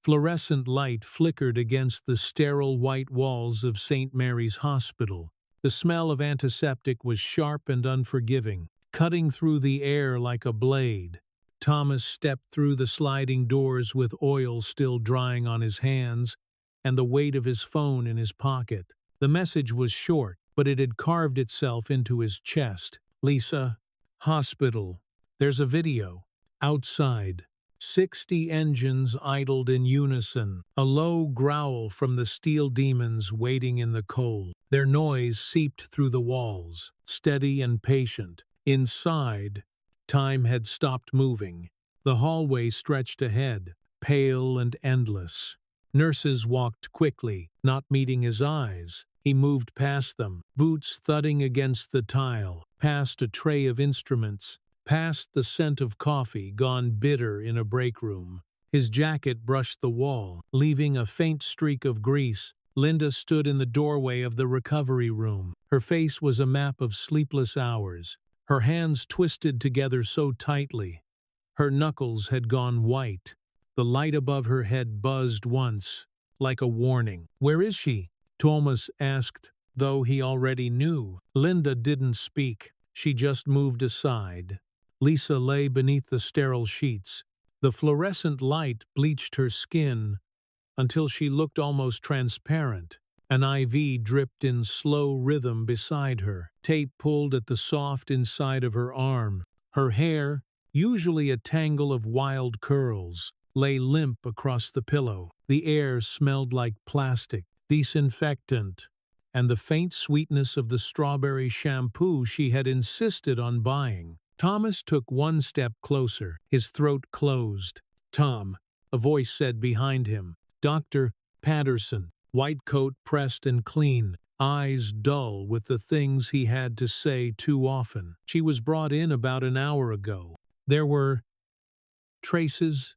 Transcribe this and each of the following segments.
Fluorescent light flickered against the sterile white walls of St. Mary's Hospital. The smell of antiseptic was sharp and unforgiving, cutting through the air like a blade. Thomas stepped through the sliding doors with oil still drying on his hands and the weight of his phone in his pocket. The message was short, but it had carved itself into his chest. Lisa, hospital. There's a video. Outside. 60 engines idled in unison, a low growl from the steel demons waiting in the cold. Their noise seeped through the walls, steady and patient. Inside, time had stopped moving. The hallway stretched ahead, pale and endless. Nurses walked quickly, not meeting his eyes. He moved past them, boots thudding against the tile, past a tray of instruments, past the scent of coffee gone bitter in a break room. His jacket brushed the wall, leaving a faint streak of grease. Linda stood in the doorway of the recovery room. Her face was a map of sleepless hours, her hands twisted together so tightly. Her knuckles had gone white. The light above her head buzzed once, like a warning. "Where is she?" Thomas asked, though he already knew. Linda didn't speak. She just moved aside. Lisa lay beneath the sterile sheets. The fluorescent light bleached her skin until she looked almost transparent. An IV dripped in slow rhythm beside her. Tape pulled at the soft inside of her arm. Her hair, usually a tangle of wild curls, lay limp across the pillow. The air smelled like plastic, disinfectant, and the faint sweetness of the strawberry shampoo she had insisted on buying. Thomas took one step closer, his throat closed. "Tom," a voice said behind him. "Dr. Patterson." White coat pressed and clean, eyes dull with the things he had to say too often. "She was brought in about an hour ago. There were traces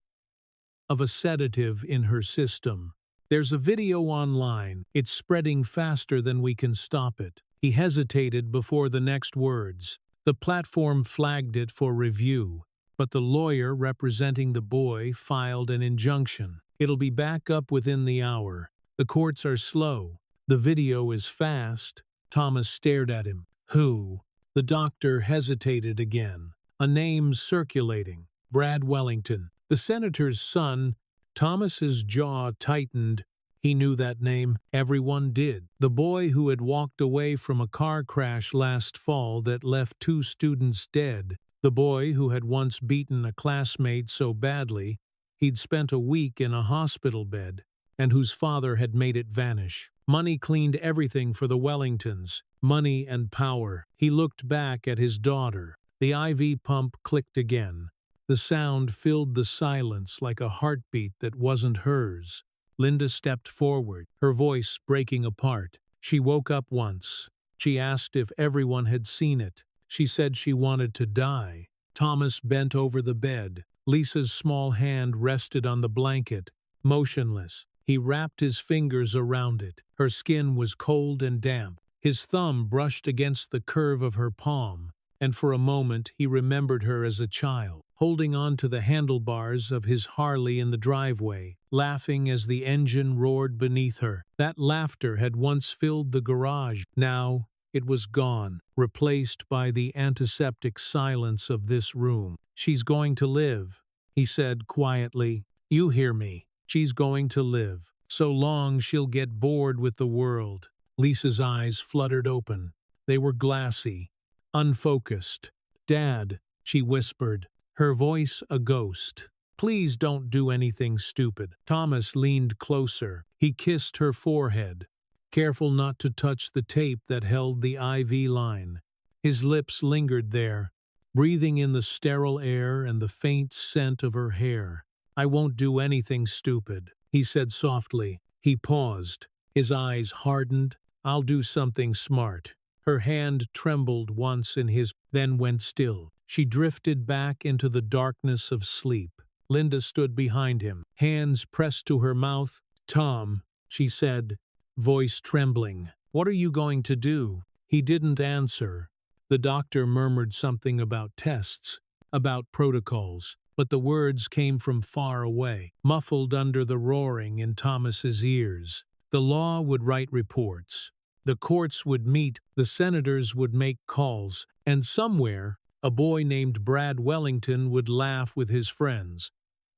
of a sedative in her system. There's a video online. It's spreading faster than we can stop it." He hesitated before the next words. The platform flagged it for review, but the lawyer representing the boy filed an injunction. "It'll be back up within the hour. The courts are slow. The video is fast." Thomas stared at him. "Who?" The doctor hesitated again. "A name circulating. Brad Wellington. The senator's son." Thomas's jaw tightened. He knew that name. Everyone did. The boy who had walked away from a car crash last fall that left 2 students dead. The boy who had once beaten a classmate so badly he'd spent a week in a hospital bed, and whose father had made it vanish. Money cleaned everything for the Wellingtons. Money and power. He looked back at his daughter. The IV pump clicked again. The sound filled the silence like a heartbeat that wasn't hers. Linda stepped forward, her voice breaking apart. She woke up once. She asked if everyone had seen it. She said she wanted to die. Thomas bent over the bed. Lisa's small hand rested on the blanket, motionless. He wrapped his fingers around it. Her skin was cold and damp. His thumb brushed against the curve of her palm, and for a moment he remembered her as a child, holding on to the handlebars of his Harley in the driveway, laughing as the engine roared beneath her. That laughter had once filled the garage. Now it was gone, replaced by the antiseptic silence of this room. "She's going to live," he said quietly. "You hear me. She's going to live. So long she'll get bored with the world." Lisa's eyes fluttered open. They were glassy, unfocused. "Dad," she whispered, her voice a ghost. "Please don't do anything stupid." Thomas leaned closer. He kissed her forehead, careful not to touch the tape that held the IV line. His lips lingered there, breathing in the sterile air and the faint scent of her hair. "I won't do anything stupid," he said softly. He paused. His eyes hardened. "I'll do something smart." Her hand trembled once in his, then went still. She drifted back into the darkness of sleep. Linda stood behind him, hands pressed to her mouth. "Tom," she said, voice trembling, "what are you going to do?" He didn't answer. The doctor murmured something about tests, about protocols, but the words came from far away, muffled under the roaring in Thomas's ears. The law would write reports. The courts would meet, the senators would make calls, and somewhere, a boy named Brad Wellington would laugh with his friends,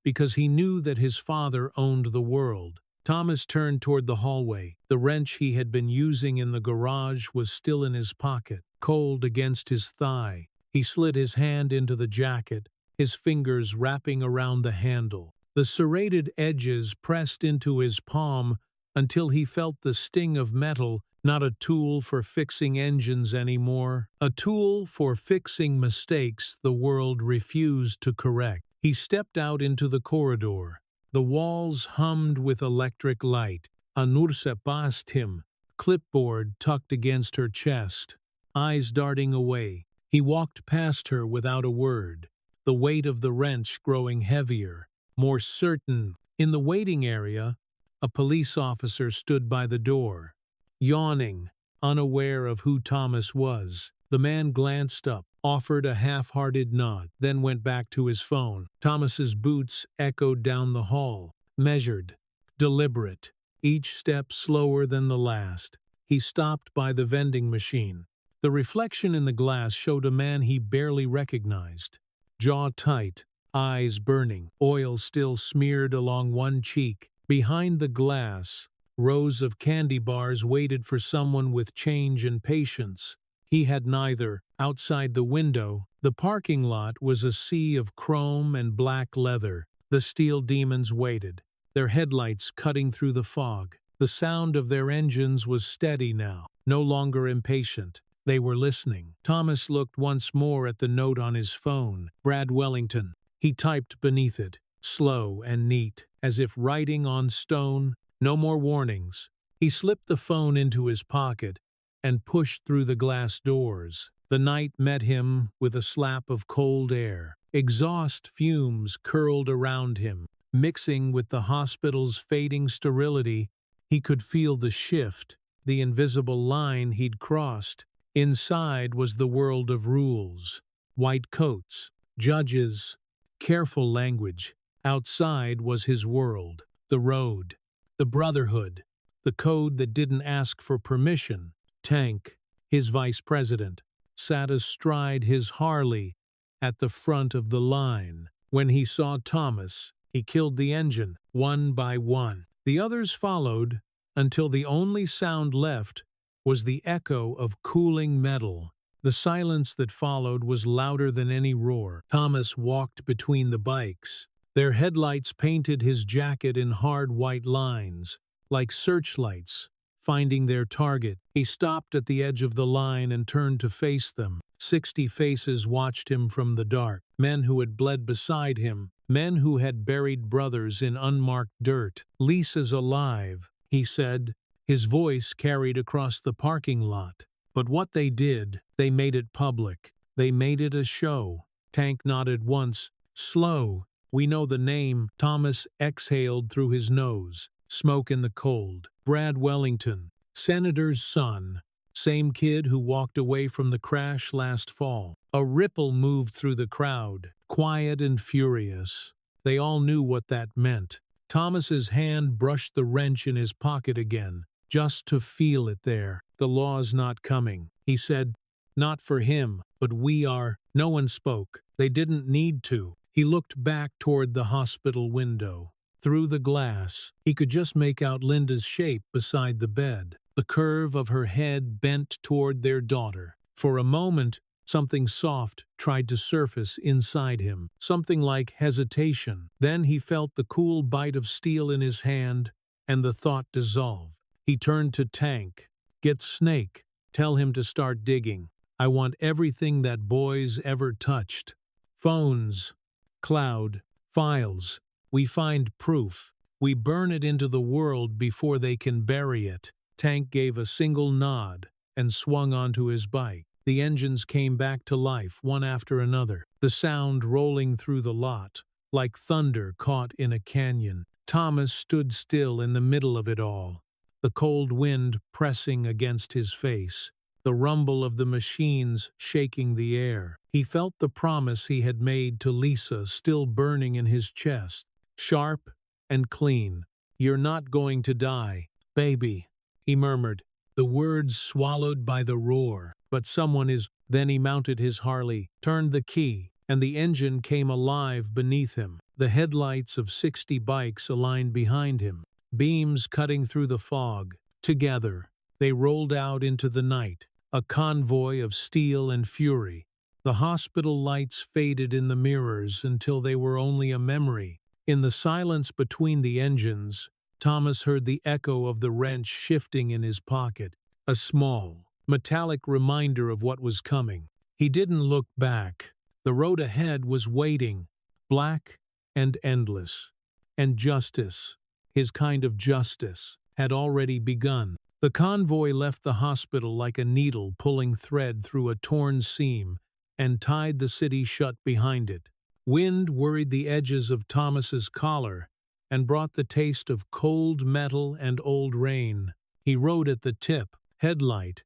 because he knew that his father owned the world. Thomas turned toward the hallway. The wrench he had been using in the garage was still in his pocket, cold against his thigh. He slid his hand into the jacket, his fingers wrapping around the handle. The serrated edges pressed into his palm until he felt the sting of metal, not a tool for fixing engines anymore, a tool for fixing mistakes the world refused to correct. He stepped out into the corridor. The walls hummed with electric light. A nurse passed him, clipboard tucked against her chest, eyes darting away. He walked past her without a word, the weight of the wrench growing heavier, more certain. In the waiting area, a police officer stood by the door, yawning, unaware of who Thomas was. The man glanced up, offered a half-hearted nod, then went back to his phone. Thomas's boots echoed down the hall, measured, deliberate, each step slower than the last. He stopped by the vending machine. The reflection in the glass showed a man he barely recognized. Jaw tight, eyes burning, oil still smeared along one cheek. Behind the glass, rows of candy bars waited for someone with change and patience. He had neither. Outside the window, the parking lot was a sea of chrome and black leather. The steel demons waited, their headlights cutting through the fog. The sound of their engines was steady now, no longer impatient. They were listening. Thomas looked once more at the note on his phone. Brad Wellington. He typed beneath it, slow and neat, as if writing on stone. No more warnings. He slipped the phone into his pocket and pushed through the glass doors. The night met him with a slap of cold air. Exhaust fumes curled around him, mixing with the hospital's fading sterility. He could feel the shift, the invisible line he'd crossed. Inside was the world of rules, white coats, judges, careful language. Outside was his world, the road, the brotherhood, the code that didn't ask for permission. Tank, his vice president, sat astride his Harley at the front of the line. When he saw Thomas, he killed the engine, one by one. The others followed, until the only sound left was the echo of cooling metal. The silence that followed was louder than any roar. Thomas walked between the bikes. Their headlights painted his jacket in hard white lines, like searchlights, finding their target. He stopped at the edge of the line and turned to face them. 60 faces watched him from the dark. Men who had bled beside him. Men who had buried brothers in unmarked dirt. "Lisa's alive," he said. His voice carried across the parking lot. But what they did, they made it public. They made it a show. Tank nodded once. "Slow. We know the name." Thomas exhaled through his nose. Smoke in the cold. Brad Wellington, senator's son. Same kid who walked away from the crash last fall. A ripple moved through the crowd, quiet and furious. They all knew what that meant. Thomas's hand brushed the wrench in his pocket again, just to feel it there. "The law's not coming," he said. "Not for him, but we are." No one spoke. They didn't need to. He looked back toward the hospital window. Through the glass, he could just make out Linda's shape beside the bed, the curve of her head bent toward their daughter. For a moment, something soft tried to surface inside him, something like hesitation. Then he felt the cool bite of steel in his hand, and the thought dissolve. He turned to Tank. "Get Snake. Tell him to start digging. I want everything that boy's ever touched. Phones, cloud, files. We find proof. We burn it into the world before they can bury it." Tank gave a single nod and swung onto his bike. The engines came back to life, one after another, the sound rolling through the lot, like thunder caught in a canyon. Thomas stood still in the middle of it all, the cold wind pressing against his face, the rumble of the machines shaking the air. He felt the promise he had made to Lisa still burning in his chest. Sharp and clean. "You're not going to die, baby," he murmured, the words swallowed by the roar. "But someone is—" Then he mounted his Harley, turned the key, and the engine came alive beneath him. The headlights of 60 bikes aligned behind him, beams cutting through the fog. Together, they rolled out into the night, a convoy of steel and fury. The hospital lights faded in the mirrors until they were only a memory. In the silence between the engines, Thomas heard the echo of the wrench shifting in his pocket, a small, metallic reminder of what was coming. He didn't look back. The road ahead was waiting, black and endless. And justice, his kind of justice, had already begun. The convoy left the hospital like a needle pulling thread through a torn seam and tied the city shut behind it. Wind worried the edges of Thomas's collar and brought the taste of cold metal and old rain. He rode at the tip, headlight,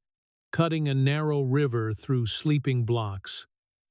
cutting a narrow river through sleeping blocks,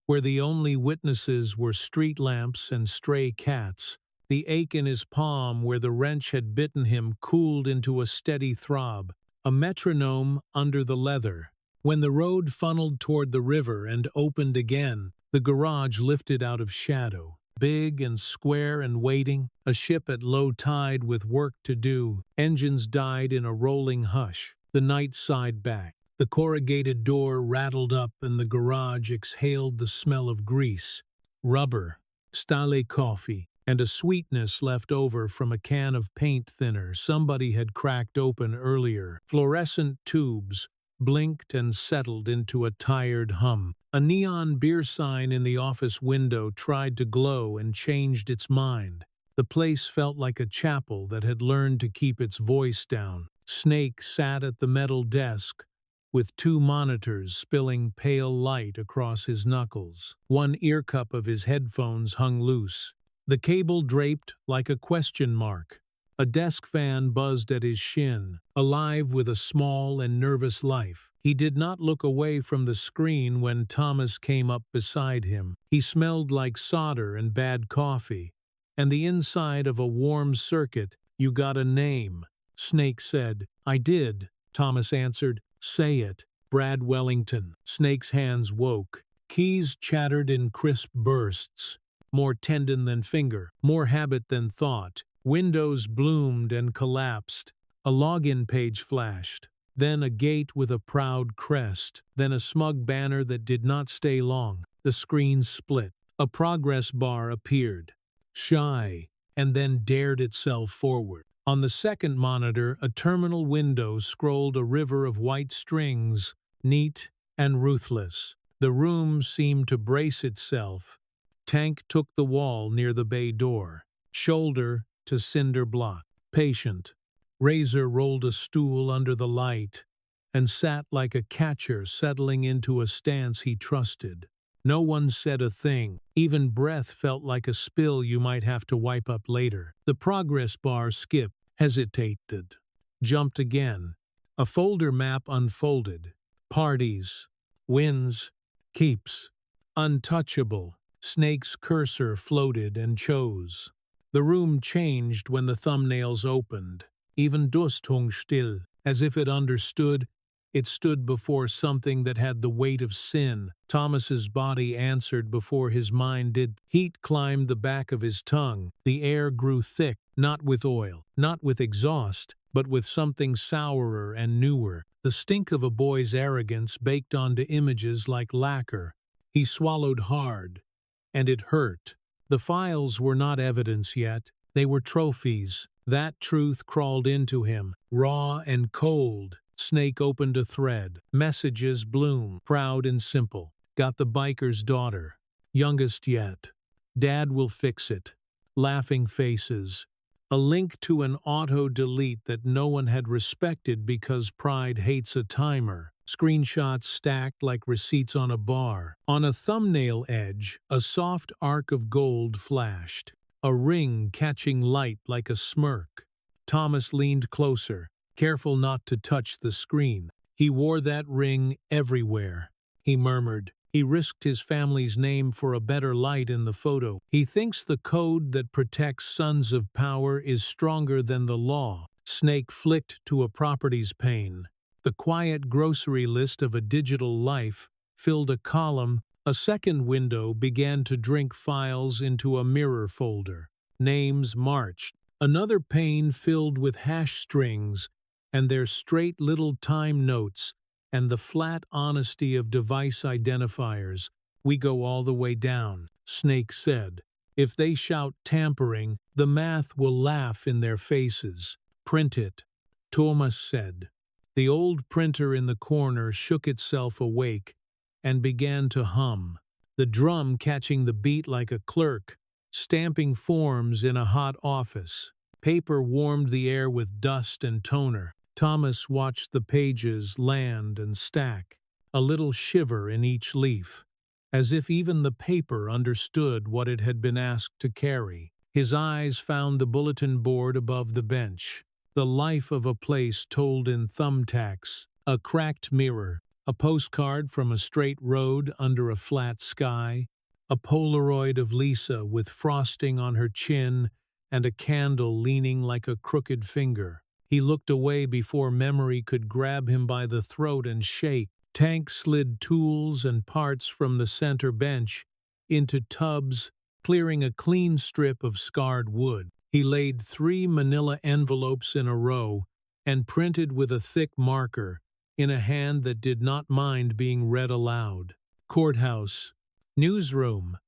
where the only witnesses were street lamps and stray cats. The ache in his palm where the wrench had bitten him cooled into a steady throb, a metronome under the leather. When the road funneled toward the river and opened again, the garage lifted out of shadow, big and square and waiting, a ship at low tide with work to do. Engines died in a rolling hush. The night sighed back. The corrugated door rattled up and the garage exhaled the smell of grease, rubber, stale coffee, and a sweetness left over from a can of paint thinner somebody had cracked open earlier. Fluorescent tubes blinked and settled into a tired hum. A neon beer sign in the office window tried to glow and changed its mind. The place felt like a chapel that had learned to keep its voice down. Snake sat at the metal desk, with 2 monitors spilling pale light across his knuckles. One ear cup of his headphones hung loose, the cable draped like a question mark. A desk fan buzzed at his shin, alive with a small and nervous life. He did not look away from the screen when Thomas came up beside him. He smelled like solder and bad coffee, and the inside of a warm circuit. "You got a name," Snake said. "I did," Thomas answered. "Say it." "Brad Wellington." Snake's hands woke. Keys chattered in crisp bursts, more tendon than finger, more habit than thought. Windows bloomed and collapsed. A login page flashed. Then a gate with a proud crest. Then a smug banner that did not stay long. The screen split. A progress bar appeared, shy, and then dared itself forward. On the second monitor, a terminal window scrolled a river of white strings, neat and ruthless. The room seemed to brace itself. Tank took the wall near the bay door, shoulder to cinder block. Patient. Razor rolled a stool under the light and sat like a catcher settling into a stance he trusted. No one said a thing. Even breath felt like a spill you might have to wipe up later. The progress bar skipped, hesitated, jumped again. A folder map unfolded. Parties, wins, keeps, untouchable. Snake's cursor floated and chose. The room changed when the thumbnails opened. Even Dust hung still, as if it understood. It stood before something that had the weight of sin. Thomas's body answered before his mind did. Heat climbed the back of his tongue. The air grew thick, not with oil, not with exhaust, but with something sourer and newer. The stink of a boy's arrogance baked onto images like lacquer. He swallowed hard, and it hurt. The files were not evidence yet. They were trophies. That truth crawled into him, raw and cold. Snake opened a thread. Messages bloom, proud and simple. Got the biker's daughter, youngest yet. Dad will fix it. Laughing faces. A link to an auto-delete that no one had respected because pride hates a timer. Screenshots stacked like receipts on a bar. On a thumbnail edge, a soft arc of gold flashed, a ring catching light like a smirk. Thomas leaned closer, careful not to touch the screen. He wore that ring everywhere, he murmured. He risked his family's name for a better light in the photo. He thinks the code that protects sons of power is stronger than the law. Snake flicked to a properties pane. The quiet grocery list of a digital life filled a column. A second window began to drink files into a mirror folder. Names marched. Another pane filled with hash strings and their straight little time notes and the flat honesty of device identifiers. We go all the way down, Snake said. If they shout tampering, the math will laugh in their faces. Print it, Thomas said. The old printer in the corner shook itself awake and began to hum, the drum catching the beat like a clerk, stamping forms in a hot office. Paper warmed the air with dust and toner. Thomas watched the pages land and stack, a little shiver in each leaf, as if even the paper understood what it had been asked to carry. His eyes found the bulletin board above the bench, the life of a place told in thumbtacks, a cracked mirror, a postcard from a straight road under a flat sky, a Polaroid of Lisa with frosting on her chin and a candle leaning like a crooked finger. He looked away before memory could grab him by the throat and shake. Tank slid tools and parts from the center bench into tubs, clearing a clean strip of scarred wood. He laid 3 manila envelopes in a row and printed with a thick marker in a hand that did not mind being read aloud. Courthouse, newsroom,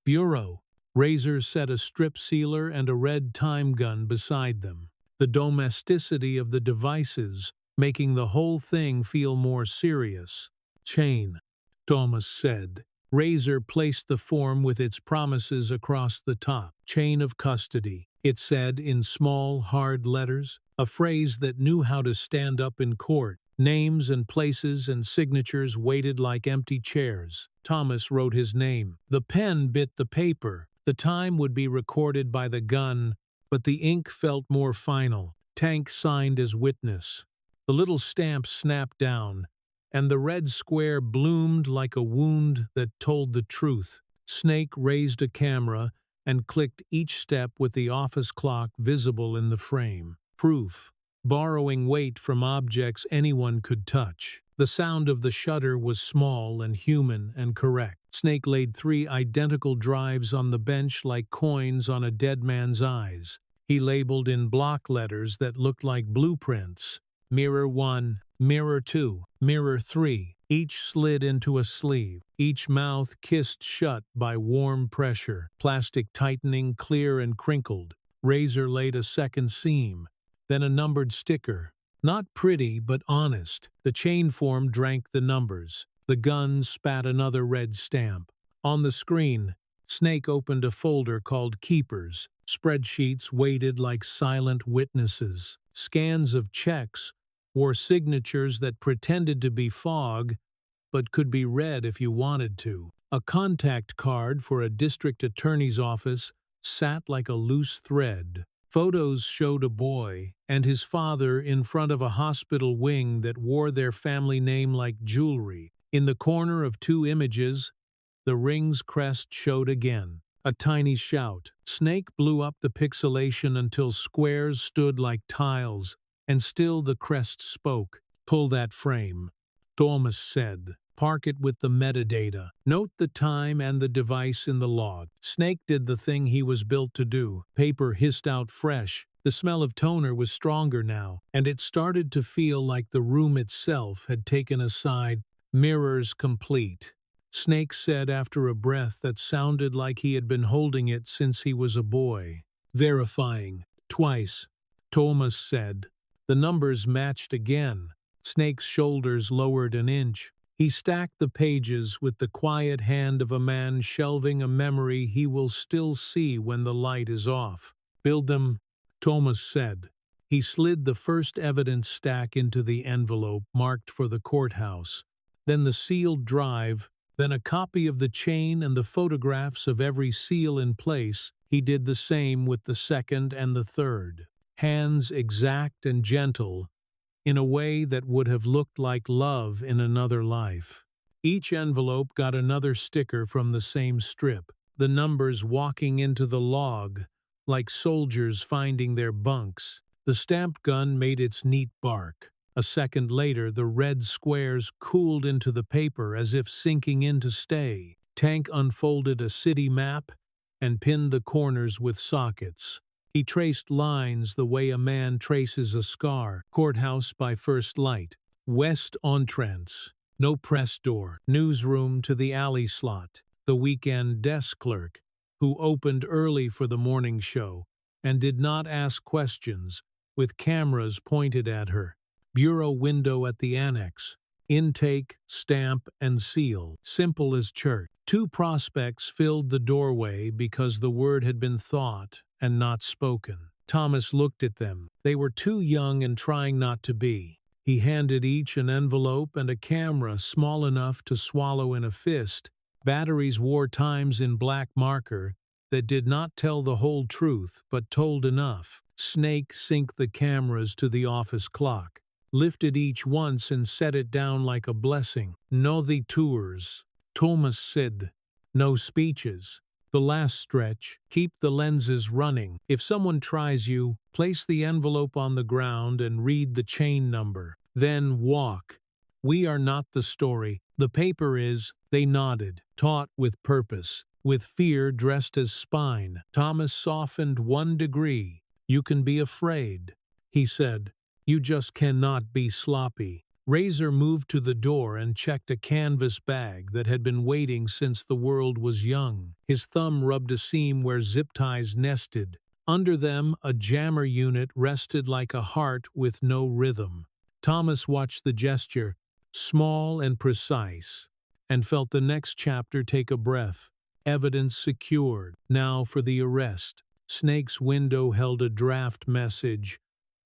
bureau. Razor set a strip sealer and a red time gun beside them. The domesticity of the devices making the whole thing feel more serious. Chain, Thomas said. Razor placed the form with its promises across the top. Chain of custody, it said in small, hard letters, a phrase that knew how to stand up in court. Names and places and signatures waited like empty chairs. Thomas wrote his name. The pen bit the paper. The time would be recorded by the gun, but the ink felt more final. Tank signed as witness. The little stamp snapped down, and the red square bloomed like a wound that told the truth. Snake raised a camera and clicked each step with the office clock visible in the frame. Proof. Borrowing weight from objects anyone could touch. The sound of the shutter was small and human and correct. Snake laid 3 identical drives on the bench like coins on a dead man's eyes. He labeled in block letters that looked like blueprints. Mirror 1, Mirror 2, Mirror 3. Each slid into a sleeve, each mouth kissed shut by warm pressure, plastic tightening clear and crinkled. Razor laid a second seam, then a numbered sticker. Not pretty, but honest. The chain form drank the numbers. The gun spat another red stamp. On the screen, Snake opened a folder called Keepers. Spreadsheets waited like silent witnesses. Scans of checks wore signatures that pretended to be fog, but could be read if you wanted to. A contact card for a district attorney's office sat like a loose thread. Photos showed a boy and his father in front of a hospital wing that wore their family name like jewelry. In the corner of 2 images, the ring's crest showed again. A tiny shout. Snake blew up the pixelation until squares stood like tiles, and still the crest spoke. Pull that frame, Thomas said. Park it with the metadata. Note the time and the device in the log. Snake did the thing he was built to do. Paper hissed out fresh. The smell of toner was stronger now, and it started to feel like the room itself had taken a side. Mirrors complete, Snake said after a breath that sounded like he had been holding it since he was a boy. Verifying. Twice, Thomas said. The numbers matched again. Snake's shoulders lowered an inch. He stacked the pages with the quiet hand of a man shelving a memory he will still see when the light is off. Build them, Thomas said. He slid the first evidence stack into the envelope marked for the courthouse, then the sealed drive, then a copy of the chain and the photographs of every seal in place. He did the same with the second and the third. Hands exact and gentle, in a way that would have looked like love in another life. Each envelope got another sticker from the same strip, the numbers walking into the log, like soldiers finding their bunks. The stamped gun made its neat bark. A second later, the red squares cooled into the paper as if sinking in to stay. Tank unfolded a city map and pinned the corners with sockets. He traced lines the way a man traces a scar. Courthouse by first light. West entrance. No press door. Newsroom to the alley slot. The weekend desk clerk, who opened early for the morning show and did not ask questions, with cameras pointed at her. Bureau window at the annex. Intake, stamp, and seal. Simple as church. Two prospects filled the doorway because the word had been thought and not spoken. Thomas looked at them. They were too young and trying not to be. He handed each an envelope and a camera small enough to swallow in a fist. Batteries wore times in black marker that did not tell the whole truth but told enough. Snake synced the cameras to the office clock, lifted each once and set it down like a blessing. No the tours, Thomas said. No speeches. The last stretch, keep the lenses running. If someone tries you, place the envelope on the ground and read the chain number. Then walk. We are not the story. The paper is. They nodded, taut with purpose, with fear dressed as spine. Thomas softened 1 degree. You can be afraid, he said. You just cannot be sloppy. Razor moved to the door and checked a canvas bag that had been waiting since the world was young. His thumb rubbed a seam where zip ties nested. Under them, a jammer unit rested like a heart with no rhythm. Thomas watched the gesture, small and precise, and felt the next chapter take a breath. Evidence secured. Now for the arrest. Snake's window held a draft message,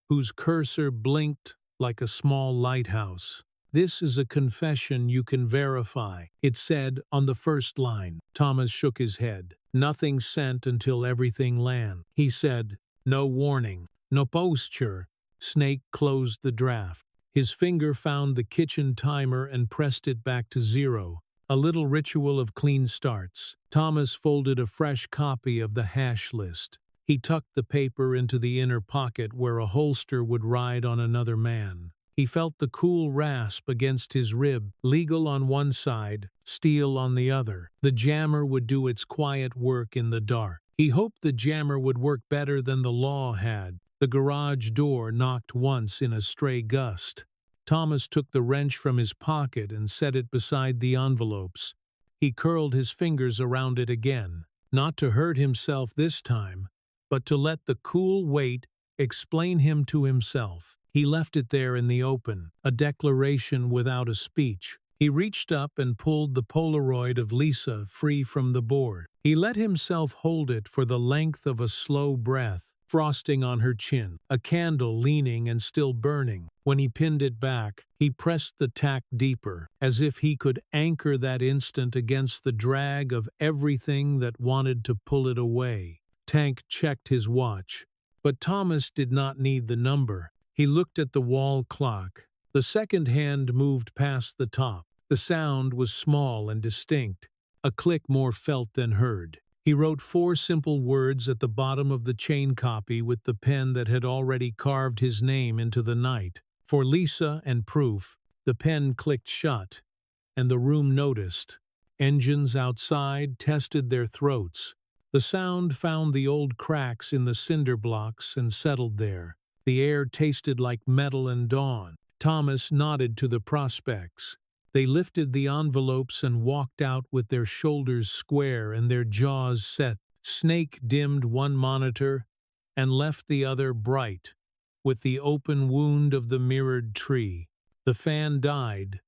whose cursor blinked like a small lighthouse. This is a confession you can verify, it said on the first line. Thomas shook his head. Nothing sent until everything land. He said, no warning, no posture. Snake closed the draft. His finger found the kitchen timer and pressed it back to 0. A little ritual of clean starts. Thomas folded a fresh copy of the hash list. He tucked the paper into the inner pocket where a holster would ride on another man. He felt the cool rasp against his rib, legal on one side, steel on the other. The jammer would do its quiet work in the dark. He hoped the jammer would work better than the law had. The garage door knocked once in a stray gust. Thomas took the wrench from his pocket and set it beside the envelopes. He curled his fingers around it again, not to hurt himself this time, but to let the cool weight explain him to himself. He left it there in the open, a declaration without a speech. He reached up and pulled the Polaroid of Lisa free from the board. He let himself hold it for the length of a slow breath, frosting on her chin, a candle leaning and still burning. When he pinned it back, he pressed the tack deeper, as if he could anchor that instant against the drag of everything that wanted to pull it away. Tank checked his watch, but Thomas did not need the number. He looked at the wall clock. The second hand moved past the top. The sound was small and distinct, a click more felt than heard. He wrote 4 simple words at the bottom of the chain copy with the pen that had already carved his name into the night. For Lisa and proof. The pen clicked shut, and the room noticed. Engines outside tested their throats. The sound found the old cracks in the cinder blocks and settled there. The air tasted like metal and dawn. Thomas nodded to the prospects. They lifted the envelopes and walked out with their shoulders square and their jaws set. Snake dimmed one monitor and left the other bright, with the open wound of the mirrored tree. The fan died,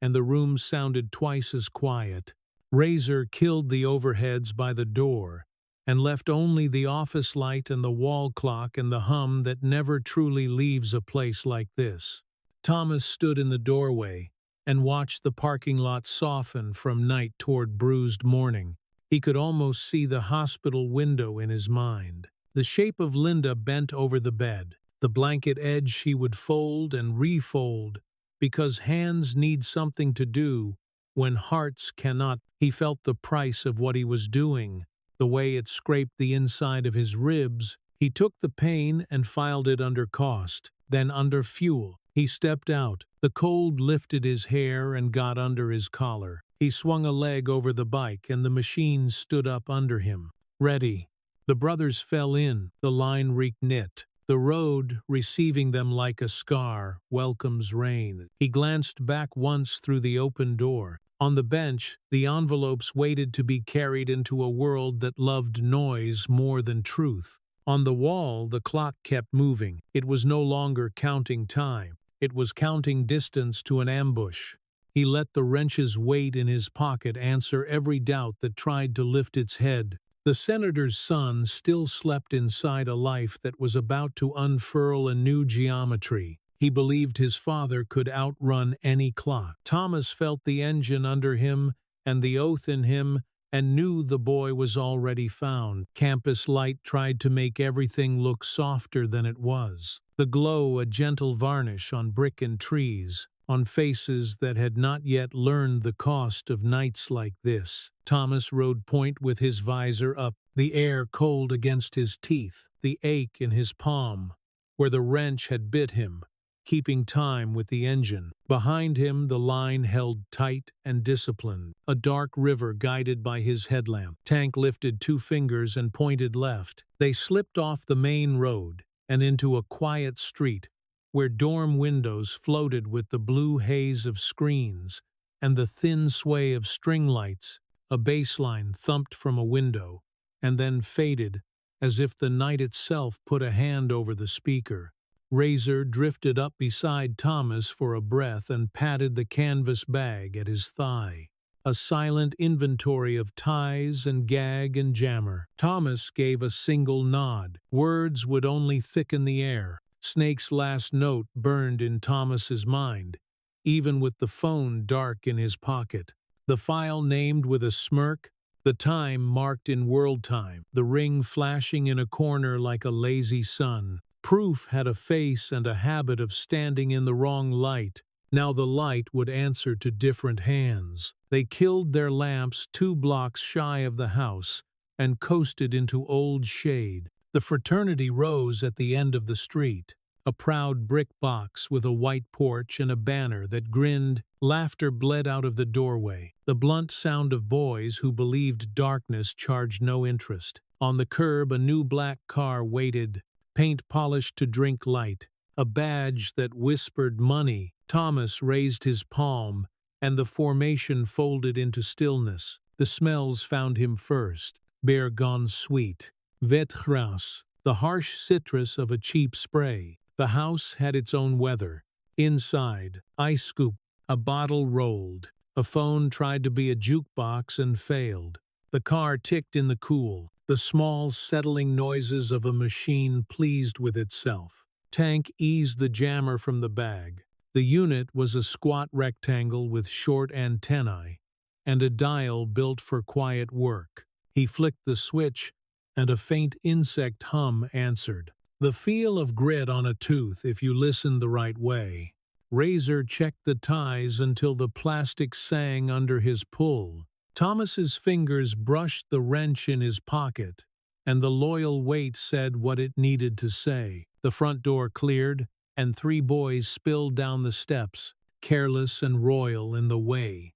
and the room sounded twice as quiet. Razor killed the overheads by the door, and left only the office light and the wall clock and the hum that never truly leaves a place like this. Thomas stood in the doorway and watched the parking lot soften from night toward bruised morning. He could almost see the hospital window in his mind. The shape of Linda bent over the bed, the blanket edge she would fold and refold, because hands need something to do When hearts cannot, he felt the price of what he was doing, the way it scraped the inside of his ribs. He took the pain and filed it under cost, then under fuel. He stepped out. The cold lifted his hair and got under his collar. He swung a leg over the bike and the machine stood up under him. Ready. The brothers fell in. The line reknit. The road, receiving them like a scar, welcomes rain. He glanced back once through the open door. On the bench, the envelopes waited to be carried into a world that loved noise more than truth. On the wall, the clock kept moving. It was no longer counting time. It was counting distance to an ambush. He let the wrench's weight in his pocket answer every doubt that tried to lift its head. The senator's son still slept inside a life that was about to unfurl a new geometry. He believed his father could outrun any clock. Thomas felt the engine under him and the oath in him and knew the boy was already found. Campus light tried to make everything look softer than it was. The glow a gentle varnish on brick and trees, on faces that had not yet learned the cost of nights like this. Thomas rode point with his visor up, the air cold against his teeth, the ache in his palm, where the wrench had bit him, keeping time with the engine. Behind him the line held tight and disciplined, a dark river guided by his headlamp. Tank lifted 2 fingers and pointed left. They slipped off the main road and into a quiet street where dorm windows floated with the blue haze of screens and the thin sway of string lights. A bass line thumped from a window and then faded as if the night itself put a hand over the speaker. Razor drifted up beside Thomas for a breath and patted the canvas bag at his thigh. A silent inventory of ties and gag and jammer. Thomas gave a single nod. Words would only thicken the air. Snake's last note burned in Thomas's mind, even with the phone dark in his pocket. The file named with a smirk, the time marked in world time, the ring flashing in a corner like a lazy sun. Proof had a face and a habit of standing in the wrong light. Now the light would answer to different hands. They killed their lamps 2 blocks shy of the house and coasted into old shade. The fraternity rose at the end of the street, a proud brick box with a white porch and a banner that grinned. Laughter bled out of the doorway, the blunt sound of boys who believed darkness charged no interest. On the curb a new black car waited, paint polished to drink light, a badge that whispered money. Thomas raised his palm, and the formation folded into stillness. The smells found him first. Beer gone sweet. Vet gras, the harsh citrus of a cheap spray. The house had its own weather. Inside, ice scoop, a bottle rolled. A phone tried to be a jukebox and failed. The car ticked in the cool, the small settling noises of a machine pleased with itself. Tank eased the jammer from the bag. The unit was a squat rectangle with short antennae and a dial built for quiet work. He flicked the switch, and a faint insect hum answered. The feel of grit on a tooth if you listened the right way. Razor checked the ties until the plastic sang under his pull. Thomas's fingers brushed the wrench in his pocket, and the loyal weight said what it needed to say. The front door cleared, and 3 boys spilled down the steps, careless and royal in the way.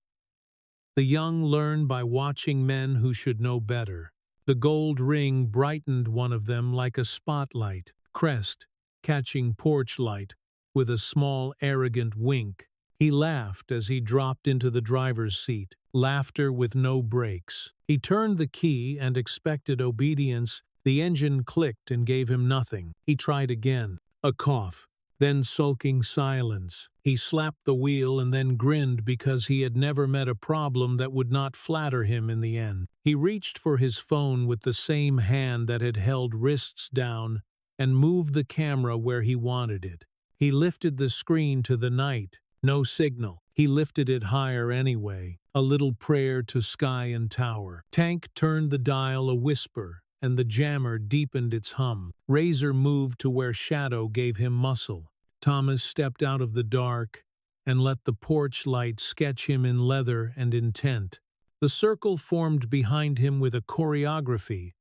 The young learn by watching men who should know better. The gold ring brightened one of them like a spotlight, crest, catching porch light, with a small arrogant wink. He laughed as he dropped into the driver's seat, laughter with no brakes. He turned the key and expected obedience. The engine clicked and gave him nothing. He tried again. A cough. Then sulking silence. He slapped the wheel and then grinned because he had never met a problem that would not flatter him in the end. He reached for his phone with the same hand that had held wrists down and moved the camera where he wanted it. He lifted the screen to the night. No signal. He lifted it higher anyway, a little prayer to sky and tower. Tank turned the dial a whisper, and the jammer deepened its hum. Razor moved to where shadow gave him muscle. Thomas stepped out of the dark and let the porch light sketch him in leather and intent. The circle formed behind him with a choreography,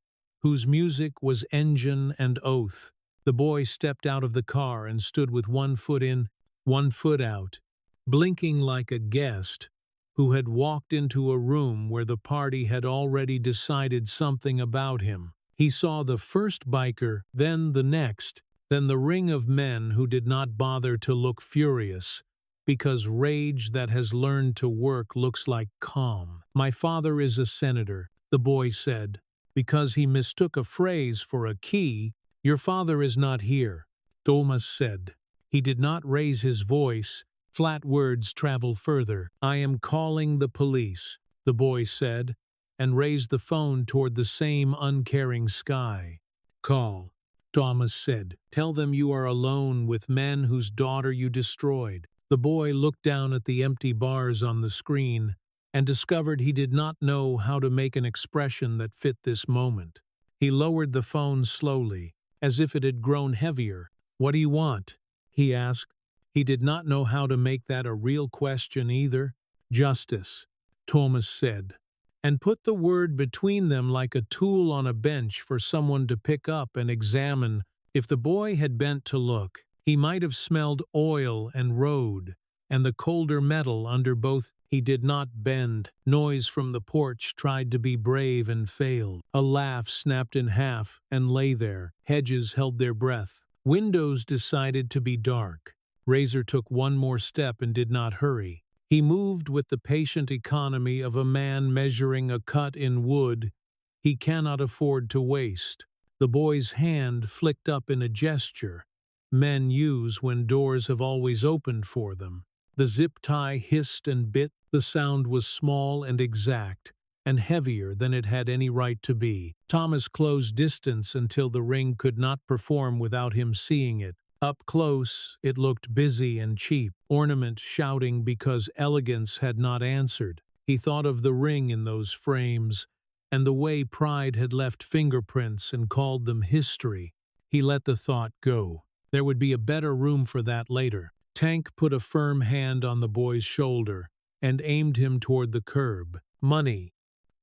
whose music was engine and oath. The boy stepped out of the car and stood with one foot in, one foot out, blinking like a guest who had walked into a room where the party had already decided something about him. He saw the first biker, then the next, then the ring of men who did not bother to look furious, because rage that has learned to work looks like calm. "My father is a senator," the boy said. "Because he mistook a phrase for a key, your father is not here," Thomas said. He did not raise his voice. Flat words travel further. "I am calling the police," the boy said, and raised the phone toward the same uncaring sky. "Call," Thomas said. "Tell them you are alone with men whose daughter you destroyed." The boy looked down at the empty bars on the screen and discovered he did not know how to make an expression that fit this moment. He lowered the phone slowly, as if it had grown heavier. "What do you want?" he asked. He did not know how to make that a real question either. "Justice," Thomas said, and put the word between them like a tool on a bench for someone to pick up and examine. If the boy had bent to look, he might have smelled oil and road, and the colder metal under both. He did not bend. Noise from the porch tried to be brave and failed. A laugh snapped in half and lay there. Hedges held their breath. Windows decided to be dark. Razor took one more step and did not hurry. He moved with the patient economy of a man measuring a cut in wood he cannot afford to waste. The boy's hand flicked up in a gesture men use when doors have always opened for them. The zip tie hissed and bit. The sound was small and exact, and heavier than it had any right to be. Thomas closed distance until the ring could not perform without him seeing it. Up close, it looked busy and cheap, ornament shouting because elegance had not answered. He thought of the ring in those frames, and the way pride had left fingerprints and called them history. He let the thought go. There would be a better room for that later. Tank put a firm hand on the boy's shoulder and aimed him toward the curb. "Money,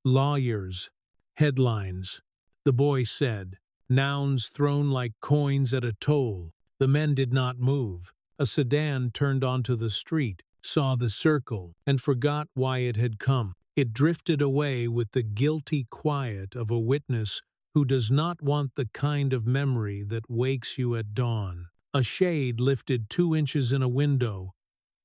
lawyers, headlines," the boy said. Nouns thrown like coins at a toll. The men did not move. A sedan turned onto the street, saw the circle, and forgot why it had come. It drifted away with the guilty quiet of a witness who does not want the kind of memory that wakes you at dawn. A shade lifted 2 inches in a window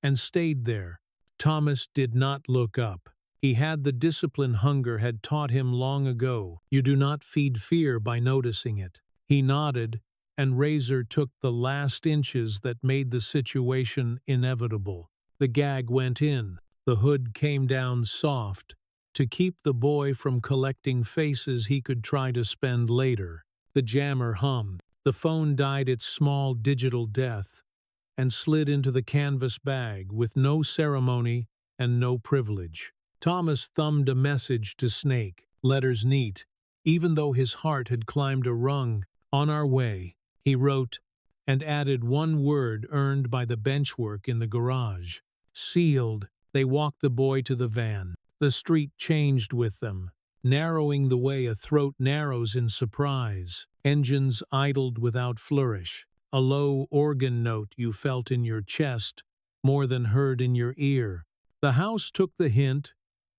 and stayed there. Thomas did not look up. He had the discipline hunger had taught him long ago. You do not feed fear by noticing it. He nodded, and Razor took the last inches that made the situation inevitable. The gag went in. The hood came down soft, to keep the boy from collecting faces he could try to spend later. The jammer hummed. The phone died its small digital death and slid into the canvas bag with no ceremony and no privilege. Thomas thumbed a message to Snake, letters neat, even though his heart had climbed a rung. "On our way," he wrote, and added one word earned by the benchwork in the garage. "Sealed." They walked the boy to the van. The street changed with them, narrowing the way a throat narrows in surprise. Engines idled without flourish. A low organ note you felt in your chest, more than heard in your ear. The house took the hint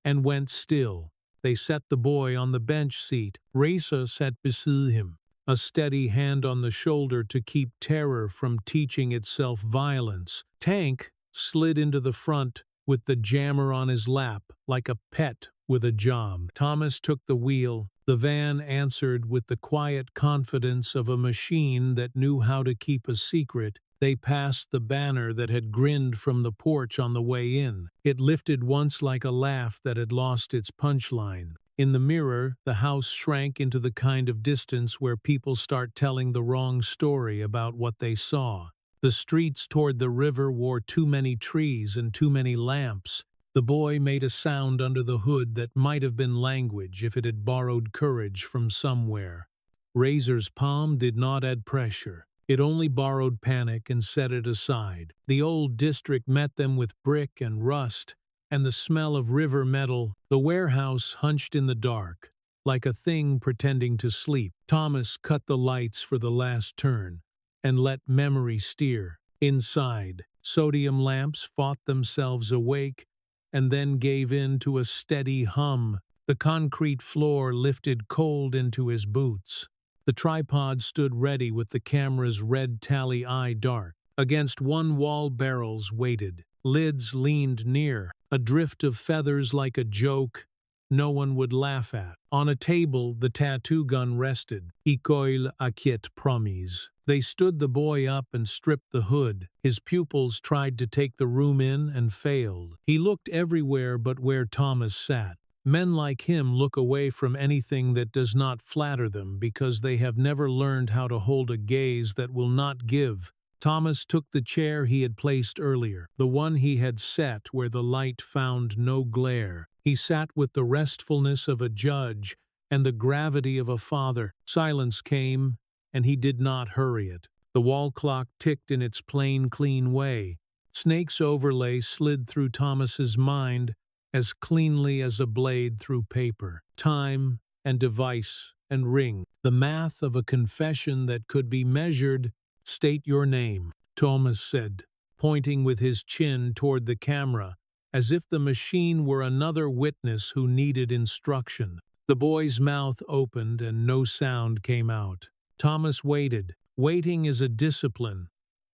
and went still. They set the boy on the bench seat. Razor sat beside him, a steady hand on the shoulder to keep terror from teaching itself violence. Tank slid into the front with the jammer on his lap, like a pet with a job. Thomas took the wheel. The van answered with the quiet confidence of a machine that knew how to keep a secret. They passed the banner that had grinned from the porch on the way in. It lifted once like a laugh that had lost its punchline. In the mirror, the house shrank into the kind of distance where people start telling the wrong story about what they saw. The streets toward the river wore too many trees and too many lamps. The boy made a sound under the hood that might have been language if it had borrowed courage from somewhere. Razor's palm did not add pressure. It only borrowed panic and set it aside. The old district met them with brick and rust, and the smell of river metal. The warehouse hunched in the dark, like a thing pretending to sleep. Thomas cut the lights for the last turn, and let memory steer. Inside, sodium lamps fought themselves awake, and then gave in to a steady hum. The concrete floor lifted cold into his boots. The tripod stood ready with the camera's red tally eye dark. Against one wall barrels waited. Lids leaned near, a drift of feathers like a joke no one would laugh at. On a table, the tattoo gun rested. École Akit promise. They stood the boy up and stripped the hood. His pupils tried to take the room in and failed. He looked everywhere but where Thomas sat. Men like him look away from anything that does not flatter them because they have never learned how to hold a gaze that will not give. Thomas took the chair he had placed earlier, the one he had set where the light found no glare. He sat with the restfulness of a judge and the gravity of a father. Silence came, and he did not hurry it. The wall clock ticked in its plain, clean way. Snake's overlay slid through Thomas's mind as cleanly as a blade through paper. Time and device and ring. The math of a confession that could be measured. State your name, Thomas said, pointing with his chin toward the camera, as if the machine were another witness who needed instruction. The boy's mouth opened and no sound came out. Thomas waited. Waiting is a discipline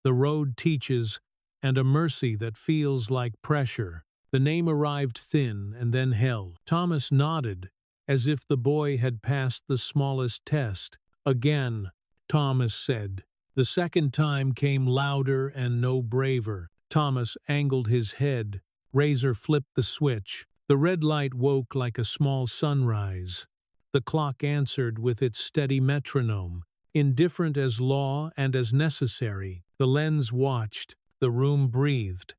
the road teaches, and a mercy that feels like pressure. The name arrived thin and then held. Thomas nodded, as if the boy had passed the smallest test. Again, Thomas said. The second time came louder and no braver. Thomas angled his head. Razor flipped the switch. The red light woke like a small sunrise. The clock answered with its steady metronome. Indifferent as law and as necessary, the lens watched. The room breathed.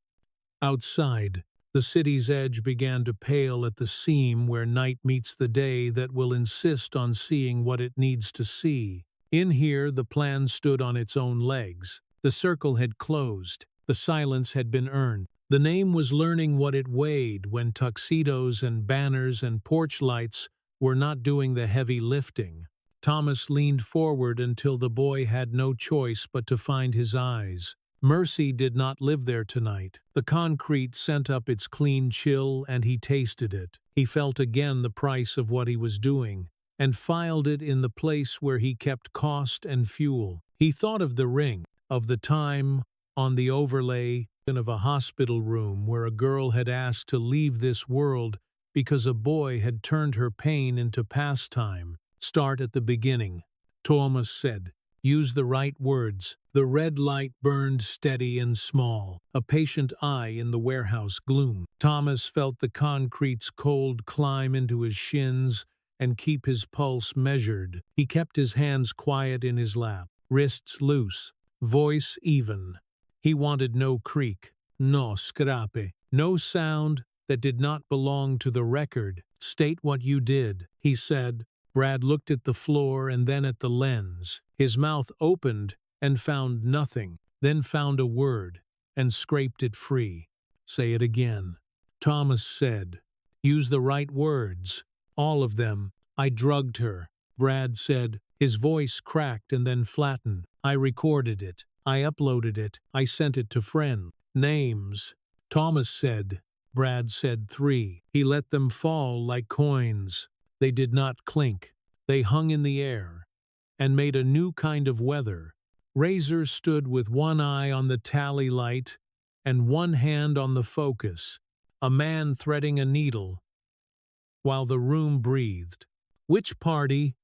Outside, the city's edge began to pale at the seam where night meets the day that will insist on seeing what it needs to see. In here, the plan stood on its own legs. The circle had closed. The silence had been earned. The name was learning what it weighed when tuxedos and banners and porch lights were not doing the heavy lifting. Thomas leaned forward until the boy had no choice but to find his eyes. Mercy did not live there tonight. The concrete sent up its clean chill, and he tasted it. He felt again the price of what he was doing, and filed it in the place where he kept cost and fuel. He thought of the ring, of the time on the overlay, and of a hospital room where a girl had asked to leave this world because a boy had turned her pain into pastime. Start at the beginning, Thomas said. Use the right words. The red light burned steady and small, a patient eye in the warehouse gloom. Thomas felt the concrete's cold climb into his shins and keep his pulse measured. He kept his hands quiet in his lap, wrists loose, voice even. He wanted no creak, no scrape, no sound that did not belong to the record. State what you did, he said. Brad looked at the floor and then at the lens. His mouth opened and found nothing, then found a word and scraped it free. Say it again, Thomas said. Use the right words. All of them. I drugged her, Brad said. His voice cracked and then flattened. I recorded it. I uploaded it. I sent it to friends. Names, Thomas said. Brad said 3. He let them fall like coins. They did not clink. They hung in the air and made a new kind of weather. Razor stood with one eye on the tally light and one hand on the focus, a man threading a needle, while the room breathed. Which party?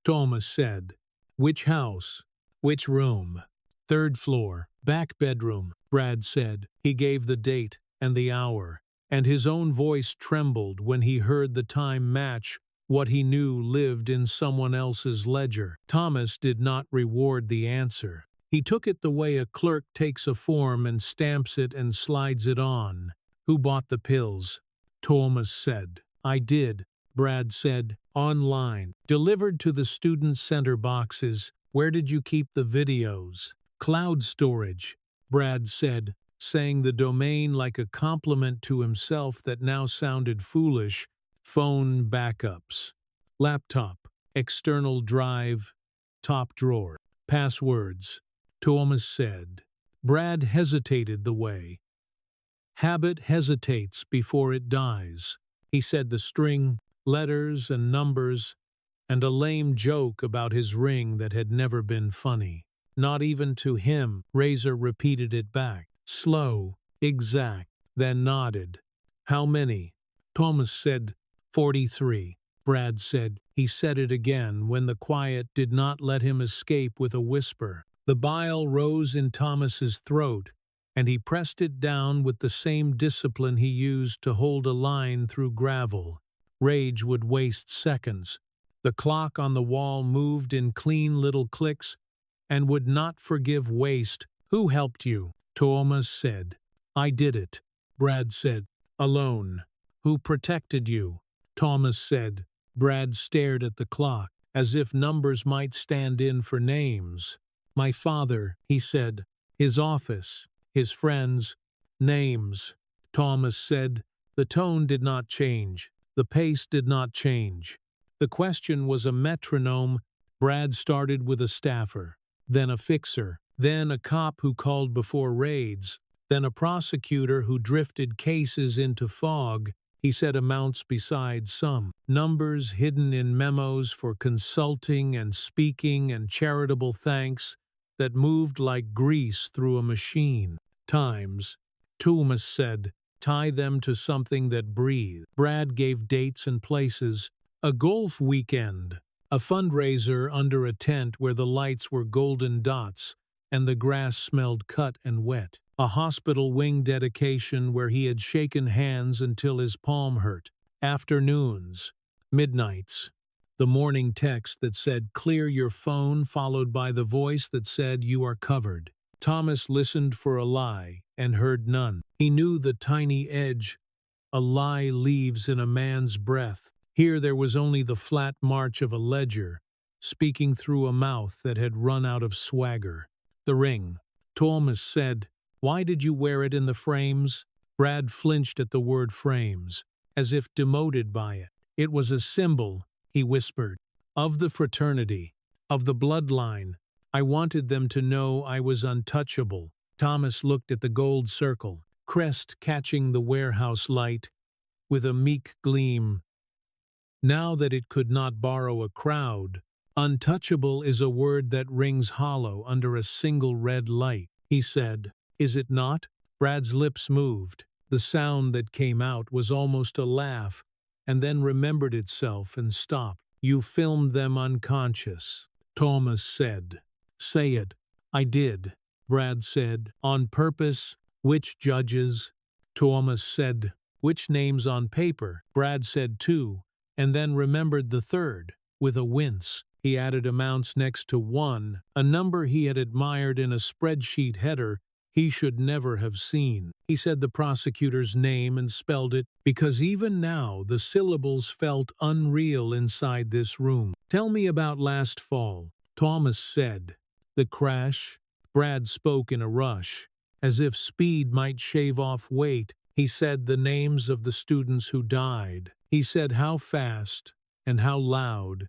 Thomas said. Which house? Which room? 3rd floor. Back bedroom, Brad said. He gave the date and the hour, and his own voice trembled when he heard the time match what he knew lived in someone else's ledger. Thomas did not reward the answer. He took it the way a clerk takes a form and stamps it and slides it on. Who bought the pills? Thomas said. I did, Brad said. Online. Delivered to the student center boxes. Where did you keep the videos? Cloud storage, Brad said, saying the domain like a compliment to himself that now sounded foolish. Phone backups. Laptop, external drive, top drawer. Passwords, Thomas said. Brad hesitated the way. Habit hesitates before it dies. He said the string, letters and numbers, and a lame joke about his ring that had never been funny. Not even to him, Razor repeated it back. Slow, exact, then nodded. How many? Thomas said, 43. Brad said. He said it again when the quiet did not let him escape with a whisper. The bile rose in Thomas's throat, and he pressed it down with the same discipline he used to hold a line through gravel. Rage would waste seconds. The clock on the wall moved in clean little clicks and would not forgive waste. Who helped you? Thomas said. I did it. Brad said. Alone. Who protected you? Thomas said. Brad stared at the clock, as if numbers might stand in for names. My father, he said. His office. His friends. Names. Thomas said. The tone did not change. The pace did not change. The question was a metronome. Brad started with a staffer, then a fixer, then a cop who called before raids, then a prosecutor who drifted cases into fog. He said amounts beside some, numbers hidden in memos for consulting and speaking and charitable thanks that moved like grease through a machine. Times, Thomas said, tie them to something that breathed. Brad gave dates and places. A golf weekend, a fundraiser under a tent where the lights were golden dots and the grass smelled cut and wet. A hospital wing dedication where he had shaken hands until his palm hurt. Afternoons, midnights. The morning text that said, clear your phone, followed by the voice that said, you are covered. Thomas listened for a lie and heard none. He knew the tiny edge a lie leaves in a man's breath. Here there was only the flat march of a ledger, speaking through a mouth that had run out of swagger. The ring. Thomas said, why did you wear it in the frames? Brad flinched at the word frames, as if demoted by it. It was a symbol, he whispered, of the fraternity, of the bloodline. I wanted them to know I was untouchable. Thomas looked at the gold circle, crest catching the warehouse light, with a meek gleam. Now that it could not borrow a crowd, untouchable is a word that rings hollow under a single red light, he said. Is it not? Brad's lips moved. The sound that came out was almost a laugh, and then remembered itself and stopped. You filmed them unconscious, Thomas said. Say it. I did, Brad said. On purpose. Which judges? Thomas said. Which names on paper? Brad said 2. And then remembered the third. With a wince, he added amounts next to 1, a number he had admired in a spreadsheet header he should never have seen. He said the prosecutor's name and spelled it, because even now the syllables felt unreal inside this room. Tell me about last fall, Thomas said. The crash? Brad spoke in a rush, as if speed might shave off weight. He said the names of the students who died. He said how fast, and how loud,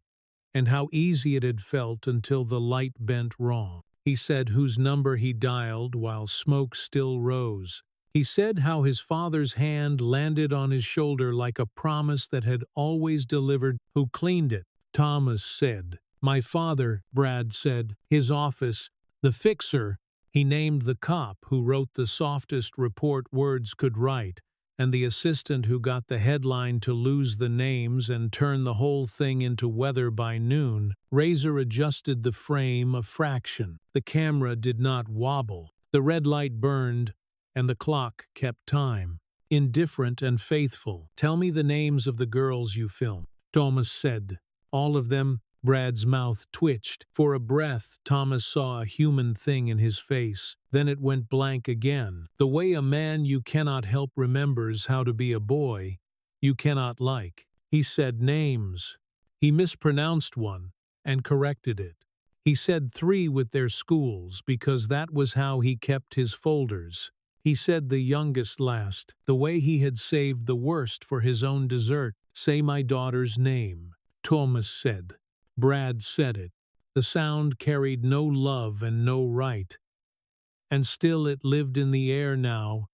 and how easy it had felt until the light bent wrong. He said whose number he dialed while smoke still rose. He said how his father's hand landed on his shoulder like a promise that had always delivered. Who cleaned it? Thomas said. My father, Brad said. His office. The fixer. He named the cop who wrote the softest report words could write, and the assistant who got the headline to lose the names and turn the whole thing into weather by noon. Razor adjusted the frame a fraction. The camera did not wobble. The red light burned, and the clock kept time. Indifferent and faithful. Tell me the names of the girls you filmed, Thomas said. All of them. Brad's mouth twitched. For a breath, Thomas saw a human thing in his face. Then it went blank again. The way a man you cannot help remembers how to be a boy you cannot like. He said names. He mispronounced one and corrected it. He said 3 with their schools because that was how he kept his folders. He said the youngest last, the way he had saved the worst for his own dessert. Say my daughter's name, Thomas said. Brad said it. The sound carried no love and no right. And still it lived in the air now,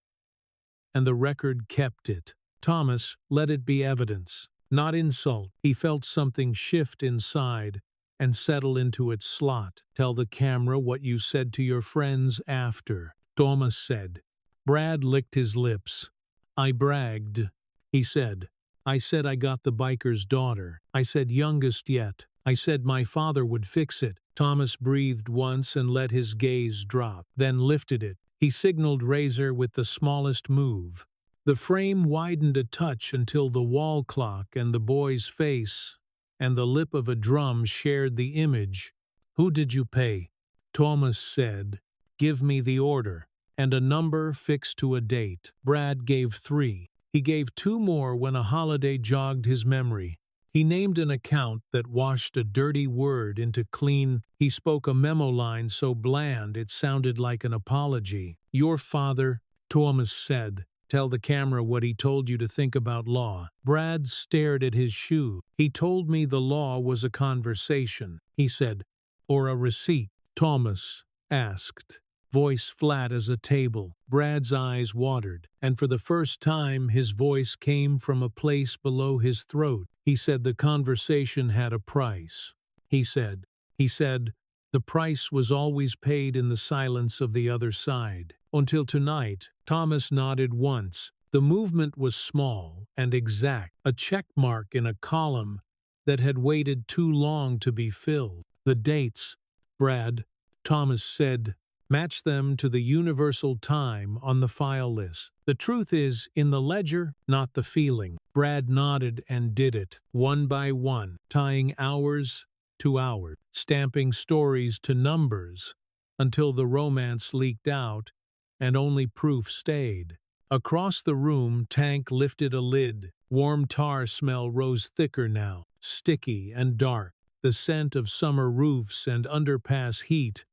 and the record kept it. Thomas, let it be evidence, not insult. He felt something shift inside and settle into its slot. Tell the camera what you said to your friends after, Thomas said. Brad licked his lips. I bragged, he said. I said I got the biker's daughter. I said youngest yet. I said my father would fix it. Thomas breathed once and let his gaze drop, then lifted it. He signaled Razor with the smallest move. The frame widened a touch until the wall clock and the boy's face and the lip of a drum shared the image. Who did you pay? Thomas said. Give me the order. And a number fixed to a date. Brad gave 3. He gave 2 more when a holiday jogged his memory. He named an account that washed a dirty word into clean. He spoke a memo line so bland it sounded like an apology. Your father, Thomas said. Tell the camera what he told you to think about law. Brad stared at his shoe. He told me the law was a conversation, he said. Or a receipt? Thomas asked, voice flat as a table. Brad's eyes watered, and for the first time his voice came from a place below his throat. He said the conversation had a price. He said, the price was always paid in the silence of the other side. Until tonight, Thomas nodded once. The movement was small and exact, a check mark in a column that had waited too long to be filled. The dates, Brad, Thomas said, match them to the universal time on the file list. The truth is in the ledger, not the feeling. Brad nodded and did it, one by one, tying hours to hours, stamping stories to numbers, until the romance leaked out and only proof stayed. Across the room, Tank lifted a lid. Warm tar smell rose thicker now, sticky and dark, the scent of summer roofs and underpass heat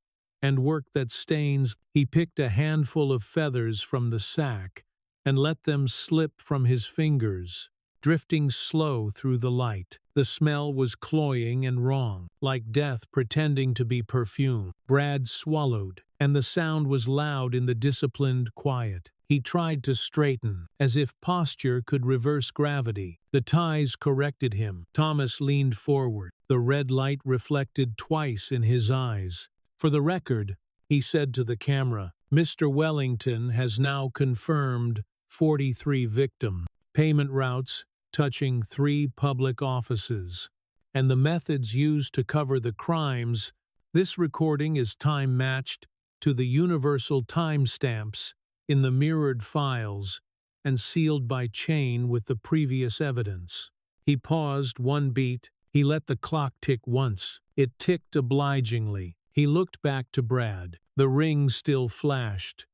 and work that stains. He picked a handful of feathers from the sack and let them slip from his fingers, drifting slow through the light. The smell was cloying and wrong, like death pretending to be perfume. Brad swallowed, and the sound was loud in the disciplined quiet. He tried to straighten, as if posture could reverse gravity. The ties corrected him. Thomas leaned forward. The red light reflected twice in his eyes. For the record, he said to the camera, Mr. Wellington has now confirmed 43 victims. Payment routes touching 3 public offices, and the methods used to cover the crimes. This recording is time-matched to the universal timestamps in the mirrored files and sealed by chain with the previous evidence. He paused one beat. He let the clock tick once. It ticked obligingly. He looked back to Brad. The ring still flashed,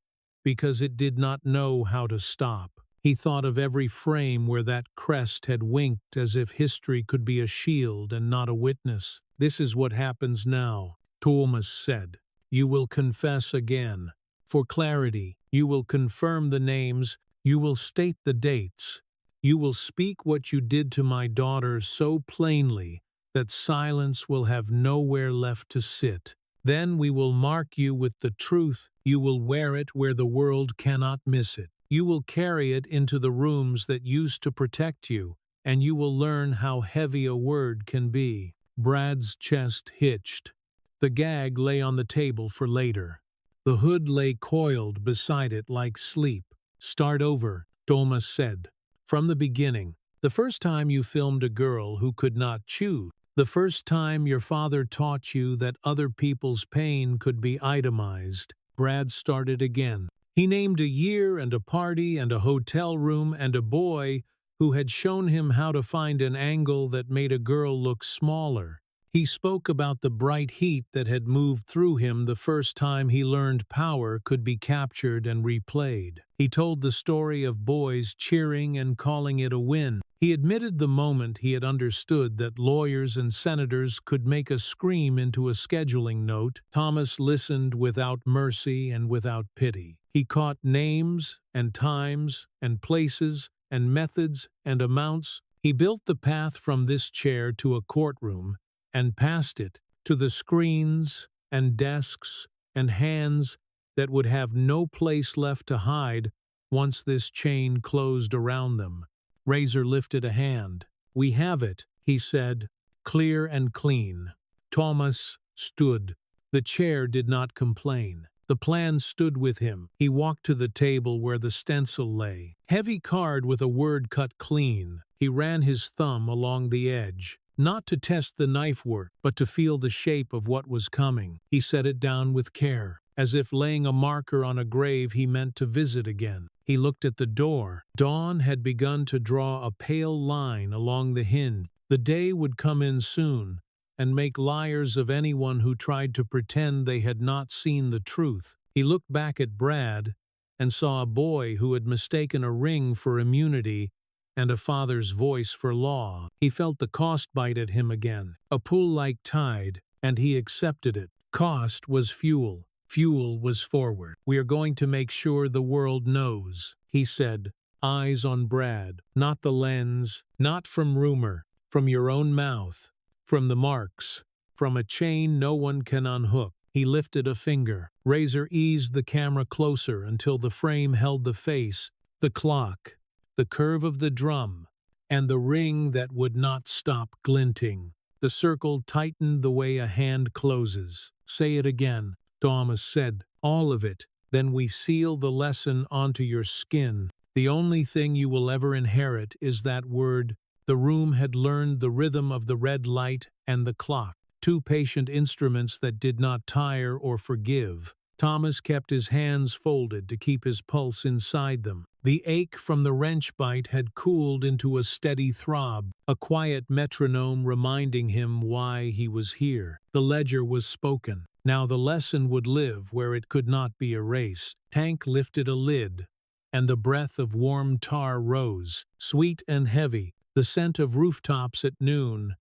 because it did not know how to stop. He thought of every frame where that crest had winked as if history could be a shield and not a witness. This is what happens now, Thomas said. You will confess again. For clarity, you will confirm the names, you will state the dates. You will speak what you did to my daughter so plainly that silence will have nowhere left to sit. Then we will mark you with the truth. You will wear it where the world cannot miss it. You will carry it into the rooms that used to protect you, and you will learn how heavy a word can be. Brad's chest hitched. The gag lay on the table for later. The hood lay coiled beside it like sleep. Start over, Thomas said. From the beginning. The first time you filmed a girl who could not choose. The first time your father taught you that other people's pain could be itemized. Brad started again. He named a year and a party and a hotel room and a boy who had shown him how to find an angle that made a girl look smaller. He spoke about the bright heat that had moved through him the first time he learned power could be captured and replayed. He told the story of boys cheering and calling it a win. He admitted the moment he had understood that lawyers and senators could make a scream into a scheduling note. Thomas listened without mercy and without pity. He caught names and times and places and methods and amounts. He built the path from this chair to a courtroom, and past it to the screens and desks and hands that would have no place left to hide once this chain closed around them. Razor lifted a hand. "We have it," he said, "clear and clean." Thomas stood. The chair did not complain. The plan stood with him. He walked to the table where the stencil lay. Heavy card with a word cut clean. He ran his thumb along the edge. Not to test the knife work, but to feel the shape of what was coming. He set it down with care, as if laying a marker on a grave he meant to visit again. He looked at the door. Dawn had begun to draw a pale line along the hinge. The day would come in soon, and make liars of anyone who tried to pretend they had not seen the truth. He looked back at Brad and saw a boy who had mistaken a ring for immunity and a father's voice for law. He felt the cost bite at him again, a pull-like tide, and he accepted it. Cost was fuel. Fuel was forward. "We are going to make sure the world knows," he said, eyes on Brad. "Not the lens, not from rumor, from your own mouth, from the marks, from a chain no one can unhook." He lifted a finger. Razor eased the camera closer until the frame held the face, the clock, the curve of the drum, and the ring that would not stop glinting. The circle tightened the way a hand closes. "Say it again," Thomas said. "All of it. Then we seal the lesson onto your skin. The only thing you will ever inherit is that word." The room had learned the rhythm of the red light and the clock, two patient instruments that did not tire or forgive. Thomas kept his hands folded to keep his pulse inside them. The ache from the wrench bite had cooled into a steady throb, a quiet metronome reminding him why he was here. The ledger was spoken. Now the lesson would live where it could not be erased. Tank lifted a lid, and the breath of warm tar rose, sweet and heavy, the scent of rooftops at noon,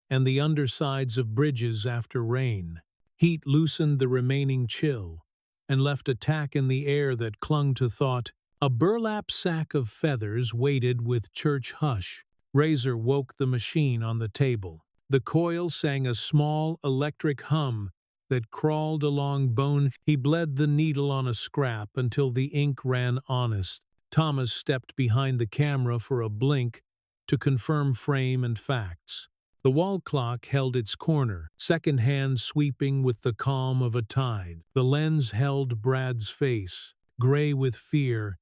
and the undersides of bridges after rain. Heat loosened the remaining chill, and left a tack in the air that clung to thought. A burlap sack of feathers waited with church hush. Razor woke the machine on the table. The coil sang a small electric hum that crawled along bone. He bled the needle on a scrap until the ink ran honest. Thomas stepped behind the camera for a blink to confirm frame and facts. The wall clock held its corner, second hand sweeping with the calm of a tide. The lens held Brad's face, gray with fear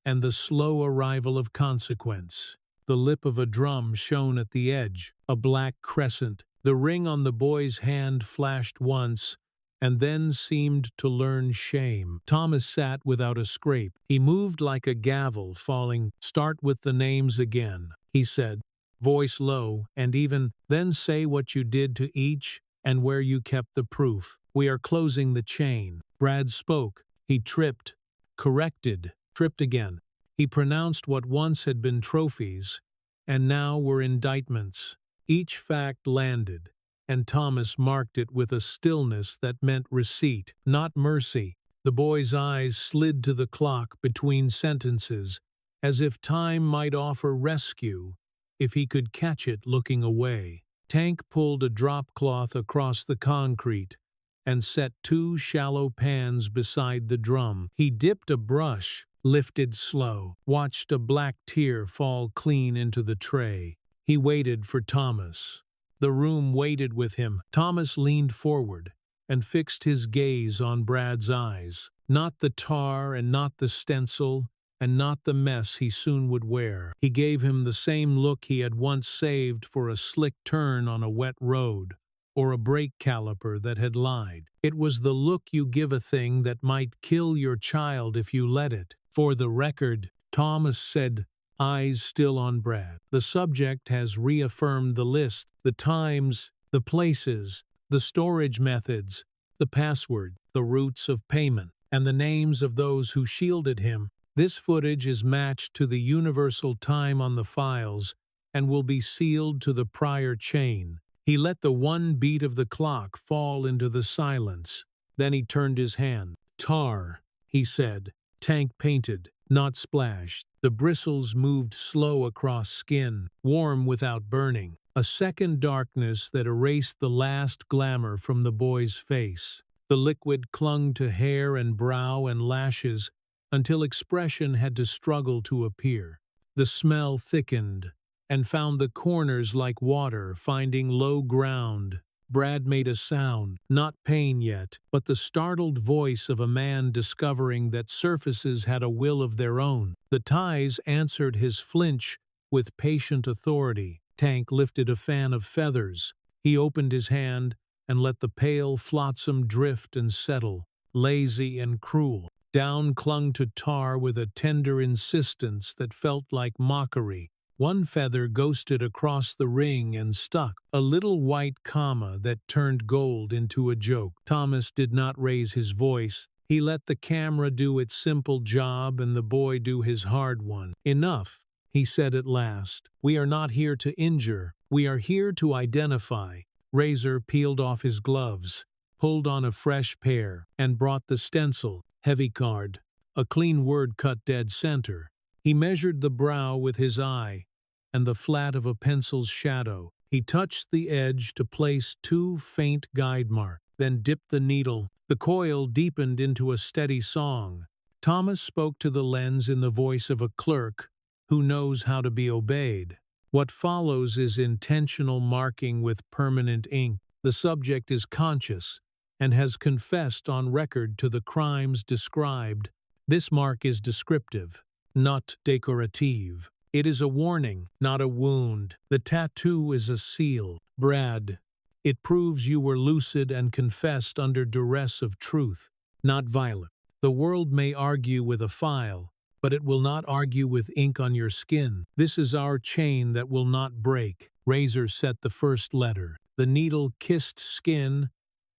and the slow arrival of consequence. The lip of a drum shone at the edge, a black crescent. The ring on the boy's hand flashed once, and then seemed to learn shame. Thomas sat without a scrape. He moved like a gavel falling. "Start with the names again," he said, voice low, "and even then say what you did to each and where you kept the proof. We are closing the chain." Brad spoke. He tripped, corrected, tripped again. He pronounced what once had been trophies, and now were indictments. Each fact landed, and Thomas marked it with a stillness that meant receipt, not mercy. The boy's eyes slid to the clock between sentences, as if time might offer rescue if he could catch it looking away. Tank pulled a drop cloth across the concrete and set two shallow pans beside the drum. He dipped a brush, lifted slow, watched a black tear fall clean into the tray. He waited for Thomas. The room waited with him. Thomas leaned forward and fixed his gaze on Brad's eyes. Not the tar and not the stencil, and not the mess he soon would wear. He gave him the same look he had once saved for a slick turn on a wet road, or a brake caliper that had lied. It was the look you give a thing that might kill your child if you let it. "For the record," Thomas said, eyes still on Brad, "the subject has reaffirmed the list. The Times The places, the storage methods, the password, the routes of payment, and the names of those who shielded him. This footage is matched to the universal time on the files and will be sealed to the prior chain. He let the one beat of the clock fall into the silence. Then he turned his hand. "Tar," he said. "Tank painted, not splashed." The bristles moved slow across skin, warm without burning. A second darkness that erased the last glamour from the boy's face. The liquid clung to hair and brow and lashes until expression had to struggle to appear. The smell thickened and found the corners like water finding low ground. Brad made a sound, not pain yet, but the startled voice of a man discovering that surfaces had a will of their own. The ties answered his flinch with patient authority. Tank lifted a fan of feathers. He opened his hand and let the pale flotsam drift and settle, lazy and cruel. Down clung to Tar with a tender insistence that felt like mockery. One feather ghosted across the ring and stuck, a little white comma that turned gold into a joke. Thomas did not raise his voice. He let the camera do its simple job and the boy do his hard one. "Enough," he said at last. "We are not here to injure. We are here to identify." Razor peeled off his gloves, pulled on a fresh pair, and brought the stencil, heavy card, a clean word cut dead center. He measured the brow with his eye and the flat of a pencil's shadow. He touched the edge to place two faint guide marks, then dipped the needle. The coil deepened into a steady song. Thomas spoke to the lens in the voice of a clerk who knows how to be obeyed. What follows is intentional marking with permanent ink. The subject is conscious and has confessed on record to the crimes described. This mark is descriptive, not decorative. It is a warning, not a wound. The tattoo is a seal. Brad, it proves you were lucid and confessed under duress of truth, not violence. The world may argue with a file, but it will not argue with ink on your skin. This is our chain that will not break. Razor set the first letter. The needle kissed skin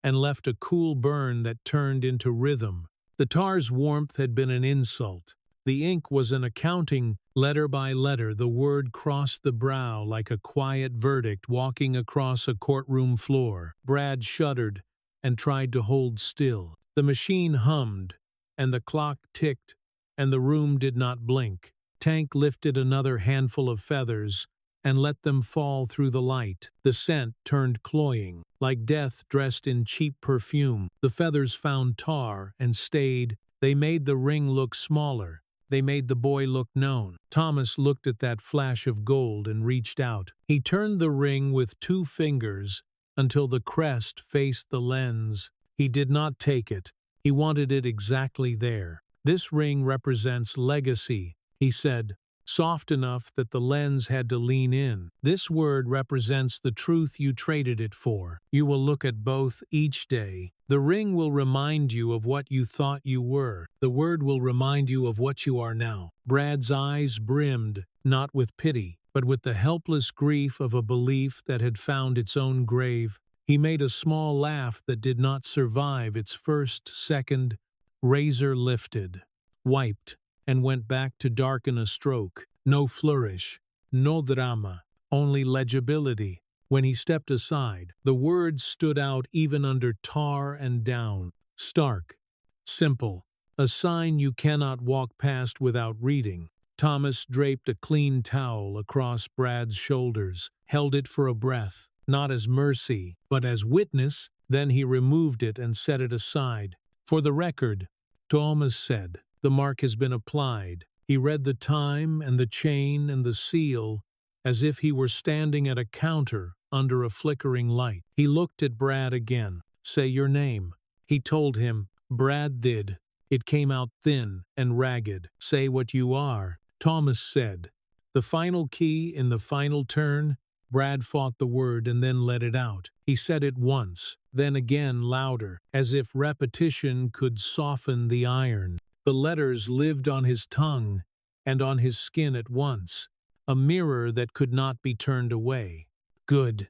and left a cool burn that turned into rhythm. The tar's warmth had been an insult. The ink was an accounting. Letter by letter, the word crossed the brow like a quiet verdict walking across a courtroom floor. Brad shuddered and tried to hold still. The machine hummed, and the clock ticked, and the room did not blink. Tank lifted another handful of feathers and let them fall through the light. The scent turned cloying, like death dressed in cheap perfume. The feathers found Tar and stayed. They made the ring look smaller. They made the boy look known. Thomas looked at that flash of gold and reached out. He turned the ring with 2 fingers until the crest faced the lens. He did not take it. He wanted it exactly there. "This ring represents legacy," he said, soft enough that the lens had to lean in. "This word represents the truth you traded it for. You will look at both each day. The ring will remind you of what you thought you were. The word will remind you of what you are now." Brad's eyes brimmed, not with pity, but with the helpless grief of a belief that had found its own grave. He made a small laugh that did not survive its first second. Razor lifted, wiped, and went back to darken a stroke. No flourish, no drama, only legibility. When he stepped aside, the words stood out even under tar and down. Stark, simple, a sign you cannot walk past without reading. Thomas draped a clean towel across Brad's shoulders, held it for a breath, not as mercy, but as witness. Then he removed it and set it aside. "For the record," Thomas said, "the mark has been applied." He read the time and the chain and the seal as if he were standing at a counter under a flickering light. He looked at Brad again. "Say your name." He told him. Brad did. It came out thin and ragged. "Say what you are," Thomas said. The final key in the final turn. Brad fought the word and then let it out. He said it once, then again louder, as if repetition could soften the iron. The letters lived on his tongue and on his skin at once, a mirror that could not be turned away. "Good,"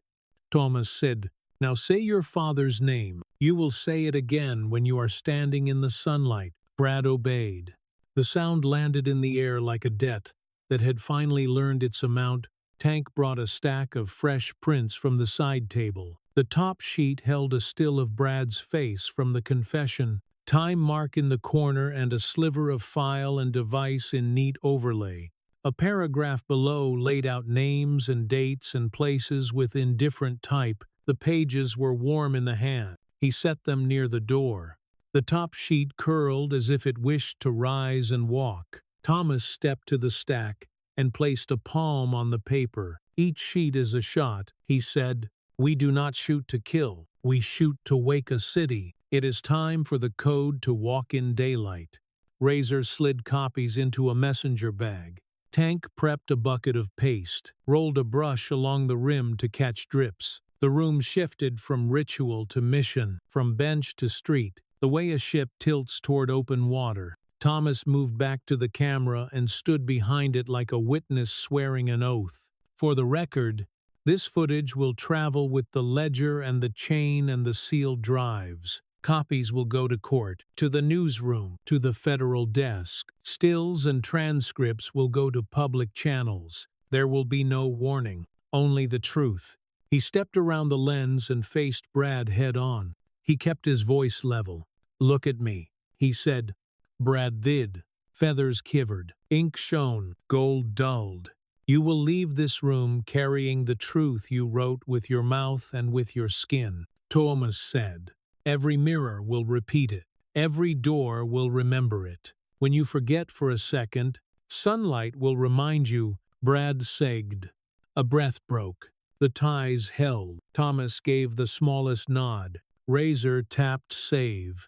Thomas said. "Now say your father's name. You will say it again when you are standing in the sunlight." Brad obeyed. The sound landed in the air like a debt that had finally learned its amount. Tank brought a stack of fresh prints from the side table. The top sheet held a still of Brad's face from the confession, time mark in the corner and a sliver of file and device in neat overlay. A paragraph below laid out names and dates and places with indifferent type. The pages were warm in the hand. He set them near the door. The top sheet curled as if it wished to rise and walk. Thomas stepped to the stack and placed a palm on the paper. "Each sheet is a shot," he said. "We do not shoot to kill. We shoot to wake a city. It is time for the code to walk in daylight." Razor slid copies into a messenger bag. Tank prepped a bucket of paste, rolled a brush along the rim to catch drips. The room shifted from ritual to mission, from bench to street, the way a ship tilts toward open water. Thomas moved back to the camera and stood behind it like a witness swearing an oath. "For the record, this footage will travel with the ledger and the chain and the sealed drives. Copies will go to court, to the newsroom, to the federal desk. Stills and transcripts will go to public channels. There will be no warning, only the truth." He stepped around the lens and faced Brad head on. He kept his voice level. "Look at me," he said. Brad did. Feathers quivered, ink shone, gold dulled. "You will leave this room carrying the truth you wrote with your mouth and with your skin," Thomas said. "Every mirror will repeat it. Every door will remember it. When you forget for a second, sunlight will remind you." Brad sagged. A breath broke. The ties held. Thomas gave the smallest nod. Razor tapped save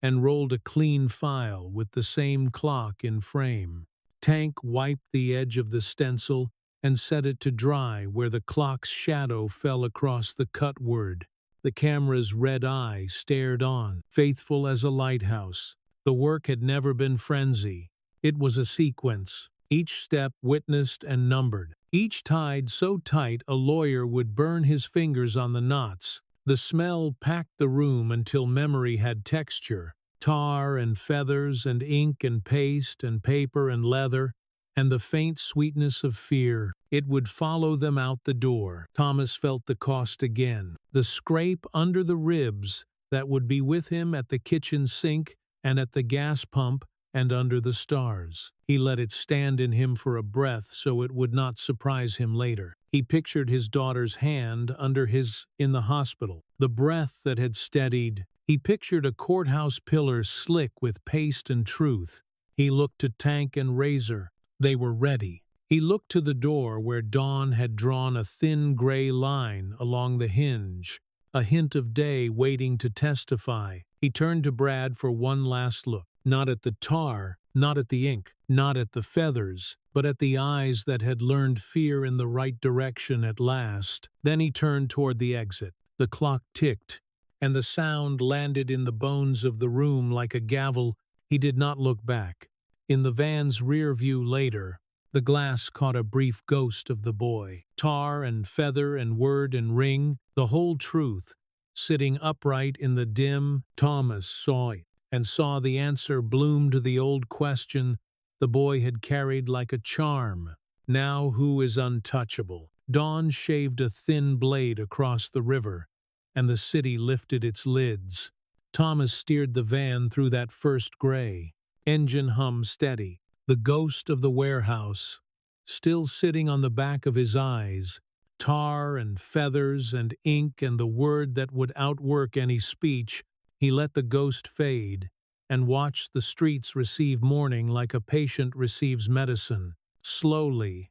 and rolled a clean file with the same clock in frame. Tank wiped the edge of the stencil and set it to dry where the clock's shadow fell across the cut word. The camera's red eye stared on, faithful as a lighthouse. The work had never been frenzy. It was a sequence, each step witnessed and numbered, each tied so tight a lawyer would burn his fingers on the knots. The smell packed the room until memory had texture, tar and feathers and ink and paste and paper and leather, and the faint sweetness of fear. It would follow them out the door. Thomas felt the cost again, the scrape under the ribs that would be with him at the kitchen sink and at the gas pump and under the stars. He let it stand in him for a breath so it would not surprise him later. He pictured his daughter's hand under his in the hospital, the breath that had steadied. He pictured a courthouse pillar slick with paste and truth. He looked to Tank and Razor. They were ready. He looked to the door where dawn had drawn a thin gray line along the hinge, a hint of day waiting to testify. He turned to Brad for one last look, not at the tar, not at the ink, not at the feathers, but at the eyes that had learned fear in the right direction at last. Then he turned toward the exit. The clock ticked, and the sound landed in the bones of the room like a gavel. He did not look back. In the van's rear view later, the glass caught a brief ghost of the boy. Tar and feather and word and ring, the whole truth, sitting upright in the dim. Thomas saw it, and saw the answer bloom to the old question the boy had carried like a charm. Now who is untouchable? Dawn shaved a thin blade across the river, and the city lifted its lids. Thomas steered the van through that first gray. Engine hum steady. The ghost of the warehouse, still sitting on the back of his eyes, tar and feathers and ink and the word that would outwork any speech. He let the ghost fade and watched the streets receive mourning like a patient receives medicine. Slowly,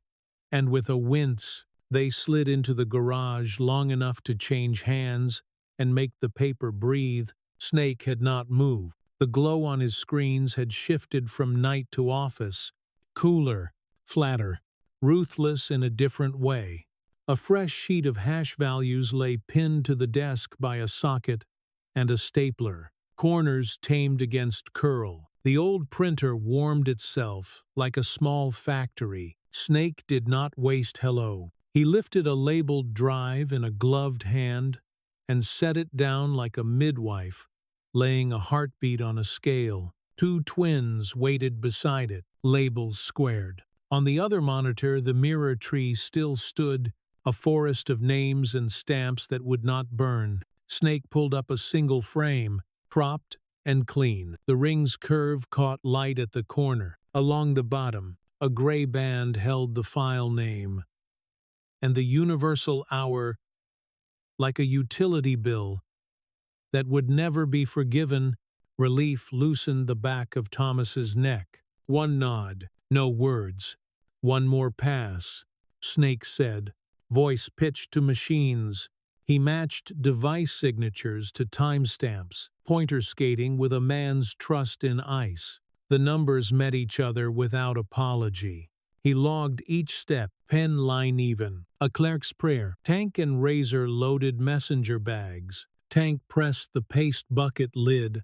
and with a wince, they slid into the garage long enough to change hands and make the paper breathe. Snake had not moved. The glow on his screens had shifted from night to office, cooler, flatter, ruthless in a different way. A fresh sheet of hash values lay pinned to the desk by a socket and a stapler, corners tamed against curl. The old printer warmed itself like a small factory. Snake did not waste hello. He lifted a labeled drive in a gloved hand and set it down like a midwife, laying a heartbeat on a scale. Two twins waited beside it, labels squared. On the other monitor, the mirror tree still stood, a forest of names and stamps that would not burn. Snake pulled up a single frame, propped and clean. The ring's curve caught light at the corner. Along the bottom, a gray band held the file name, and the universal hour, like a utility bill that would never be forgiven. Relief loosened the back of Thomas's neck. One nod, no words. One more pass, Snake said, voice pitched to machines. He matched device signatures to timestamps, pointer skating with a man's trust in ice. The numbers met each other without apology. He logged each step, pen line even. A clerk's prayer. Tank and Razor loaded messenger bags. Tank pressed the paste bucket lid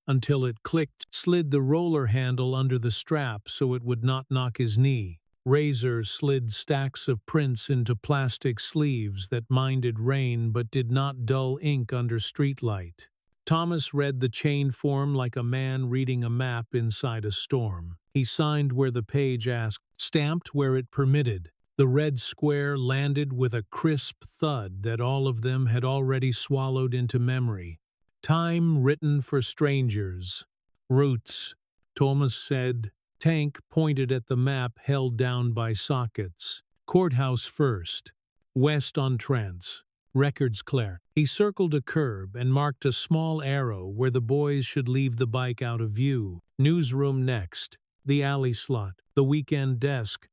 until it clicked, slid the roller handle under the strap so it would not knock his knee. Razor slid stacks of prints into plastic sleeves that minded rain but did not dull ink under streetlight. Thomas read the chain form like a man reading a map inside a storm. He signed where the page asked, stamped where it permitted. The red square landed with a crisp thud that all of them had already swallowed into memory. Time written for strangers. Roots, Thomas said. Tank pointed at the map held down by sockets. Courthouse first. West on Trance. Records clear. He circled a curb and marked a small arrow where the boys should leave the bike out of view. Newsroom next. The alley slot. The weekend desk.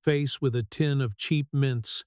Face with a tin of cheap mints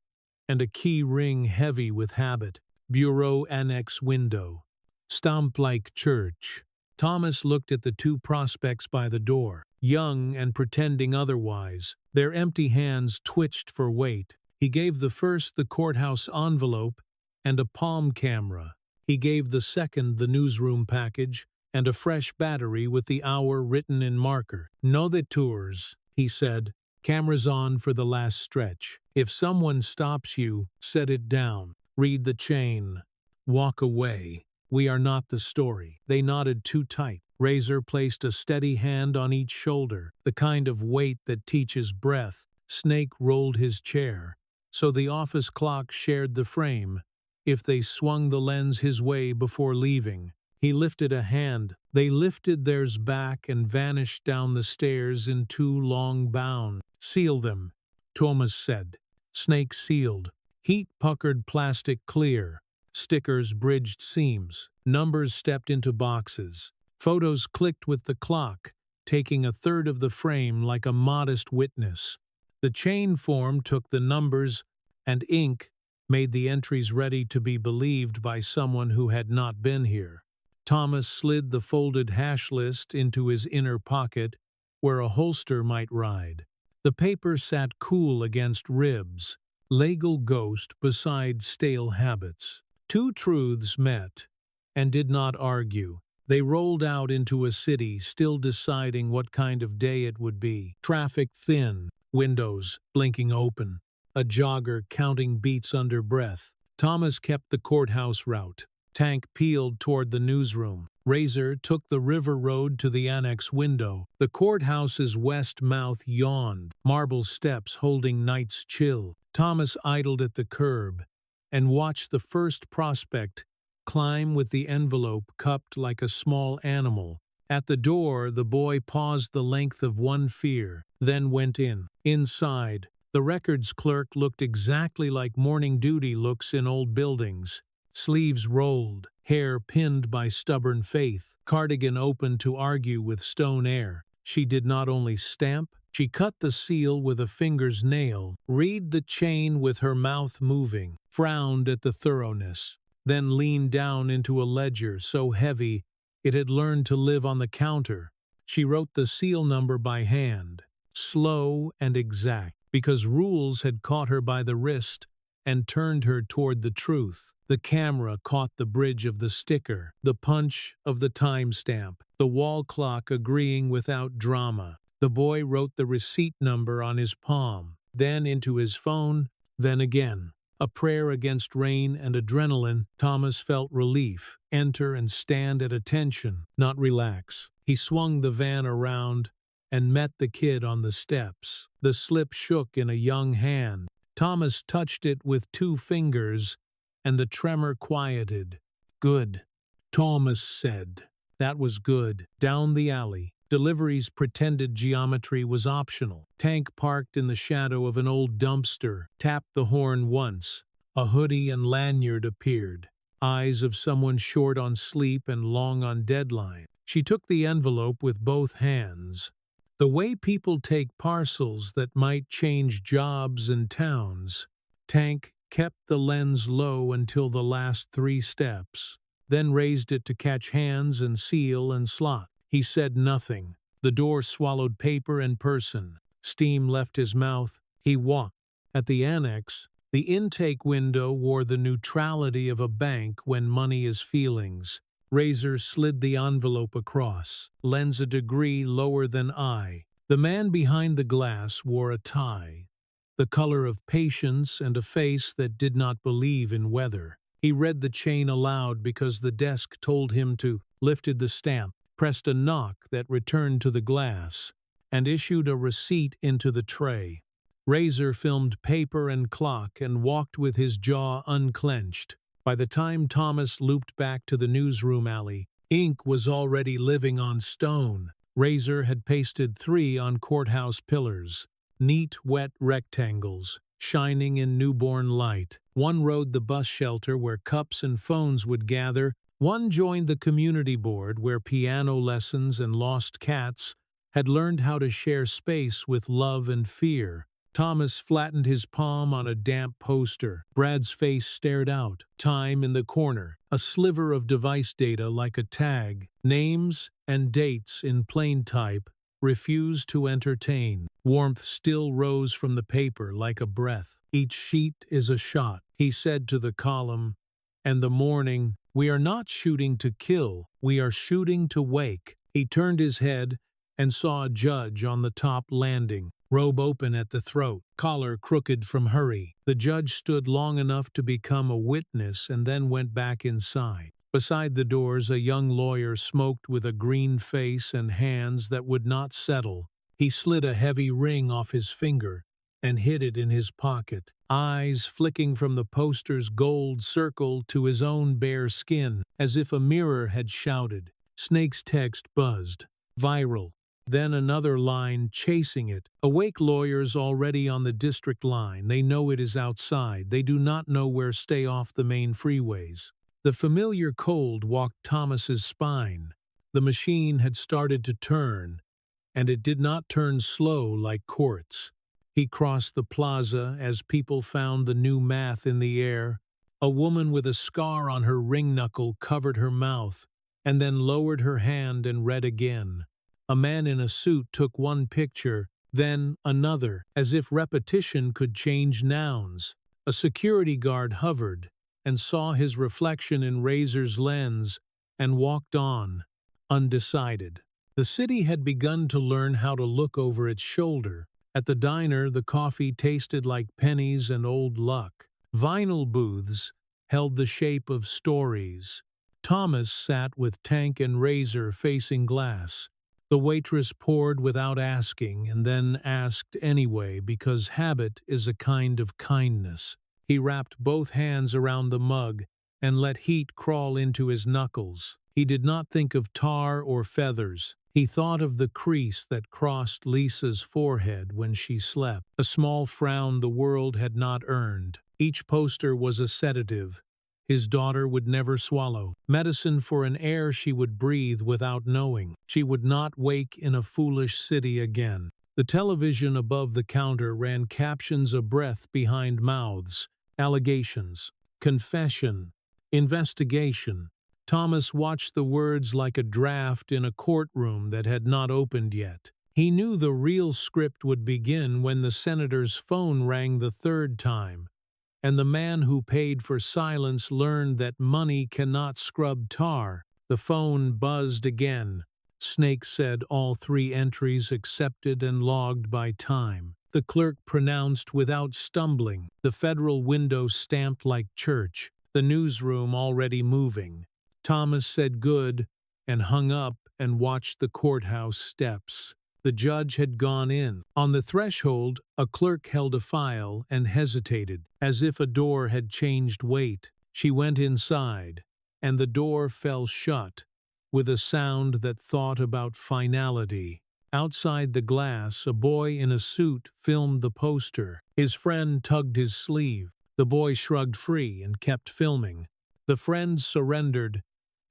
and a key ring heavy with habit. Bureau annex window. Stomp like church. Thomas looked at the two prospects by the door, young and pretending otherwise. Their empty hands twitched for weight. He gave the first the courthouse envelope and a palm camera. He gave the second the newsroom package and a fresh battery with the hour written in marker. Know the tours, he said. Cameras on for the last stretch. If someone stops you, set it down. Read the chain. Walk away. We are not the story. They nodded too tight. Razor placed a steady hand on each shoulder, the kind of weight that teaches breath. Snake rolled his chair, so the office clock shared the frame. If they swung the lens his way before leaving, he lifted a hand. They lifted theirs back and vanished down the stairs in two long bounds. Seal them, Thomas said. Snake sealed. Heat puckered plastic clear. Stickers bridged seams. Numbers stepped into boxes. Photos clicked with the clock, taking a third of the frame like a modest witness. The chain form took the numbers, and ink made the entries ready to be believed by someone who had not been here. Thomas slid the folded hash list into his inner pocket, where a holster might ride. The paper sat cool against ribs, legal ghost beside stale habits. Two truths met and did not argue. They rolled out into a city still deciding what kind of day it would be. Traffic thin, windows blinking open, a jogger counting beats under breath. Thomas kept the courthouse route. Tank peeled toward the newsroom. Razor took the river road to the annex window. The courthouse's west mouth yawned, marble steps holding night's chill. Thomas idled at the curb and watched the first prospect climb with the envelope cupped like a small animal. At the door, the boy paused the length of one fear, then went in. Inside, the records clerk looked exactly like morning duty looks in old buildings. Sleeves rolled, hair pinned by stubborn faith, cardigan open to argue with stone air. She did not only stamp, she cut the seal with a finger's nail, read the chain with her mouth moving, frowned at the thoroughness, then leaned down into a ledger so heavy it had learned to live on the counter. She wrote the seal number by hand, slow and exact, because rules had caught her by the wrist and turned her toward the truth. The camera caught the bridge of the sticker, the punch of the timestamp, the wall clock agreeing without drama. The boy wrote the receipt number on his palm, then into his phone, Then again. A prayer against rain and adrenaline. Thomas felt relief. Enter and stand at attention, not relax. He swung the van around and met the kid on the steps. The slip shook in a young hand. Thomas touched it with 2 fingers, and the tremor quieted. "Good," Thomas said. That was good. Down the alley. Deliveries pretended geometry was optional. Tank parked in the shadow of an old dumpster. Tapped the horn once. A hoodie and lanyard appeared. Eyes of someone short on sleep and long on deadline. She took the envelope with both hands. The way people take parcels that might change jobs and towns. Tank kept the lens low until the last 3 steps, then raised it to catch hands and seal and slot. He said nothing. The door swallowed paper and person. Steam left his mouth. He walked. At the annex, the intake window wore the neutrality of a bank when money is feelings. Razor slid the envelope across. Lens a degree lower than eye. The man behind the glass wore a tie, the color of patience and a face that did not believe in weather. He read the chain aloud because the desk told him to, lifted the stamp, pressed a knock that returned to the glass, and issued a receipt into the tray. Razor filmed paper and clock and walked with his jaw unclenched. By the time Thomas looped back to the newsroom alley, ink was already living on stone. Razor had pasted 3 on courthouse pillars. Neat, wet rectangles, shining in newborn light. One rode the bus shelter where cups and phones would gather. One joined the community board where piano lessons and lost cats had learned how to share space with love and fear. Thomas flattened his palm on a damp poster. Brad's face stared out. Time in the corner. A sliver of device data like a tag. Names and dates in plain type. Refused to entertain. Warmth still rose from the paper like a breath. Each sheet is a shot, he said to the column. And the morning, we are not shooting to kill, we are shooting to wake. He turned his head and saw a judge on the top landing, robe open at the throat, collar crooked from hurry. The judge stood long enough to become a witness and then went back inside. Beside the doors, a young lawyer smoked with a green face and hands that would not settle. He slid a heavy ring off his finger and hid it in his pocket, eyes flicking from the poster's gold circle to his own bare skin, as if a mirror had shouted. Snake's text buzzed. Viral. Then another line chasing it. Awake lawyers already on the district line. They know it is outside. They do not know where stay off the main freeways. The familiar cold walked Thomas's spine. The machine had started to turn, and it did not turn slow like courts. He crossed the plaza as people found the new math in the air. A woman with a scar on her ring knuckle covered her mouth, and then lowered her hand and read again. A man in a suit took one picture, then another, as if repetition could change nouns. A security guard hovered and saw his reflection in Razor's lens and walked on, undecided. The city had begun to learn how to look over its shoulder. At the diner, the coffee tasted like pennies and old luck. Vinyl booths held the shape of stories. Thomas sat with Tank and Razor facing glass. The waitress poured without asking and then asked anyway because habit is a kind of kindness. He wrapped both hands around the mug and let heat crawl into his knuckles. He did not think of tar or feathers. He thought of the crease that crossed Lisa's forehead when she slept, a small frown the world had not earned. Each poster was a sedative his daughter would never swallow, medicine for an air she would breathe without knowing. She would not wake in a foolish city again. The television above the counter ran captions a breath behind mouths, allegations, confession, investigation. Thomas watched the words like a draft in a courtroom that had not opened yet. He knew the real script would begin when the senator's phone rang the 3rd time, and the man who paid for silence learned that money cannot scrub tar. The phone buzzed again. Snake said all 3 entries accepted and logged by time. the clerk pronounced without stumbling, the federal window stamped like church, the newsroom already moving. Thomas said good and hung up and watched the courthouse steps. The judge had gone in. On the threshold, a clerk held a file and hesitated, as if a door had changed weight. She went inside, and the door fell shut, with a sound that thought about finality. Outside the glass, a boy in a suit filmed the poster. His friend tugged his sleeve. The boy shrugged free and kept filming. The friend surrendered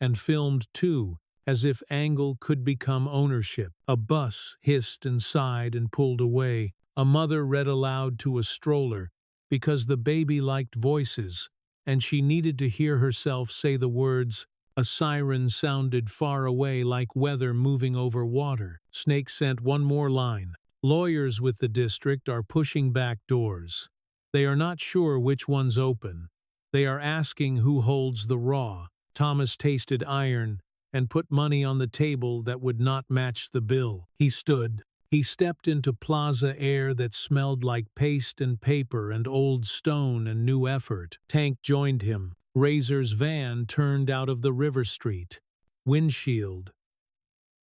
and filmed too, as if angle could become ownership. A bus hissed and sighed and pulled away. A mother read aloud to a stroller because the baby liked voices, and she needed to hear herself say the words. A siren sounded far away like weather moving over water. Snake sent one more line. Lawyers with the district are pushing back doors. They are not sure which one's open. They are asking who holds the raw. Thomas tasted iron and put money on the table that would not match the bill. He stood. He stepped into plaza air that smelled like paste and paper and old stone and new effort. Tank joined him. Razor's van turned out of the river street. Windshield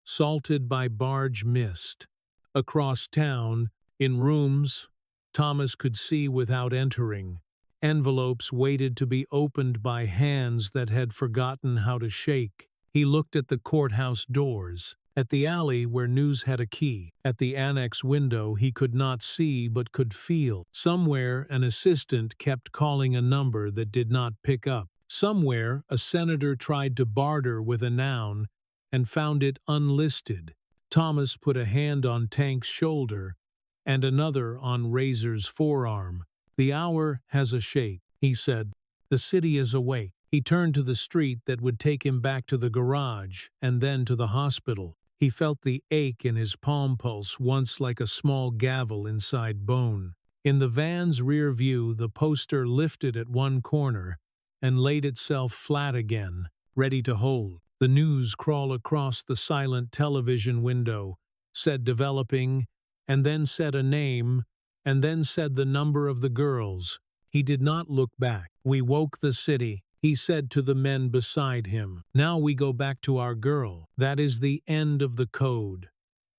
salted by barge mist. Across town, in rooms Thomas could see without entering, envelopes waited to be opened by hands that had forgotten how to shake. He looked at the courthouse doors, at the alley where news had a key, at the annex window he could not see but could feel. Somewhere an assistant kept calling a number that did not pick up. Somewhere a senator tried to barter with a noun and found it unlisted. Thomas put a hand on Tank's shoulder and another on Razor's forearm. "The hour has a shape," he said. "The city is awake." He turned to the street that would take him back to the garage and then to the hospital. He felt the ache in his palm pulse once like a small gavel inside bone. In the van's rear view, the poster lifted at one corner and laid itself flat again, ready to hold. The news crawled across the silent television window, said developing, and then said a name, and then said the number of the girls. He did not look back. "We woke the city," he said to the men beside him. "Now we go back to our girl. That is the end of the code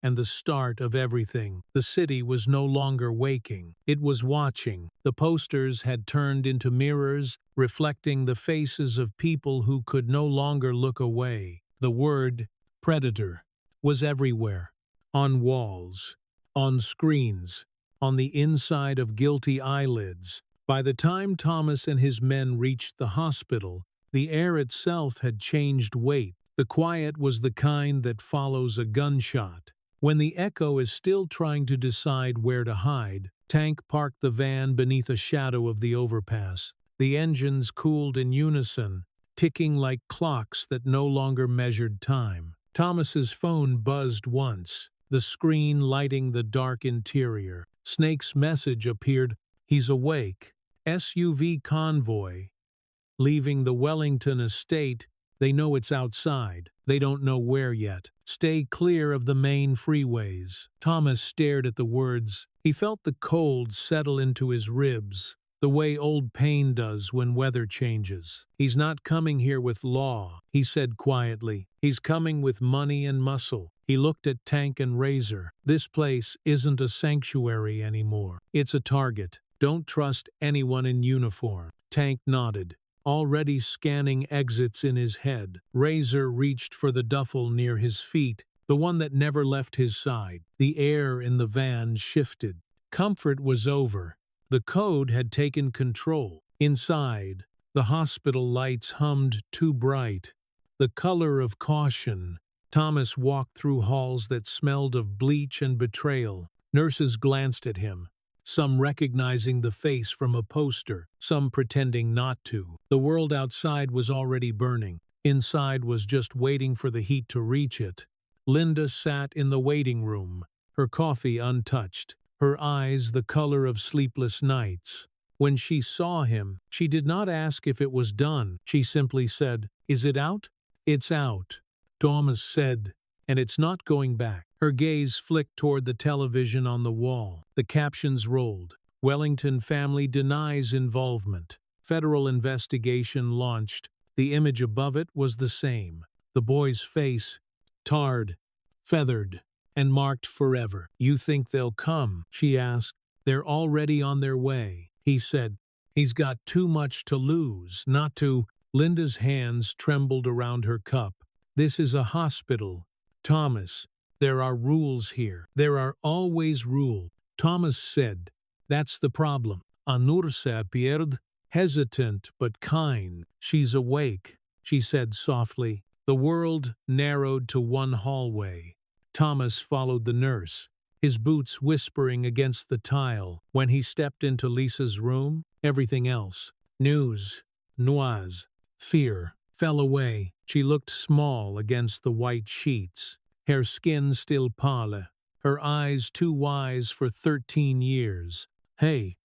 and the start of everything." The city was no longer waking. It was watching. The posters had turned into mirrors, reflecting the faces of people who could no longer look away. The word predator was everywhere. On walls, on screens, on the inside of guilty eyelids. By the time Thomas and his men reached the hospital, the air itself had changed weight. The quiet was the kind that follows a gunshot. When the echo is still trying to decide where to hide, Tank parked the van beneath a shadow of the overpass. The engines cooled in unison, ticking like clocks that no longer measured time. Thomas's phone buzzed once, the screen lighting the dark interior. Snake's message appeared. "He's awake." SUV convoy. Leaving the Wellington estate, they know it's outside. They don't know where yet. "Stay clear of the main freeways." Thomas stared at the words. He felt the cold settle into his ribs, the way old pain does when weather changes. "He's not coming here with law," he said quietly. "He's coming with money and muscle." He looked at Tank and Razor. "This place isn't a sanctuary anymore. It's a target. Don't trust anyone in uniform." Tank nodded, already scanning exits in his head. Razor reached for the duffel near his feet, the one that never left his side. The air in the van shifted. Comfort was over. The code had taken control. Inside, the hospital lights hummed too bright. The color of caution. Thomas walked through halls that smelled of bleach and betrayal. Nurses glanced at him, some recognizing the face from a poster, some pretending not to. The world outside was already burning. Inside was just waiting for the heat to reach it. Linda sat in the waiting room, her coffee untouched, her eyes the color of sleepless nights. When she saw him, she did not ask if it was done. She simply said, "Is it out?" "It's out," Thomas said, "and it's not going back." Her gaze flicked toward the television on the wall. The captions rolled. Wellington family denies involvement. Federal investigation launched. The image above it was the same. The boy's face, tarred, feathered, and marked forever. "You think they'll come?" she asked. "They're already on their way," he said. "He's got too much to lose, not to—" Linda's hands trembled around her cup. "This is a hospital. Thomas, there are rules here. There are always rules." Thomas said, "That's the problem." Anursa appeared, hesitant but kind. "She's awake," she said softly. The world narrowed to one hallway. Thomas followed the nurse, his boots whispering against the tile. When he stepped into Lisa's room, everything else, news, noise, fear, fell away. She looked small against the white sheets, her skin still pale, her eyes too wise for 13 years. "Hey,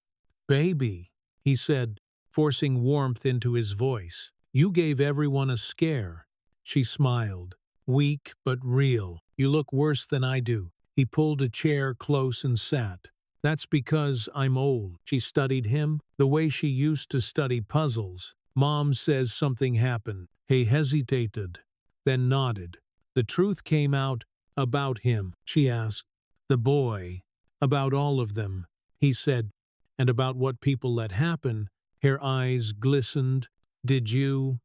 baby," he said, forcing warmth into his voice. "You gave everyone a scare." She smiled, weak but real. "You look worse than I do." He pulled a chair close and sat. "That's because I'm old." She studied him, the way she used to study puzzles. "Mom says something happened." He hesitated, then nodded. "The truth came out about him," she asked. "The boy." "About all of them," he said. "And about what people let happen." Her eyes glistened. "Did you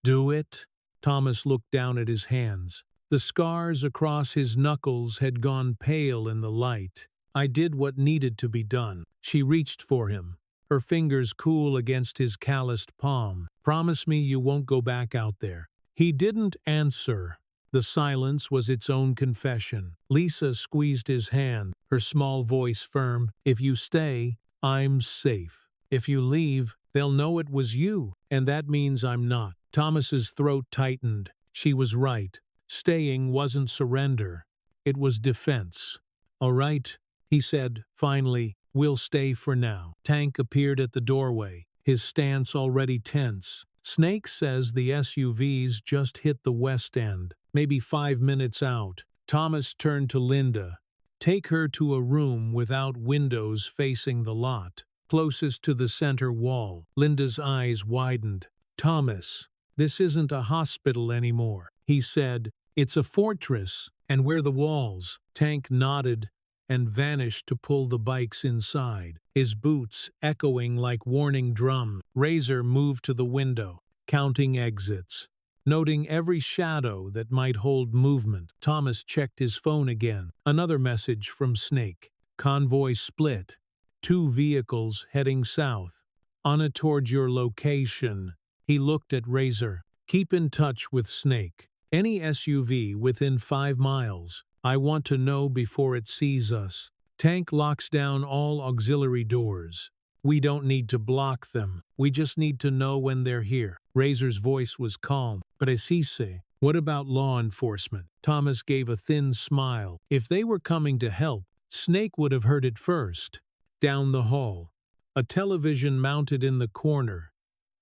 do it?" Thomas looked down at his hands. The scars across his knuckles had gone pale in the light. "I did what needed to be done." She reached for him, her fingers cool against his calloused palm. "Promise me you won't go back out there." He didn't answer. The silence was its own confession. Lisa squeezed his hand, her small voice firm. "If you stay, I'm safe. If you leave, they'll know it was you, and that means I'm not." Thomas's throat tightened. She was right. Staying wasn't surrender. It was defense. "All right," he said, finally, "we'll stay for now." Tank appeared at the doorway, his stance already tense. "Snake says the SUVs just hit the west end, maybe 5 minutes out." Thomas turned to Linda. "Take her to a room without windows facing the lot, closest to the center wall." Linda's eyes widened. "Thomas, this isn't a hospital anymore," he said. "It's a fortress, and we're the walls." Tank nodded and vanished to pull the bikes inside, his boots echoing like warning drums. Razor moved to the window, counting exits, noting every shadow that might hold movement. Thomas checked his phone again. Another message from Snake. "Convoy split. 2 vehicles heading south. On it toward your location." He looked at Razor. "Keep in touch with Snake. Any SUV within 5 miles. I want to know before it sees us." Tank locks down all auxiliary doors. "We don't need to block them. We just need to know when they're here." Razor's voice was calm. "Precise. What about law enforcement?" Thomas gave a thin smile. If they were coming to help, Snake would have heard it first. Down the hall, a television mounted in the corner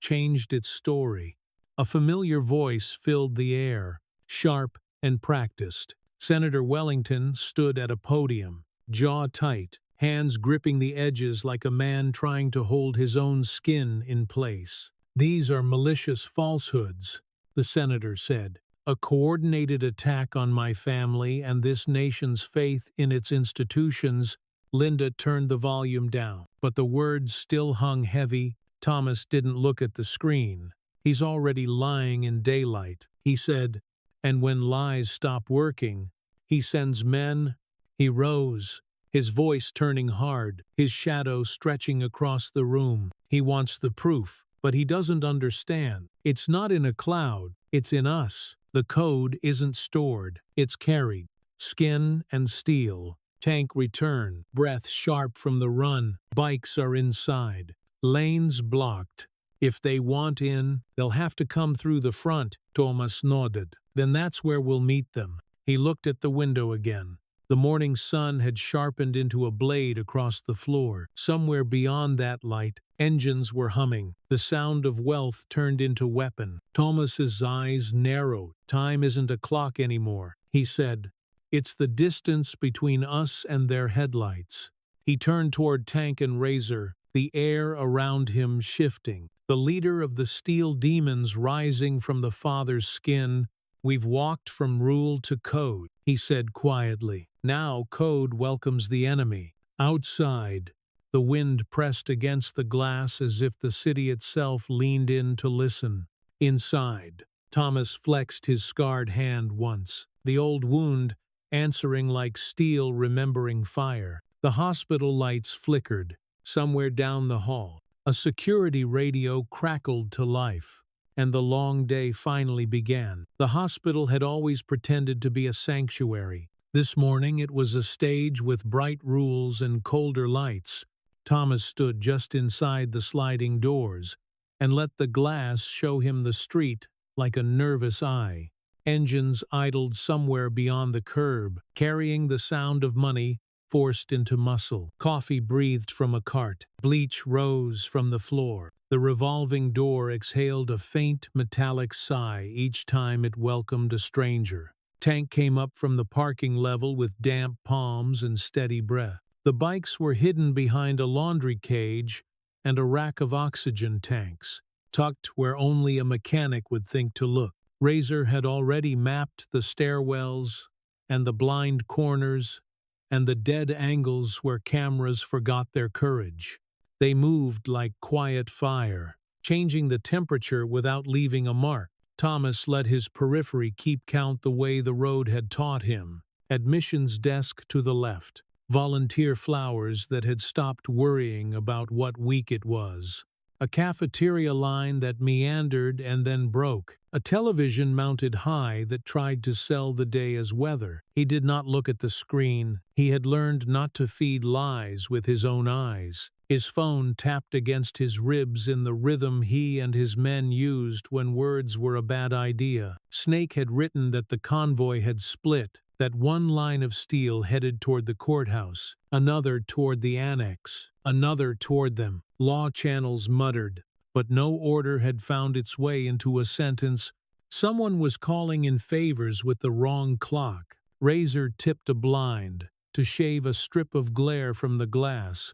changed its story. A familiar voice filled the air, sharp and practiced. Senator Wellington stood at a podium, jaw tight, hands gripping the edges like a man trying to hold his own skin in place. "These are malicious falsehoods," the senator said. "A coordinated attack on my family and this nation's faith in its institutions." Linda turned the volume down, but the words still hung heavy. Thomas didn't look at the screen. "He's already lying in daylight," he said. "And when lies stop working, he sends men." He rose, his voice turning hard, his shadow stretching across the room. "He wants the proof, but he doesn't understand. It's not in a cloud, it's in us. The code isn't stored, it's carried. Skin and steel." Tank returned, breath sharp from the run. "Bikes are inside. Lanes blocked. If they want in, they'll have to come through the front." Thomas nodded. "Then that's where we'll meet them." He looked at the window again. The morning sun had sharpened into a blade across the floor. Somewhere beyond that light, engines were humming. The sound of wealth turned into weapon. Thomas's eyes narrowed. "Time isn't a clock anymore," he said. It's the distance between us and their headlights. He turned toward Tank and Razor, the air around him shifting. The leader of the steel demons rising from the father's skin. We've walked from rule to code, he said quietly. Now code welcomes the enemy. Outside, the wind pressed against the glass as if the city itself leaned in to listen. Inside, Thomas flexed his scarred hand once, the old wound answering like steel remembering fire. The hospital lights flickered. Somewhere down the hall, a security radio crackled to life, and the long day finally began. The hospital had always pretended to be a sanctuary. This morning it was a stage with bright rules and colder lights. Thomas stood just inside the sliding doors and let the glass show him the street like a nervous eye. Engines idled somewhere beyond the curb, carrying the sound of money forced into muscle. Coffee breathed from a cart. Bleach rose from the floor. The revolving door exhaled a faint metallic sigh each time it welcomed a stranger. Tank came up from the parking level with damp palms and steady breath. The bikes were hidden behind a laundry cage and a rack of oxygen tanks, tucked where only a mechanic would think to look. Razor had already mapped the stairwells and the blind corners and the dead angles where cameras forgot their courage. They moved like quiet fire, changing the temperature without leaving a mark. Thomas let his periphery keep count the way the road had taught him. Admissions desk to the left. Volunteer flowers that had stopped worrying about what week it was. A cafeteria line that meandered and then broke. A television mounted high that tried to sell the day as weather. He did not look at the screen. He had learned not to feed lies with his own eyes. His phone tapped against his ribs in the rhythm he and his men used when words were a bad idea. Snake had written that the convoy had split, that one line of steel headed toward the courthouse, another toward the annex, another toward them. Law channels muttered, but no order had found its way into a sentence. Someone was calling in favors with the wrong clock. Razor tipped a blind to shave a strip of glare from the glass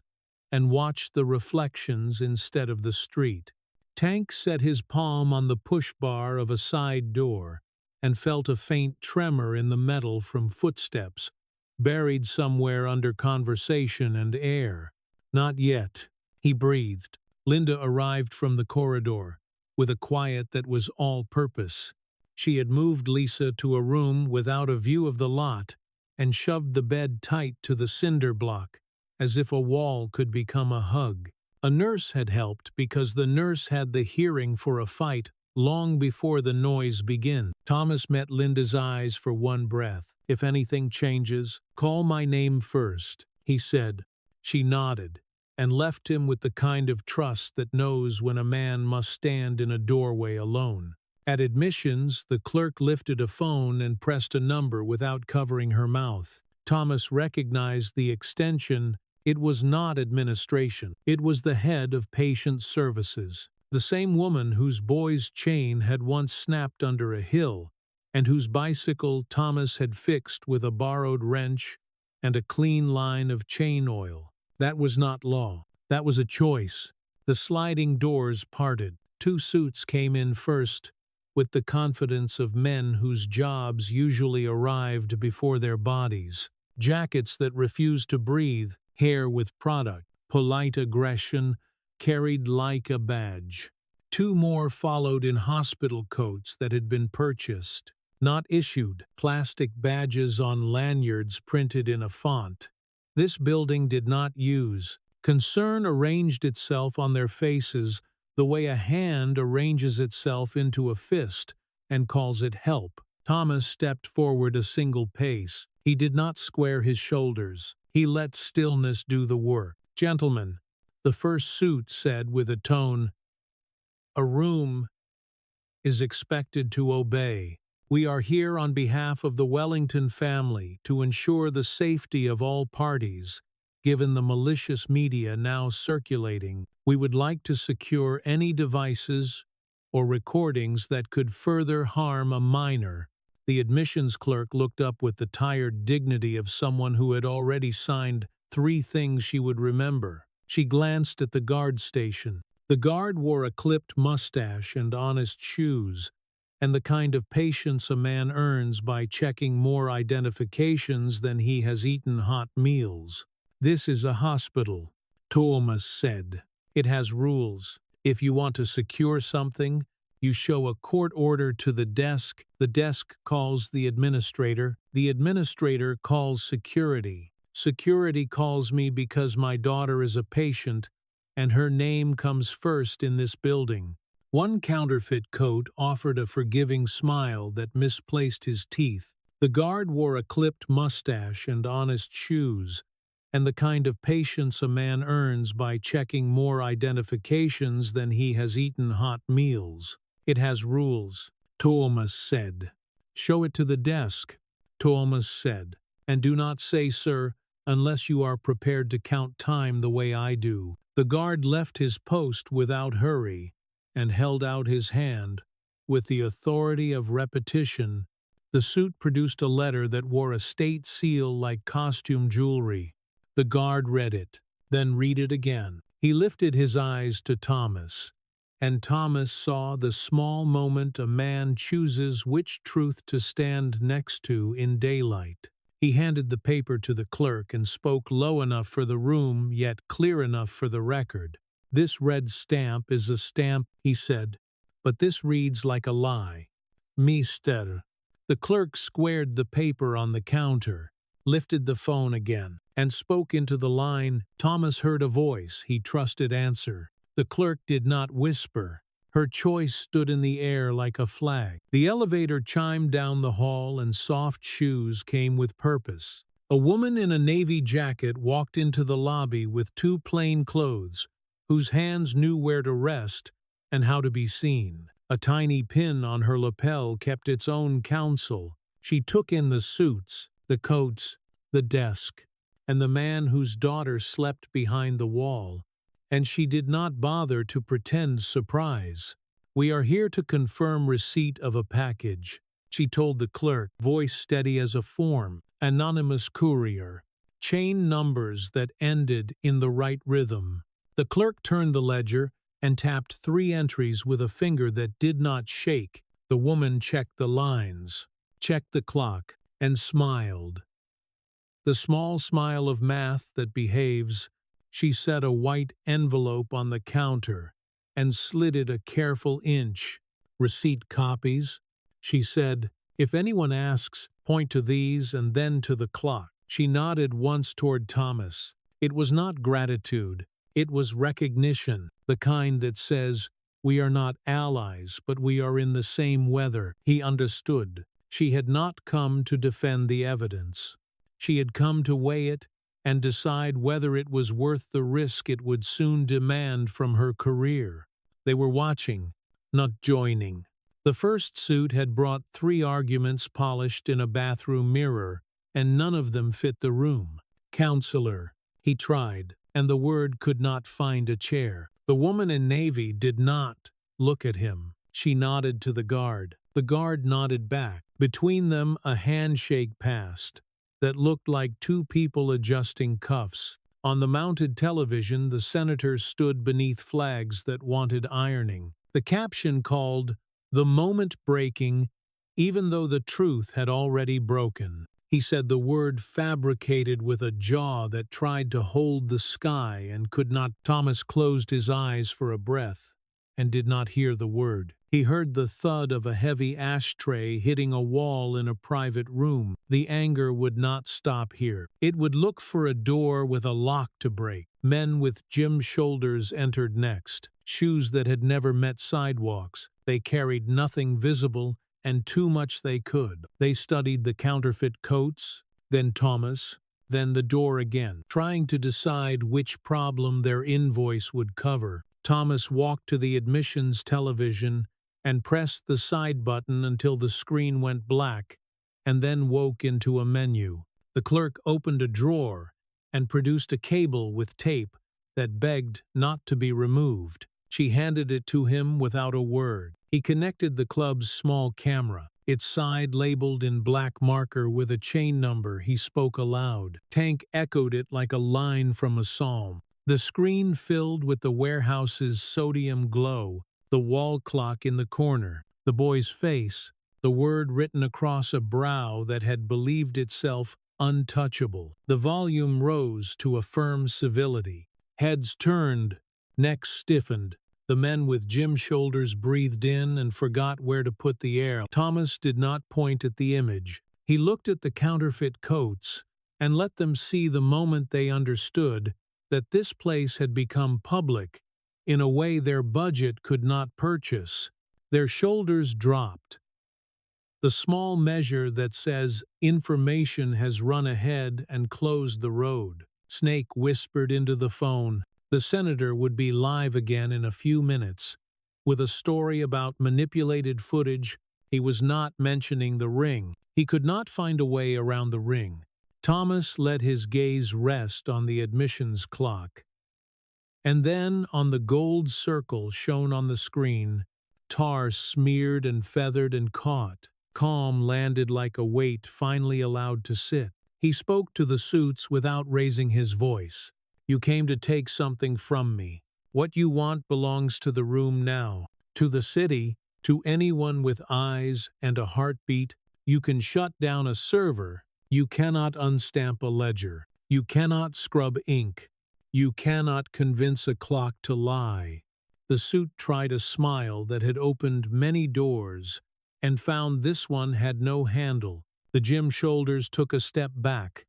and watched the reflections instead of the street. Tank set his palm on the push bar of a side door and felt a faint tremor in the metal from footsteps, buried somewhere under conversation and air. Not yet, he breathed. Linda arrived from the corridor, with a quiet that was all-purpose. She had moved Lisa to a room without a view of the lot and shoved the bed tight to the cinder block, as if a wall could become a hug. A nurse had helped because the nurse had the hearing for a fight long before the noise began. Thomas met Linda's eyes for one breath. "If anything changes, call my name first," he said. She nodded and left him with the kind of trust that knows when a man must stand in a doorway alone. At admissions, the clerk lifted a phone and pressed a number without covering her mouth. Thomas recognized the extension. It was not administration. It was the head of patient services. The same woman whose boy's chain had once snapped under a hill, and whose bicycle Thomas had fixed with a borrowed wrench and a clean line of chain oil. That was not law. That was a choice. The sliding doors parted. 2 suits came in first, with the confidence of men whose jobs usually arrived before their bodies. Jackets that refused to breathe, hair with product, polite aggression, carried like a badge. 2 more followed in hospital coats that had been purchased, not issued, plastic badges on lanyards printed in a font this building did not use. Concern arranged itself on their faces the way a hand arranges itself into a fist and calls it help. Thomas stepped forward a single pace. He did not square his shoulders. He let stillness do the work. "Gentlemen," the first suit said with a tone, "a room is expected to obey. We are here on behalf of the Wellington family to ensure the safety of all parties. Given the malicious media now circulating, we would like to secure any devices or recordings that could further harm a minor The admissions clerk looked up with the tired dignity of someone who had already signed 3 things she would remember. She glanced at the guard station. The guard wore a clipped mustache and honest shoes, and the kind of patience a man earns by checking more identifications than he has eaten hot meals. "This is a hospital," Thomas said. "It has rules. If you want to secure something, you show a court order to the desk calls the administrator calls security. Security calls me because my daughter is a patient, and her name comes first in this building." One counterfeit coat offered a forgiving smile that misplaced his teeth. The guard wore a clipped mustache and honest shoes, and the kind of patience a man earns by checking more identifications than he has eaten hot meals. "It has rules," Thomas said. "Show it to the desk," Thomas said. "And do not say, sir, unless you are prepared to count time the way I do." The guard left his post without hurry and held out his hand. With the authority of repetition, the suit produced a letter that wore a state seal like costume jewelry. The guard read it, then read it again. He lifted his eyes to Thomas, and Thomas saw the small moment a man chooses which truth to stand next to in daylight. He handed the paper to the clerk and spoke low enough for the room, yet clear enough for the record. "This red stamp is a stamp," he said, "but this reads like a lie. Mister." The clerk squared the paper on the counter, lifted the phone again, and spoke into the line. Thomas heard a voice he trusted answer. The clerk did not whisper. Her choice stood in the air like a flag. The elevator chimed down the hall, and soft shoes came with purpose. A woman in a navy jacket walked into the lobby with 2 plain clothes, whose hands knew where to rest and how to be seen. A tiny pin on her lapel kept its own counsel. She took in the suits, the coats, the desk, and the man whose daughter slept behind the wall, and she did not bother to pretend surprise. "We are here to confirm receipt of a package," she told the clerk, voice steady as a form. "Anonymous courier." Chain numbers that ended in the right rhythm. The clerk turned the ledger and tapped 3 entries with a finger that did not shake. The woman checked the lines, checked the clock, and smiled. The small smile of math that behaves. She set a white envelope on the counter and slid it a careful inch. "Receipt copies," she said. "If anyone asks, point to these and then to the clock." She nodded once toward Thomas. It was not gratitude. It was recognition, the kind that says, "We are not allies, but we are in the same weather." He understood. She had not come to defend the evidence. She had come to weigh it and decide whether it was worth the risk it would soon demand from her career. They were watching, not joining. The first suit had brought 3 arguments polished in a bathroom mirror, and none of them fit the room. "Counselor," he tried, and the word could not find a chair. The woman in navy did not look at him. She nodded to the guard. The guard nodded back. Between them a handshake passed that looked like 2 people adjusting cuffs. On the mounted television, the senators stood beneath flags that wanted ironing. The caption called, "The moment breaking, even though the truth had already broken." He said the word fabricated with a jaw that tried to hold the sky and could not. Thomas closed his eyes for a breath and did not hear the word. He heard the thud of a heavy ashtray hitting a wall in a private room. The anger would not stop here. It would look for a door with a lock to break. Men with gym shoulders entered next, shoes that had never met sidewalks. They carried nothing visible and too much they could. They studied the counterfeit coats, then Thomas, then the door again, trying to decide which problem their invoice would cover. Thomas walked to the admissions television and pressed the side button until the screen went black, and then woke into a menu. The clerk opened a drawer and produced a cable with tape that begged not to be removed. She handed it to him without a word. He connected the club's small camera. its side labeled in black marker with a chain number. He spoke aloud. Tank echoed it like a line from a psalm. The screen filled with the warehouse's sodium glow, the wall clock in the corner, the boy's face, the word written across a brow that had believed itself untouchable. The volume rose to a firm civility. Heads turned, necks stiffened. The men with Jim's shoulders breathed in and forgot where to put the air. Thomas did not point at the image. He looked at the counterfeit coats and let them see the moment they understood that this place had become public in a way their budget could not purchase. Their shoulders dropped. The small measure that says information has run ahead and closed the road. Snake whispered into the phone. The senator would be live again in a few minutes, with a story about manipulated footage. He was not mentioning the ring. He could not find a way around the ring. Thomas let his gaze rest on the admissions clock. And then on the gold circle shown on the screen, tar smeared and feathered and caught. Calm landed like a weight finally allowed to sit. He spoke to the suits without raising his voice. You came to take something from me. What you want belongs to the room now, to the city, to anyone with eyes and a heartbeat. You can shut down a server. You cannot unstamp a ledger. You cannot scrub ink. You cannot convince a clock to lie. The suit tried a smile that had opened many doors and found this one had no handle. The Jim shoulders took a step back.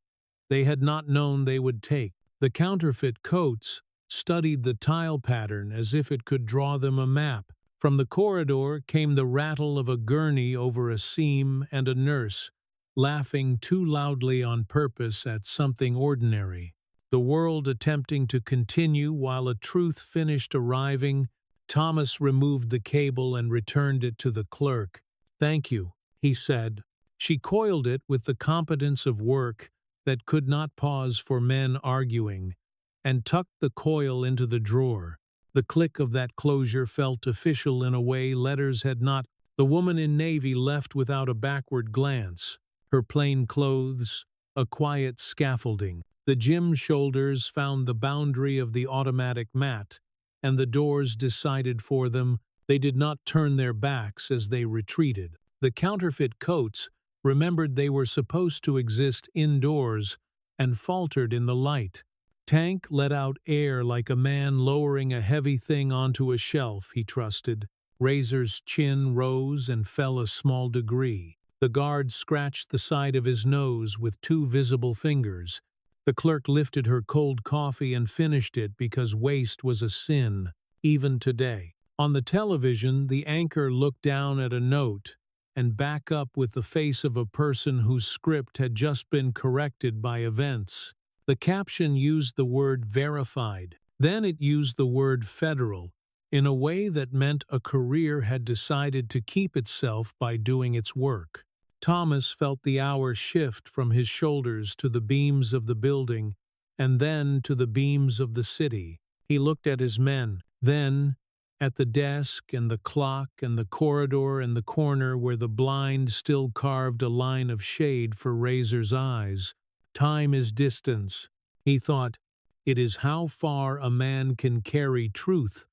They had not known they would take. The counterfeit coats studied the tile pattern as if it could draw them a map. From the corridor came the rattle of a gurney over a seam and a nurse, laughing too loudly on purpose at something ordinary. The world attempting to continue while a truth finished arriving. Thomas removed the cable and returned it to the clerk. Thank you, he said. She coiled it with the competence of work that could not pause for men arguing, and tucked the coil into the drawer. The click of that closure felt official in a way letters had not. The woman in navy left without a backward glance, her plain clothes, a quiet scaffolding. The Jim shoulders found the boundary of the automatic mat, and the doors decided for them. They did not turn their backs as they retreated. The counterfeit coats remembered they were supposed to exist indoors and faltered in the light. Tank let out air like a man lowering a heavy thing onto a shelf he trusted. Razor's chin rose and fell a small degree. The guard scratched the side of his nose with two visible fingers. The clerk lifted her cold coffee and finished it because waste was a sin, even today. On the television, the anchor looked down at a note and back up with the face of a person whose script had just been corrected by events. The caption used the word verified. Then it used the word federal, in a way that meant a career had decided to keep itself by doing its work. Thomas felt the hour shift from his shoulders to the beams of the building, and then to the beams of the city. He looked at his men, then at the desk and the clock and the corridor and the corner where the blind still carved a line of shade for Razor's eyes. Time is distance, he thought. It is how far a man can carry truth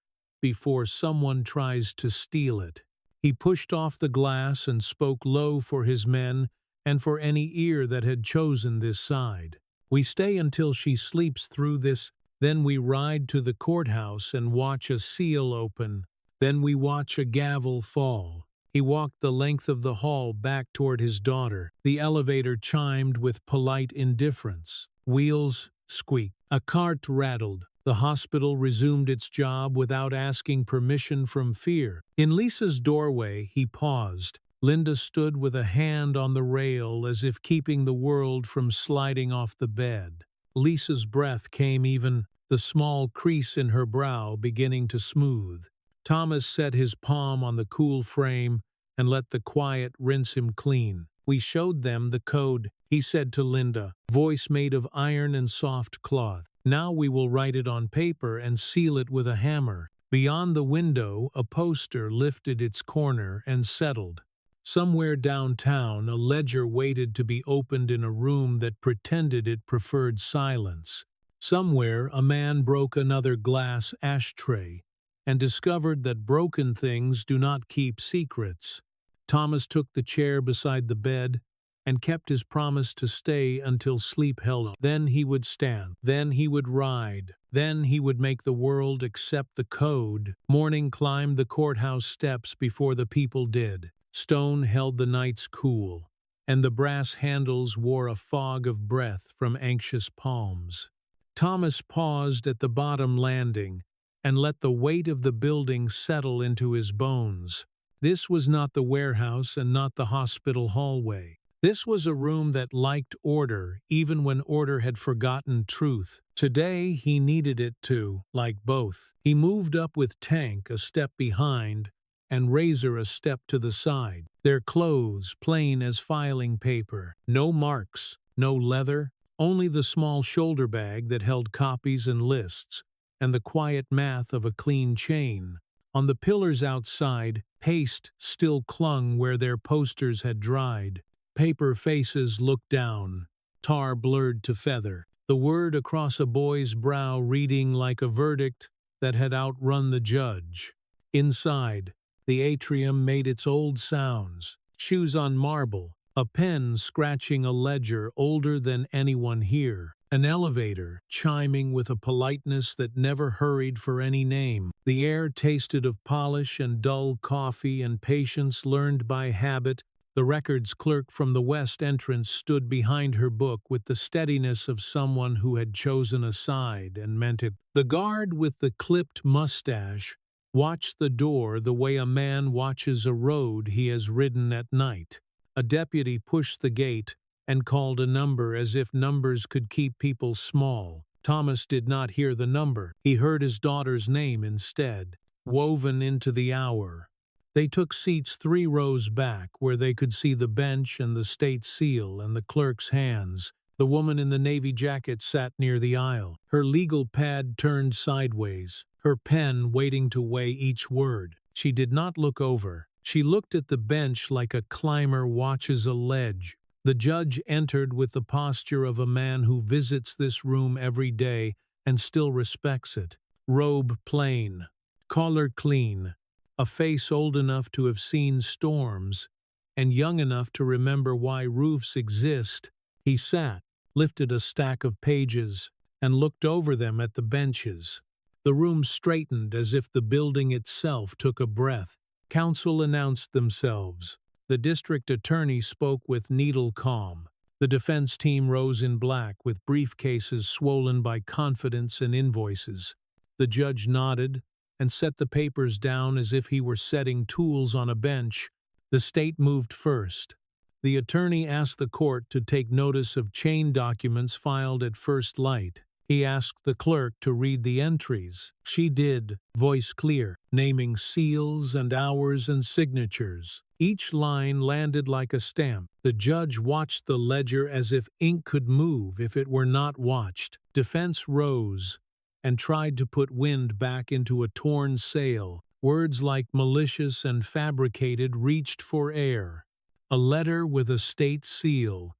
before someone tries to steal it. He pushed off the glass and spoke low for his men and for any ear that had chosen this side. We stay until she sleeps through this. Then we ride to the courthouse and watch a seal open. Then we watch a gavel fall. He walked the length of the hall back toward his daughter. The elevator chimed with polite indifference. Wheels squeaked. A cart rattled. The hospital resumed its job without asking permission from fear. In Lisa's doorway, he paused. Linda stood with a hand on the rail as if keeping the world from sliding off the bed. Lisa's breath came even, the small crease in her brow beginning to smooth. Thomas set his palm on the cool frame and let the quiet rinse him clean. We showed them the code, he said to Linda, voice made of iron and soft cloth. Now we will write it on paper and seal it with a hammer. Beyond the window, a poster lifted its corner and settled. Somewhere downtown, a ledger waited to be opened in a room that pretended it preferred silence. Somewhere, a man broke another glass ashtray and discovered that broken things do not keep secrets. Thomas took the chair beside the bed and kept his promise to stay until sleep held him. Then he would stand. Then he would ride. Then he would make the world accept the code. Morning climbed the courthouse steps before the people did. Stone held the nights cool, and the brass handles wore a fog of breath from anxious palms. Thomas paused at the bottom landing and let the weight of the building settle into his bones. This was not the warehouse and not the hospital hallway. This was a room that liked order, even when order had forgotten truth. Today he needed it to, like both. He moved up with Tank a step behind and Razor a step to the side, their clothes plain as filing paper. No marks, no leather, only the small shoulder bag that held copies and lists, and the quiet math of a clean chain. On the pillars outside, paste still clung where their posters had dried. Paper faces looked down, tar blurred to feather, the word across a boy's brow reading like a verdict that had outrun the judge. Inside, the atrium made its old sounds, shoes on marble, a pen scratching a ledger older than anyone here, an elevator chiming with a politeness that never hurried for any name. The air tasted of polish and dull coffee and patience learned by habit. The records clerk from the west entrance stood behind her book with the steadiness of someone who had chosen a side and meant it. The guard with the clipped mustache watched the door the way a man watches a road he has ridden at night. A deputy pushed the gate and called a number as if numbers could keep people small. Thomas did not hear the number. He heard his daughter's name instead, woven into the hour. They took seats 3 rows back where they could see the bench and the state seal and the clerk's hands. The woman in the navy jacket sat near the aisle, her legal pad turned sideways, her pen waiting to weigh each word. She did not look over. She looked at the bench like a climber watches a ledge. The judge entered with the posture of a man who visits this room every day and still respects it. Robe plain, collar clean, a face old enough to have seen storms and young enough to remember why roofs exist. He sat, lifted a stack of pages, and looked over them at the benches. The room straightened as if the building itself took a breath. Counsel announced themselves. The district attorney spoke with needle calm. The defense team rose in black with briefcases swollen by confidence and invoices. The judge nodded and set the papers down as if he were setting tools on a bench. The state moved first. The attorney asked the court to take notice of chain documents filed at first light. He asked the clerk to read the entries. She did, voice clear, naming seals and hours and signatures. Each line landed like a stamp. The judge watched the ledger as if ink could move if it were not watched. Defense rose and tried to put wind back into a torn sail. Words like malicious and fabricated reached for air. A letter with a state seal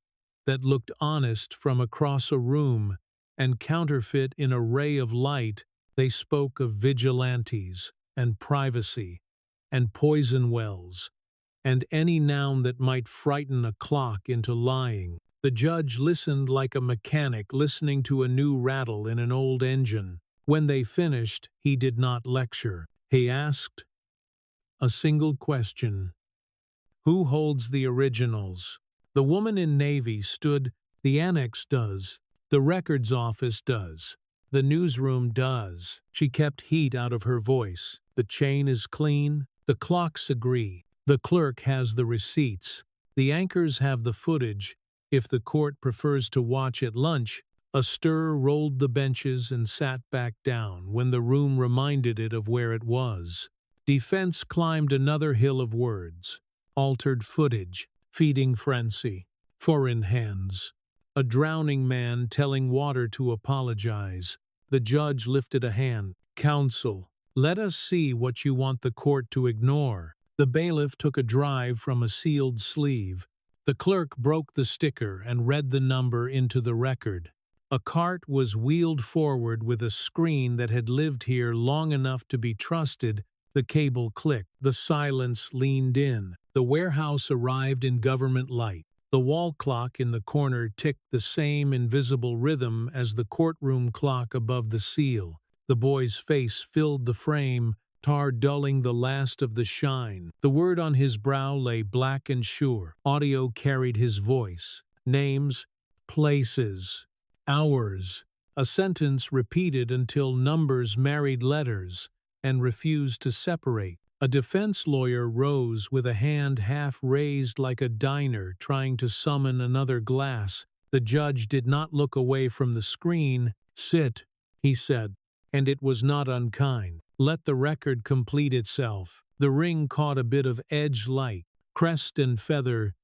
that looked honest from across a room and counterfeit in a ray of light. They spoke of vigilantes and privacy and poison wells and any noun that might frighten a clock into lying. The judge listened like a mechanic listening to a new rattle in an old engine. When they finished, he did not lecture. He asked a single question. Who holds the originals? The woman in navy stood. The annex does. The records office does. The newsroom does. She kept heat out of her voice. The chain is clean. The clocks agree. The clerk has the receipts. The anchors have the footage. If the court prefers to watch at lunch, a stir rolled the benches and sat back down when the room reminded it of where it was. Defense climbed another hill of words. Altered footage, feeding frenzy, foreign hands, a drowning man telling water to apologize. The judge lifted a hand. Counsel, let us see what you want the court to ignore. The bailiff took a drive from a sealed sleeve. The clerk broke the sticker and read the number into the record. A cart was wheeled forward with a screen that had lived here long enough to be trusted. The cable clicked. The silence leaned in. The warehouse arrived in government light. The wall clock in the corner ticked the same invisible rhythm as the courtroom clock above the seal. The boy's face filled the frame, tar dulling the last of the shine. The word on his brow lay black and sure. Audio carried his voice. Names, places, hours. A sentence repeated until numbers married letters and refused to separate. A defense lawyer rose with a hand half raised like a diner trying to summon another glass. The judge did not look away from the screen. "Sit," he said, and it was not unkind. "Let the record complete itself." The ring caught a bit of edge light, crest and feather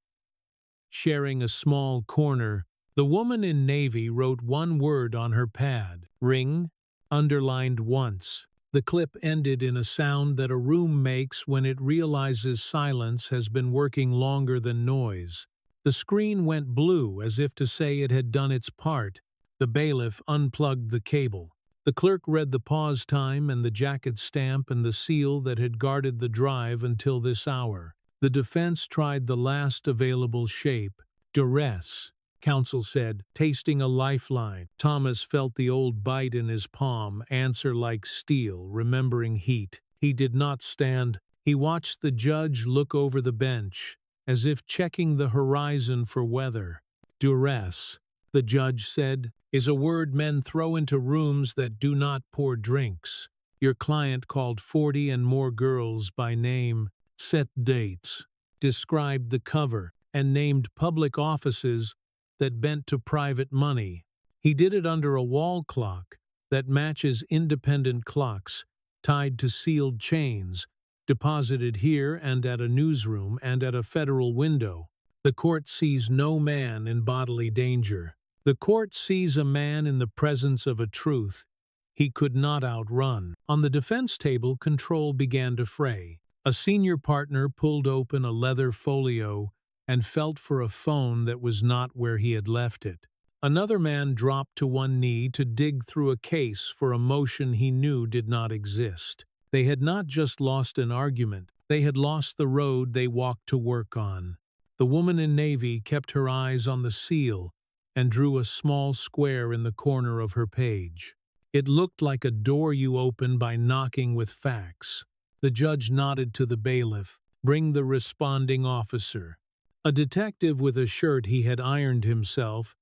sharing a small corner. The woman in navy wrote one word on her pad. Ring, underlined once. The clip ended in a sound that a room makes when it realizes silence has been working longer than noise. The screen went blue as if to say it had done its part. The bailiff unplugged the cable. The clerk read the pause time and the jacket stamp and the seal that had guarded the drive until this hour. The defense tried the last available shape. Duress, counsel said, tasting a lifeline. Thomas felt the old bite in his palm, answer like steel, remembering heat. He did not stand. He watched the judge look over the bench, as if checking the horizon for weather. Duress, the judge said, is a word men throw into rooms that do not pour drinks. Your client called 40 and more girls by name, set dates, described the cover, and named public offices that bent to private money. He did it under a wall clock that matches independent clocks, tied to sealed chains, deposited here and at a newsroom and at a federal window. The court sees no man in bodily danger. The court sees a man in the presence of a truth he could not outrun. On the defense table, control began to fray. A senior partner pulled open a leather folio and felt for a phone that was not where he had left it. Another man dropped to one knee to dig through a case for a motion he knew did not exist. They had not just lost an argument, they had lost the road they walked to work on. The woman in navy kept her eyes on the seal and drew a small square in the corner of her page. It looked like a door you open by knocking with facts. The judge nodded to the bailiff. Bring the responding officer. A detective with a shirt he had ironed himself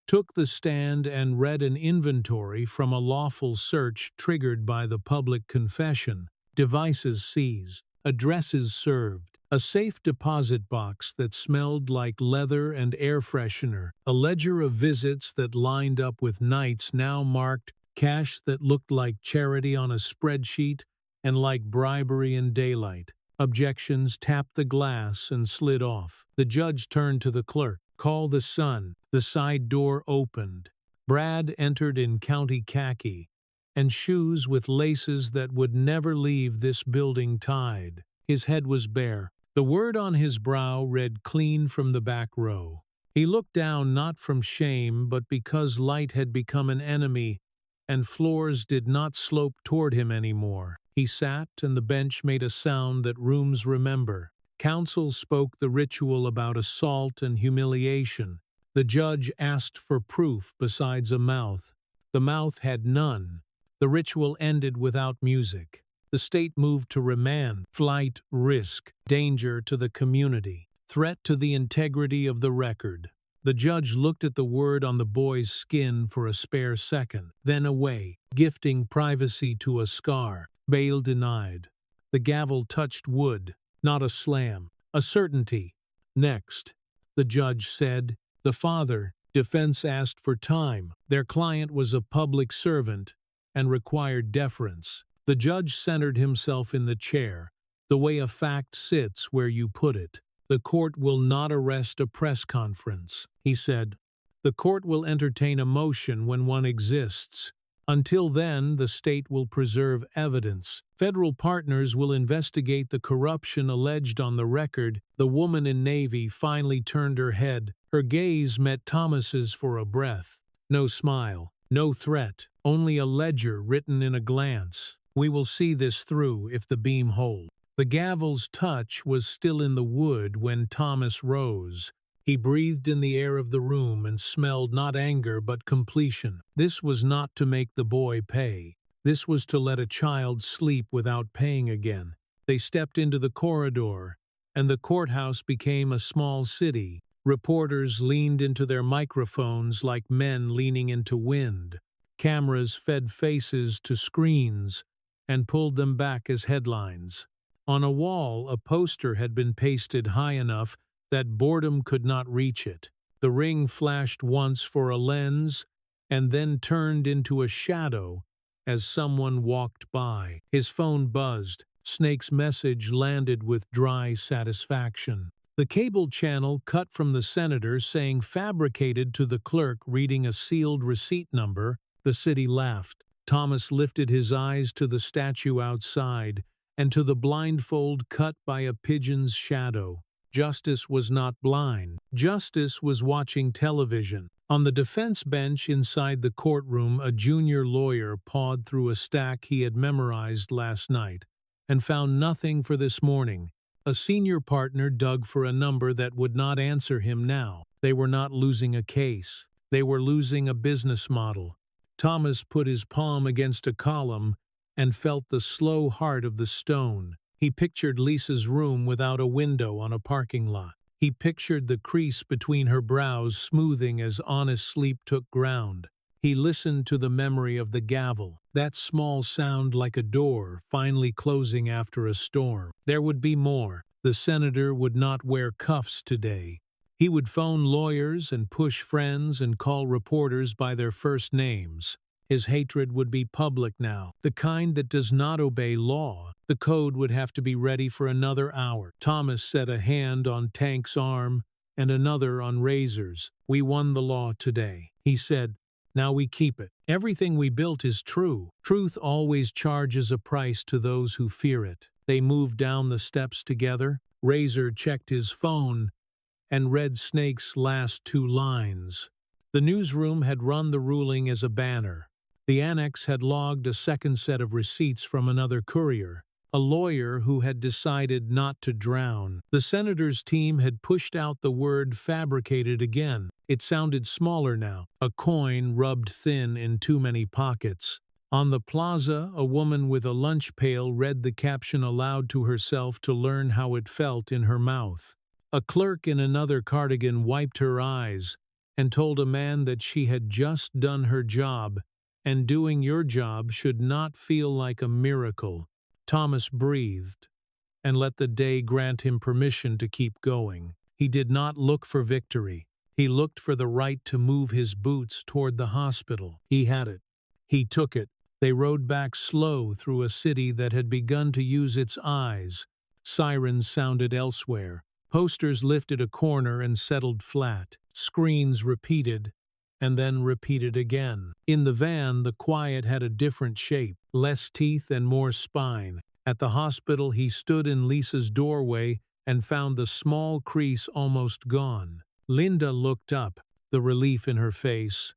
took the stand and read an inventory from a lawful search triggered by the public confession. Devices seized, addresses served, a safe deposit box that smelled like leather and air freshener, a ledger of visits that lined up with nights now marked, cash that looked like charity on a spreadsheet and like bribery in daylight. Objections tapped the glass and slid off. The judge turned to the clerk. Call the son. The side door opened. Brad entered in county khaki and shoes with laces that would never leave this building tied. His head was bare. The word on his brow read clean from the back row. He looked down not from shame but because light had become an enemy and floors did not slope toward him anymore. He sat, and the bench made a sound that rooms remember. Counsel spoke the ritual about assault and humiliation. The judge asked for proof besides a mouth. The mouth had none. The ritual ended without music. The state moved to remand, flight, risk, danger to the community, threat to the integrity of the record. The judge looked at the word on the boy's skin for a spare second, then away, gifting privacy to a scar. Bail denied. The gavel touched wood, not a slam, a certainty. Next, the judge said, the father, defense asked for time. Their client was a public servant and required deference. The judge centered himself in the chair, the way a fact sits where you put it. The court will not arrest a press conference, he said. The court will entertain a motion when one exists. Until then, the state will preserve evidence. Federal partners will investigate the corruption alleged on the record. The woman in navy finally turned her head. Her gaze met Thomas's for a breath. No smile, no threat, only a ledger written in a glance. We will see this through if the beam holds. The gavel's touch was still in the wood when Thomas rose. He breathed in the air of the room and smelled not anger but completion. This was not to make the boy pay. This was to let a child sleep without paying again. They stepped into the corridor, and the courthouse became a small city. Reporters leaned into their microphones like men leaning into wind. Cameras fed faces to screens and pulled them back as headlines. On a wall, a poster had been pasted high enough that boredom could not reach it. The ring flashed once for a lens and then turned into a shadow as someone walked by. His phone buzzed. Snake's message landed with dry satisfaction. The cable channel cut from the senator saying fabricated to the clerk reading a sealed receipt number. The city laughed. Thomas lifted his eyes to the statue outside and to the blindfold cut by a pigeon's shadow. Justice was not blind. Justice was watching television. On the defense bench inside the courtroom, a junior lawyer pawed through a stack he had memorized last night and found nothing for this morning. A senior partner dug for a number that would not answer him now. They were not losing a case. They were losing a business model. Thomas put his palm against a column and felt the slow heart of the stone. He pictured Lisa's room without a window on a parking lot. He pictured the crease between her brows smoothing as honest sleep took ground. He listened to the memory of the gavel, that small sound like a door finally closing after a storm. There would be more. The senator would not wear cuffs today. He would phone lawyers and push friends and call reporters by their first names. His hatred would be public now, the kind that does not obey law. The code would have to be ready for another hour. Thomas set a hand on Tank's arm and another on Razor's. We won the law today, he said. Now we keep it. Everything we built is true. Truth always charges a price to those who fear it. They moved down the steps together. Razor checked his phone and read Snake's last 2 lines. The newsroom had run the ruling as a banner. The annex had logged a second set of receipts from another courier, a lawyer who had decided not to drown. The senator's team had pushed out the word fabricated again. It sounded smaller now, a coin rubbed thin in too many pockets. On the plaza, a woman with a lunch pail read the caption aloud to herself to learn how it felt in her mouth. A clerk in another cardigan wiped her eyes and told a man that she had just done her job, and doing your job should not feel like a miracle. Thomas breathed and let the day grant him permission to keep going. He did not look for victory. He looked for the right to move his boots toward the hospital. He had it. He took it. They rode back slow through a city that had begun to use its eyes. Sirens sounded elsewhere. Posters lifted a corner and settled flat. Screens repeated and then repeated again. In the van, the quiet had a different shape, less teeth and more spine. At the hospital, he stood in Lisa's doorway and found the small crease almost gone. Linda looked up, the relief in her face,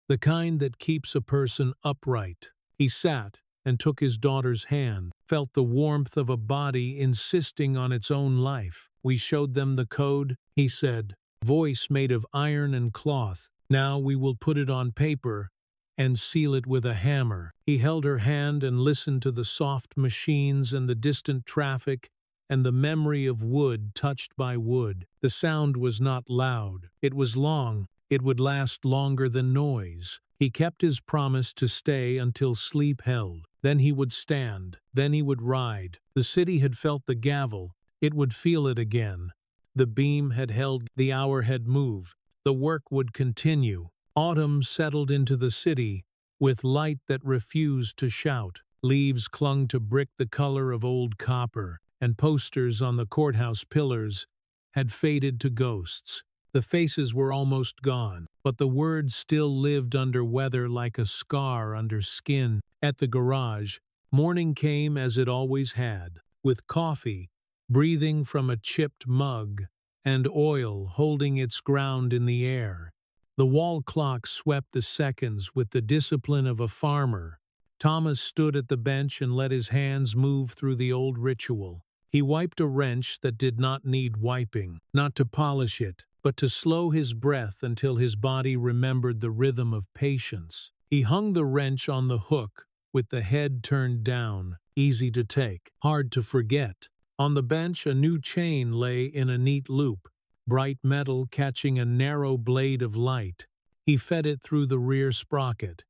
the kind that keeps a person upright. He sat and took his daughter's hand, felt the warmth of a body insisting on its own life. We showed them the code, he said, voice made of iron and cloth. Now we will put it on paper and seal it with a hammer. He held her hand and listened to the soft machines and the distant traffic and the memory of wood touched by wood. The sound was not loud. It was long. It would last longer than noise. He kept his promise to stay until sleep held. Then he would stand. Then he would ride. The city had felt the gavel. It would feel it again. The beam had held. The hour had moved. The work would continue. Autumn settled into the city with light that refused to shout. Leaves clung to brick the color of old copper, and posters on the courthouse pillars had faded to ghosts. The faces were almost gone, but the words still lived under weather like a scar under skin. At the garage, morning came as it always had, with coffee, breathing from a chipped mug, and oil holding its ground in the air. The wall clock swept the seconds with the discipline of a farmer. Thomas stood at the bench and let his hands move through the old ritual. He wiped a wrench that did not need wiping, not to polish it, but to slow his breath until his body remembered the rhythm of patience. He hung the wrench on the hook, with the head turned down, easy to take, hard to forget. On the bench a new chain lay in a neat loop, bright metal catching a narrow blade of light. He fed it through the rear sprocket,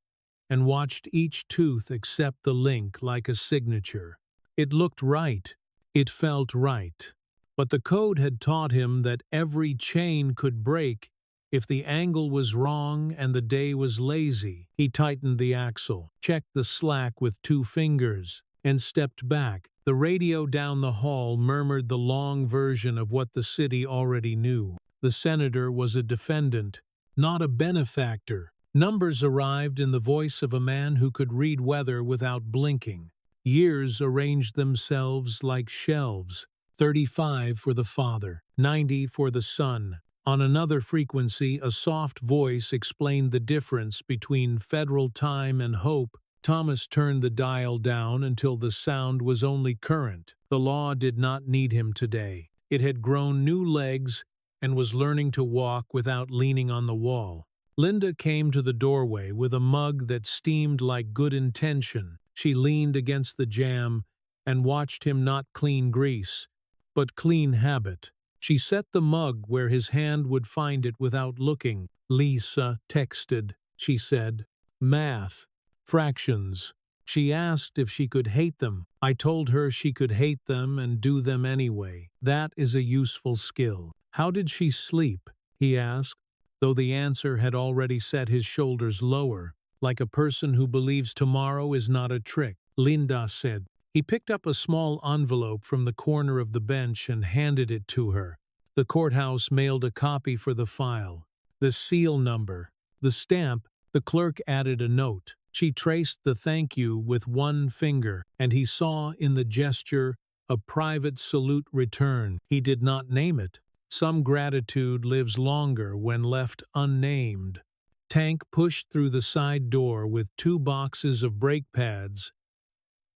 and watched each tooth accept the link like a signature. It looked right. It felt right. But the code had taught him that every chain could break if the angle was wrong and the day was lazy. He tightened the axle, checked the slack with 2 fingers, and stepped back. The radio down the hall murmured the long version of what the city already knew. The senator was a defendant, not a benefactor. Numbers arrived in the voice of a man who could read weather without blinking. Years arranged themselves like shelves, 35 for the father, 90 for the son. On another frequency, a soft voice explained the difference between federal time and hope. Thomas turned the dial down until the sound was only current. The law did not need him today. It had grown new legs and was learning to walk without leaning on the wall. Linda came to the doorway with a mug that steamed like good intention. She leaned against the jamb and watched him not clean grease, but clean habit. She set the mug where his hand would find it without looking. "Lisa texted," she said. "Math. Fractions." She asked if she could hate them. I told her she could hate them and do them anyway. That is a useful skill. "How did she sleep?" he asked, though the answer had already set his shoulders lower, like a person who believes tomorrow is not a trick. Linda said. He picked up a small envelope from the corner of the bench and handed it to her. The courthouse mailed a copy for the file. The seal number, the stamp. The clerk added a note. She traced the thank you with 1 finger, and he saw in the gesture a private salute return. He did not name it. Some gratitude lives longer when left unnamed. Tank pushed through the side door with 2 boxes of brake pads,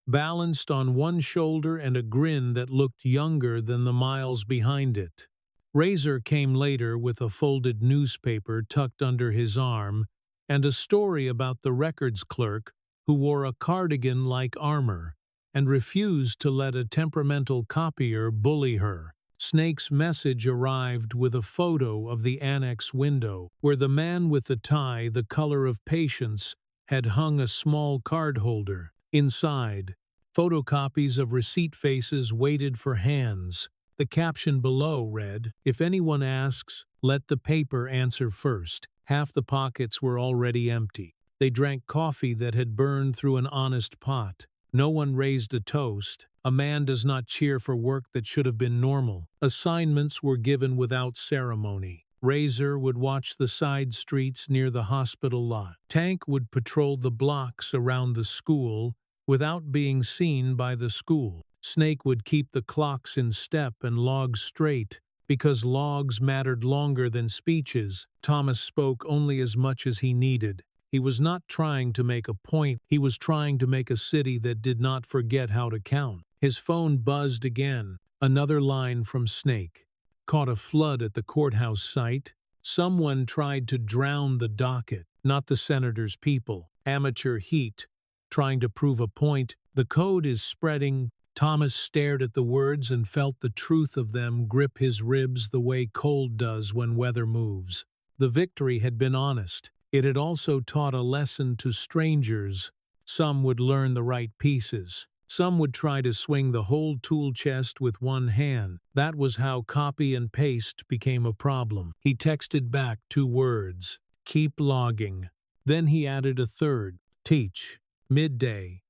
balanced on one shoulder, and a grin that looked younger than the miles behind it. Razor came later with a folded newspaper tucked under his arm and a story about the records clerk who wore a cardigan like armor and refused to let a temperamental copier bully her. Snake's message arrived with a photo of the annex window, where the man with the tie the color of patience had hung a small card holder. Inside, photocopies of receipt faces waited for hands. The caption below read, "If anyone asks, let the paper answer first." Half the pockets were already empty. They drank coffee that had burned through an honest pot. No one raised a toast. A man does not cheer for work that should have been normal. Assignments were given without ceremony. Razor would watch the side streets near the hospital lot. Tank would patrol the blocks around the school without being seen by the school. Snake would keep the clocks in step and logs straight, because logs mattered longer than speeches. Thomas spoke only as much as he needed. He was not trying to make a point, he was trying to make a city that did not forget how to count. His phone buzzed again. Another line from Snake. Caught a flood at the courthouse site. Someone tried to drown the docket, not the senator's people. Amateur heat, trying to prove a point. The code is spreading. Thomas stared at the words and felt the truth of them grip his ribs the way cold does when weather moves. The victory had been honest. It had also taught a lesson to strangers. Some would learn the right pieces. Some would try to swing the whole tool chest with one hand. That was how copy and paste became a problem. He texted back 2 words. "Keep logging." Then he added a third. "Teach." Midday.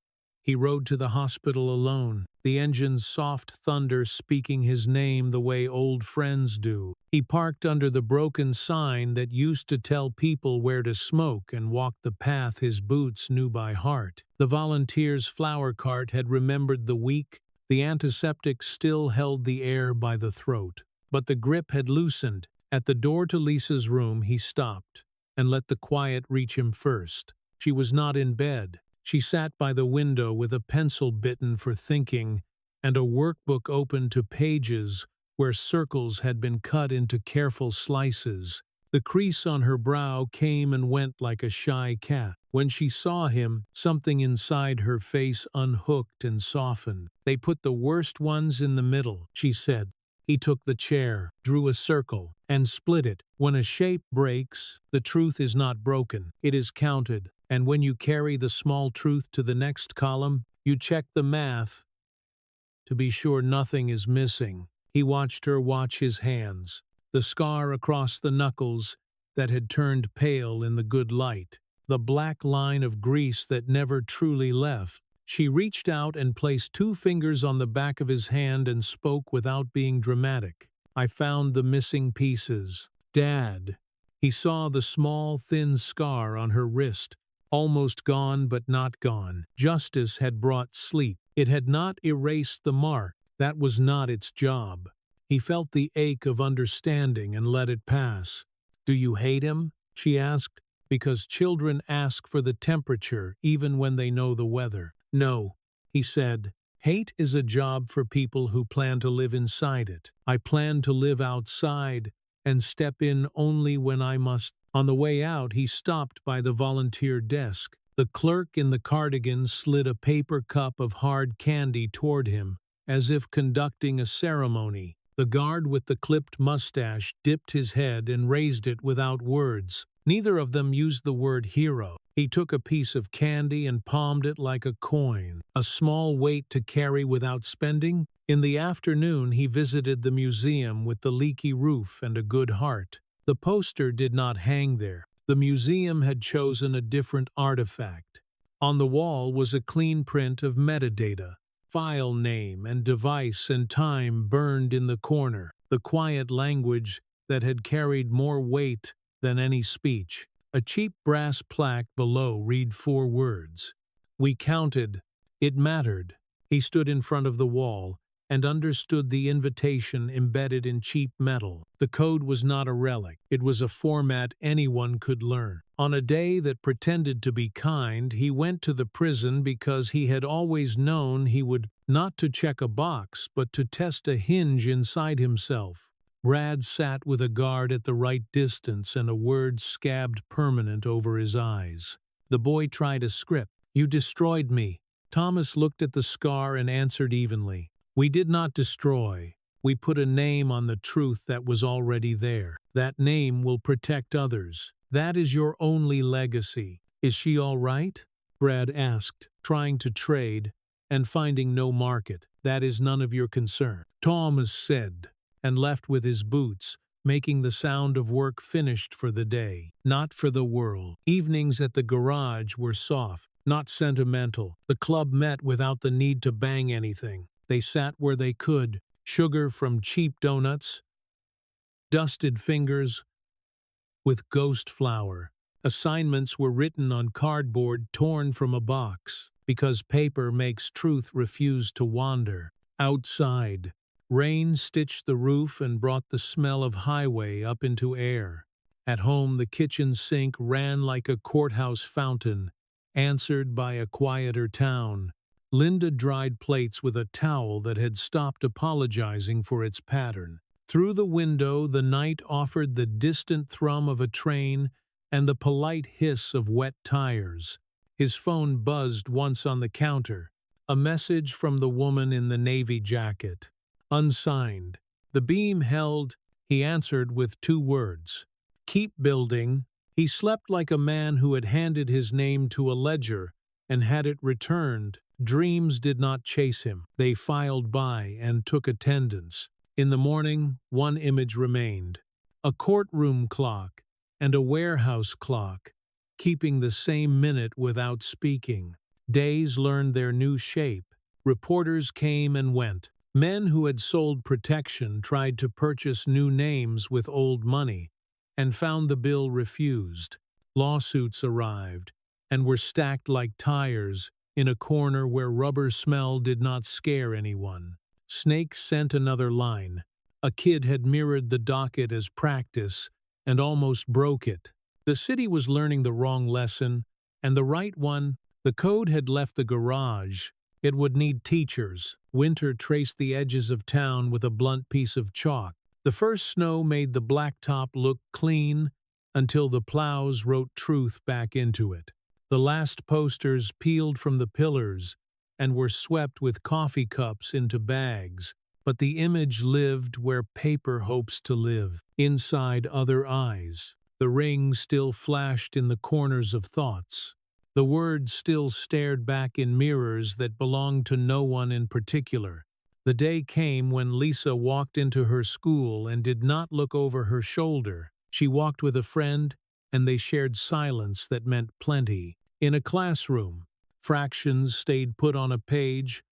He rode to the hospital alone. the engine's soft thunder speaking his name the way old friends do. He parked under the broken sign that used to tell people where to smoke and walked the path his boots knew by heart. The volunteers' flower cart had remembered the week. The antiseptic still held the air by the throat, but the grip had loosened. At the door to Lisa's room he stopped and let the quiet reach him first. She was not in bed. She sat by the window with a pencil bitten for thinking and a workbook open to pages where circles had been cut into careful slices. The crease on her brow came and went like a shy cat. When she saw him, something inside her face unhooked and softened. "They put the worst ones in the middle," she said. He took the chair, drew a circle, and split it. "When a shape breaks, the truth is not broken. It is counted. And when you carry the small truth to the next column, you check the math to be sure nothing is missing." He watched her watch his hands, the scar across the knuckles that had turned pale in the good light, the black line of grease that never truly left. She reached out and placed 2 fingers on the back of his hand and spoke without being dramatic. "I found the missing pieces. Dad." He saw the small, thin scar on her wrist, almost gone but not gone. Justice had brought sleep. It had not erased the mark. That was not its job. He felt the ache of understanding and let it pass. "Do you hate him?" she asked, because children ask for the temperature even when they know the weather. "No," he said. "Hate is a job for people who plan to live inside it. I plan to live outside and step in only when I must." On the way out, he stopped by the volunteer desk. The clerk in the cardigan slid a paper cup of hard candy toward him, as if conducting a ceremony. The guard with the clipped mustache dipped his head and raised it without words. Neither of them used the word hero. He took a piece of candy and palmed it like a coin, a small weight to carry without spending. In the afternoon, he visited the museum with the leaky roof and a good heart. The poster did not hang there. The museum had chosen a different artifact. On the wall was a clean print of metadata, file name and device and time burned in the corner, the quiet language that had carried more weight than any speech. A cheap brass plaque below read 4 words. "We counted. It mattered." He stood in front of the wall and understood the invitation embedded in cheap metal. The code was not a relic. It was a format anyone could learn. On a day that pretended to be kind, he went to the prison because he had always known he would, not to check a box, but to test a hinge inside himself. Brad sat with a guard at the right distance and a word scabbed permanent over his eyes. The boy tried a script. "You destroyed me." Thomas looked at the scar and answered evenly. "We did not destroy. We put a name on the truth that was already there. That name will protect others. That is your only legacy." "Is she all right?" Brad asked, trying to trade and finding no market. "That is none of your concern," Thomas said, and left with his boots, making the sound of work finished for the day, not for the world. Evenings at the garage were soft, not sentimental. The club met without the need to bang anything. They sat where they could, sugar from cheap donuts, dusted fingers with ghost flour. Assignments were written on cardboard torn from a box, because paper makes truth refuse to wander. Outside, rain stitched the roof and brought the smell of highway up into air. At home, the kitchen sink ran like a courthouse fountain, answered by a quieter town. Linda dried plates with a towel that had stopped apologizing for its pattern. Through the window, the night offered the distant thrum of a train and the polite hiss of wet tires. His phone buzzed once on the counter. A message from the woman in the navy jacket. Unsigned. The beam held. He answered with 2 words. "Keep building." He slept like a man who had handed his name to a ledger and had it returned. Dreams did not chase him. They filed by and took attendance. In the morning, 1 image remained. A courtroom clock and a warehouse clock, keeping the same minute without speaking. Days learned their new shape. Reporters came and went. Men who had sold protection tried to purchase new names with old money and found the bill refused. Lawsuits arrived and were stacked like tires in a corner where rubber smell did not scare anyone. Snake sent another line. A kid had mirrored the docket as practice and almost broke it. The city was learning the wrong lesson, and the right one. The code had left the garage. It would need teachers. Winter traced the edges of town with a blunt piece of chalk. The first snow made the blacktop look clean until the plows wrote truth back into it. The last posters peeled from the pillars and were swept with coffee cups into bags, but the image lived where paper hopes to live, inside other eyes. The ring still flashed in the corners of thoughts. The words still stared back in mirrors that belonged to no one in particular. The day came when Lisa walked into her school and did not look over her shoulder. She walked with a friend, and they shared silence that meant plenty. In a classroom, fractions stayed put on a page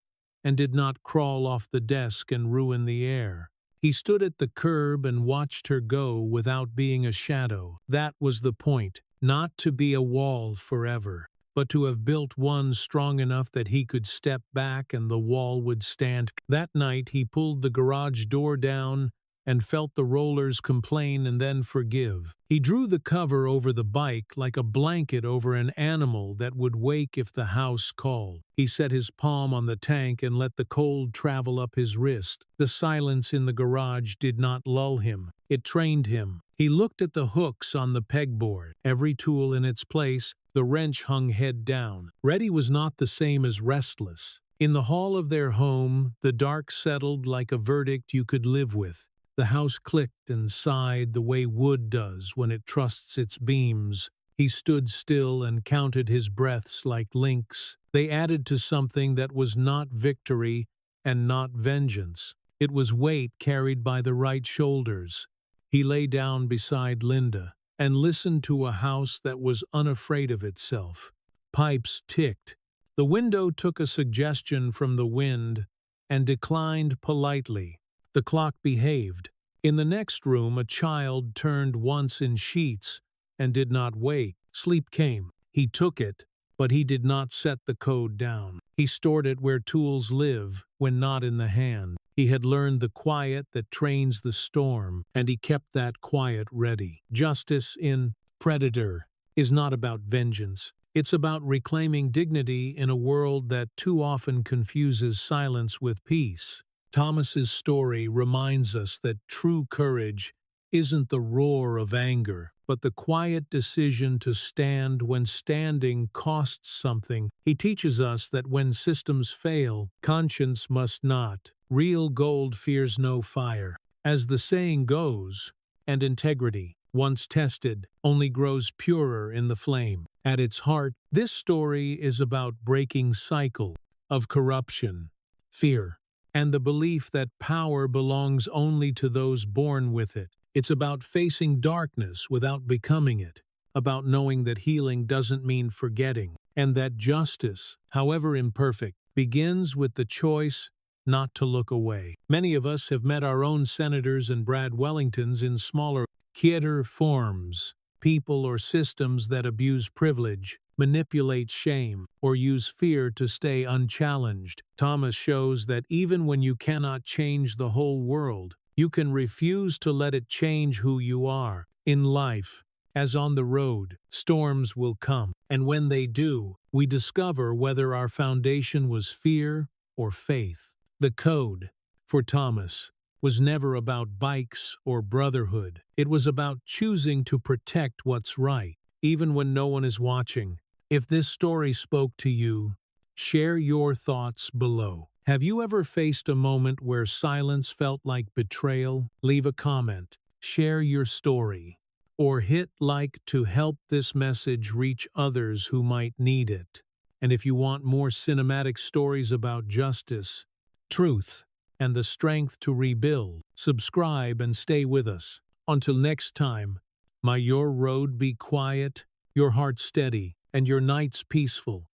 and did not crawl off the desk and ruin the air. He stood at the curb and watched her go without being a shadow. That was the point, not to be a wall forever, but to have built one strong enough that he could step back and the wall would stand. That night he pulled the garage door down and felt the rollers complain and then forgive. He drew the cover over the bike like a blanket over an animal that would wake if the house called. He set his palm on the tank and let the cold travel up his wrist. The silence in the garage did not lull him. It trained him. He looked at the hooks on the pegboard, every tool in its place. The wrench hung head down. Ready was not the same as restless. In the hall of their home, the dark settled like a verdict you could live with. The house clicked and sighed the way wood does when it trusts its beams. He stood still and counted his breaths like lynx. They added to something that was not victory and not vengeance. It was weight carried by the right shoulders. He lay down beside Linda and listened to a house that was unafraid of itself. Pipes ticked. The window took a suggestion from the wind and declined politely. The clock behaved. In the next room, a child turned once in sheets and did not wake. Sleep came. He took it, but he did not set the code down. He stored it where tools live, when not in the hand. He had learned the quiet that trains the storm, and he kept that quiet ready. Justice in Predator is not about vengeance. It's about reclaiming dignity in a world that too often confuses silence with peace. Thomas's story reminds us that true courage isn't the roar of anger, but the quiet decision to stand when standing costs something. He teaches us that when systems fail, conscience must not. Real gold fears no fire. As the saying goes, and integrity, once tested, only grows purer in the flame. At its heart, this story is about breaking cycle of corruption, fear, and the belief that power belongs only to those born with it. It's about facing darkness without becoming it, about knowing that healing doesn't mean forgetting, and that justice, however imperfect, begins with the choice not to look away. Many of us have met our own senators and Brad Wellingtons in smaller, quieter forms, people or systems that abuse privilege, manipulate shame, or use fear to stay unchallenged. Thomas shows that even when you cannot change the whole world, you can refuse to let it change who you are. In life, as on the road, storms will come, and when they do, we discover whether our foundation was fear or faith. The code, for Thomas, was never about bikes or brotherhood. It was about choosing to protect what's right, even when no one is watching. If this story spoke to you, share your thoughts below. Have you ever faced a moment where silence felt like betrayal? Leave a comment, share your story, or hit like to help this message reach others who might need it. And if you want more cinematic stories about justice, truth, and the strength to rebuild, subscribe and stay with us. Until next time, may your road be quiet, your heart steady, and your nights peaceful.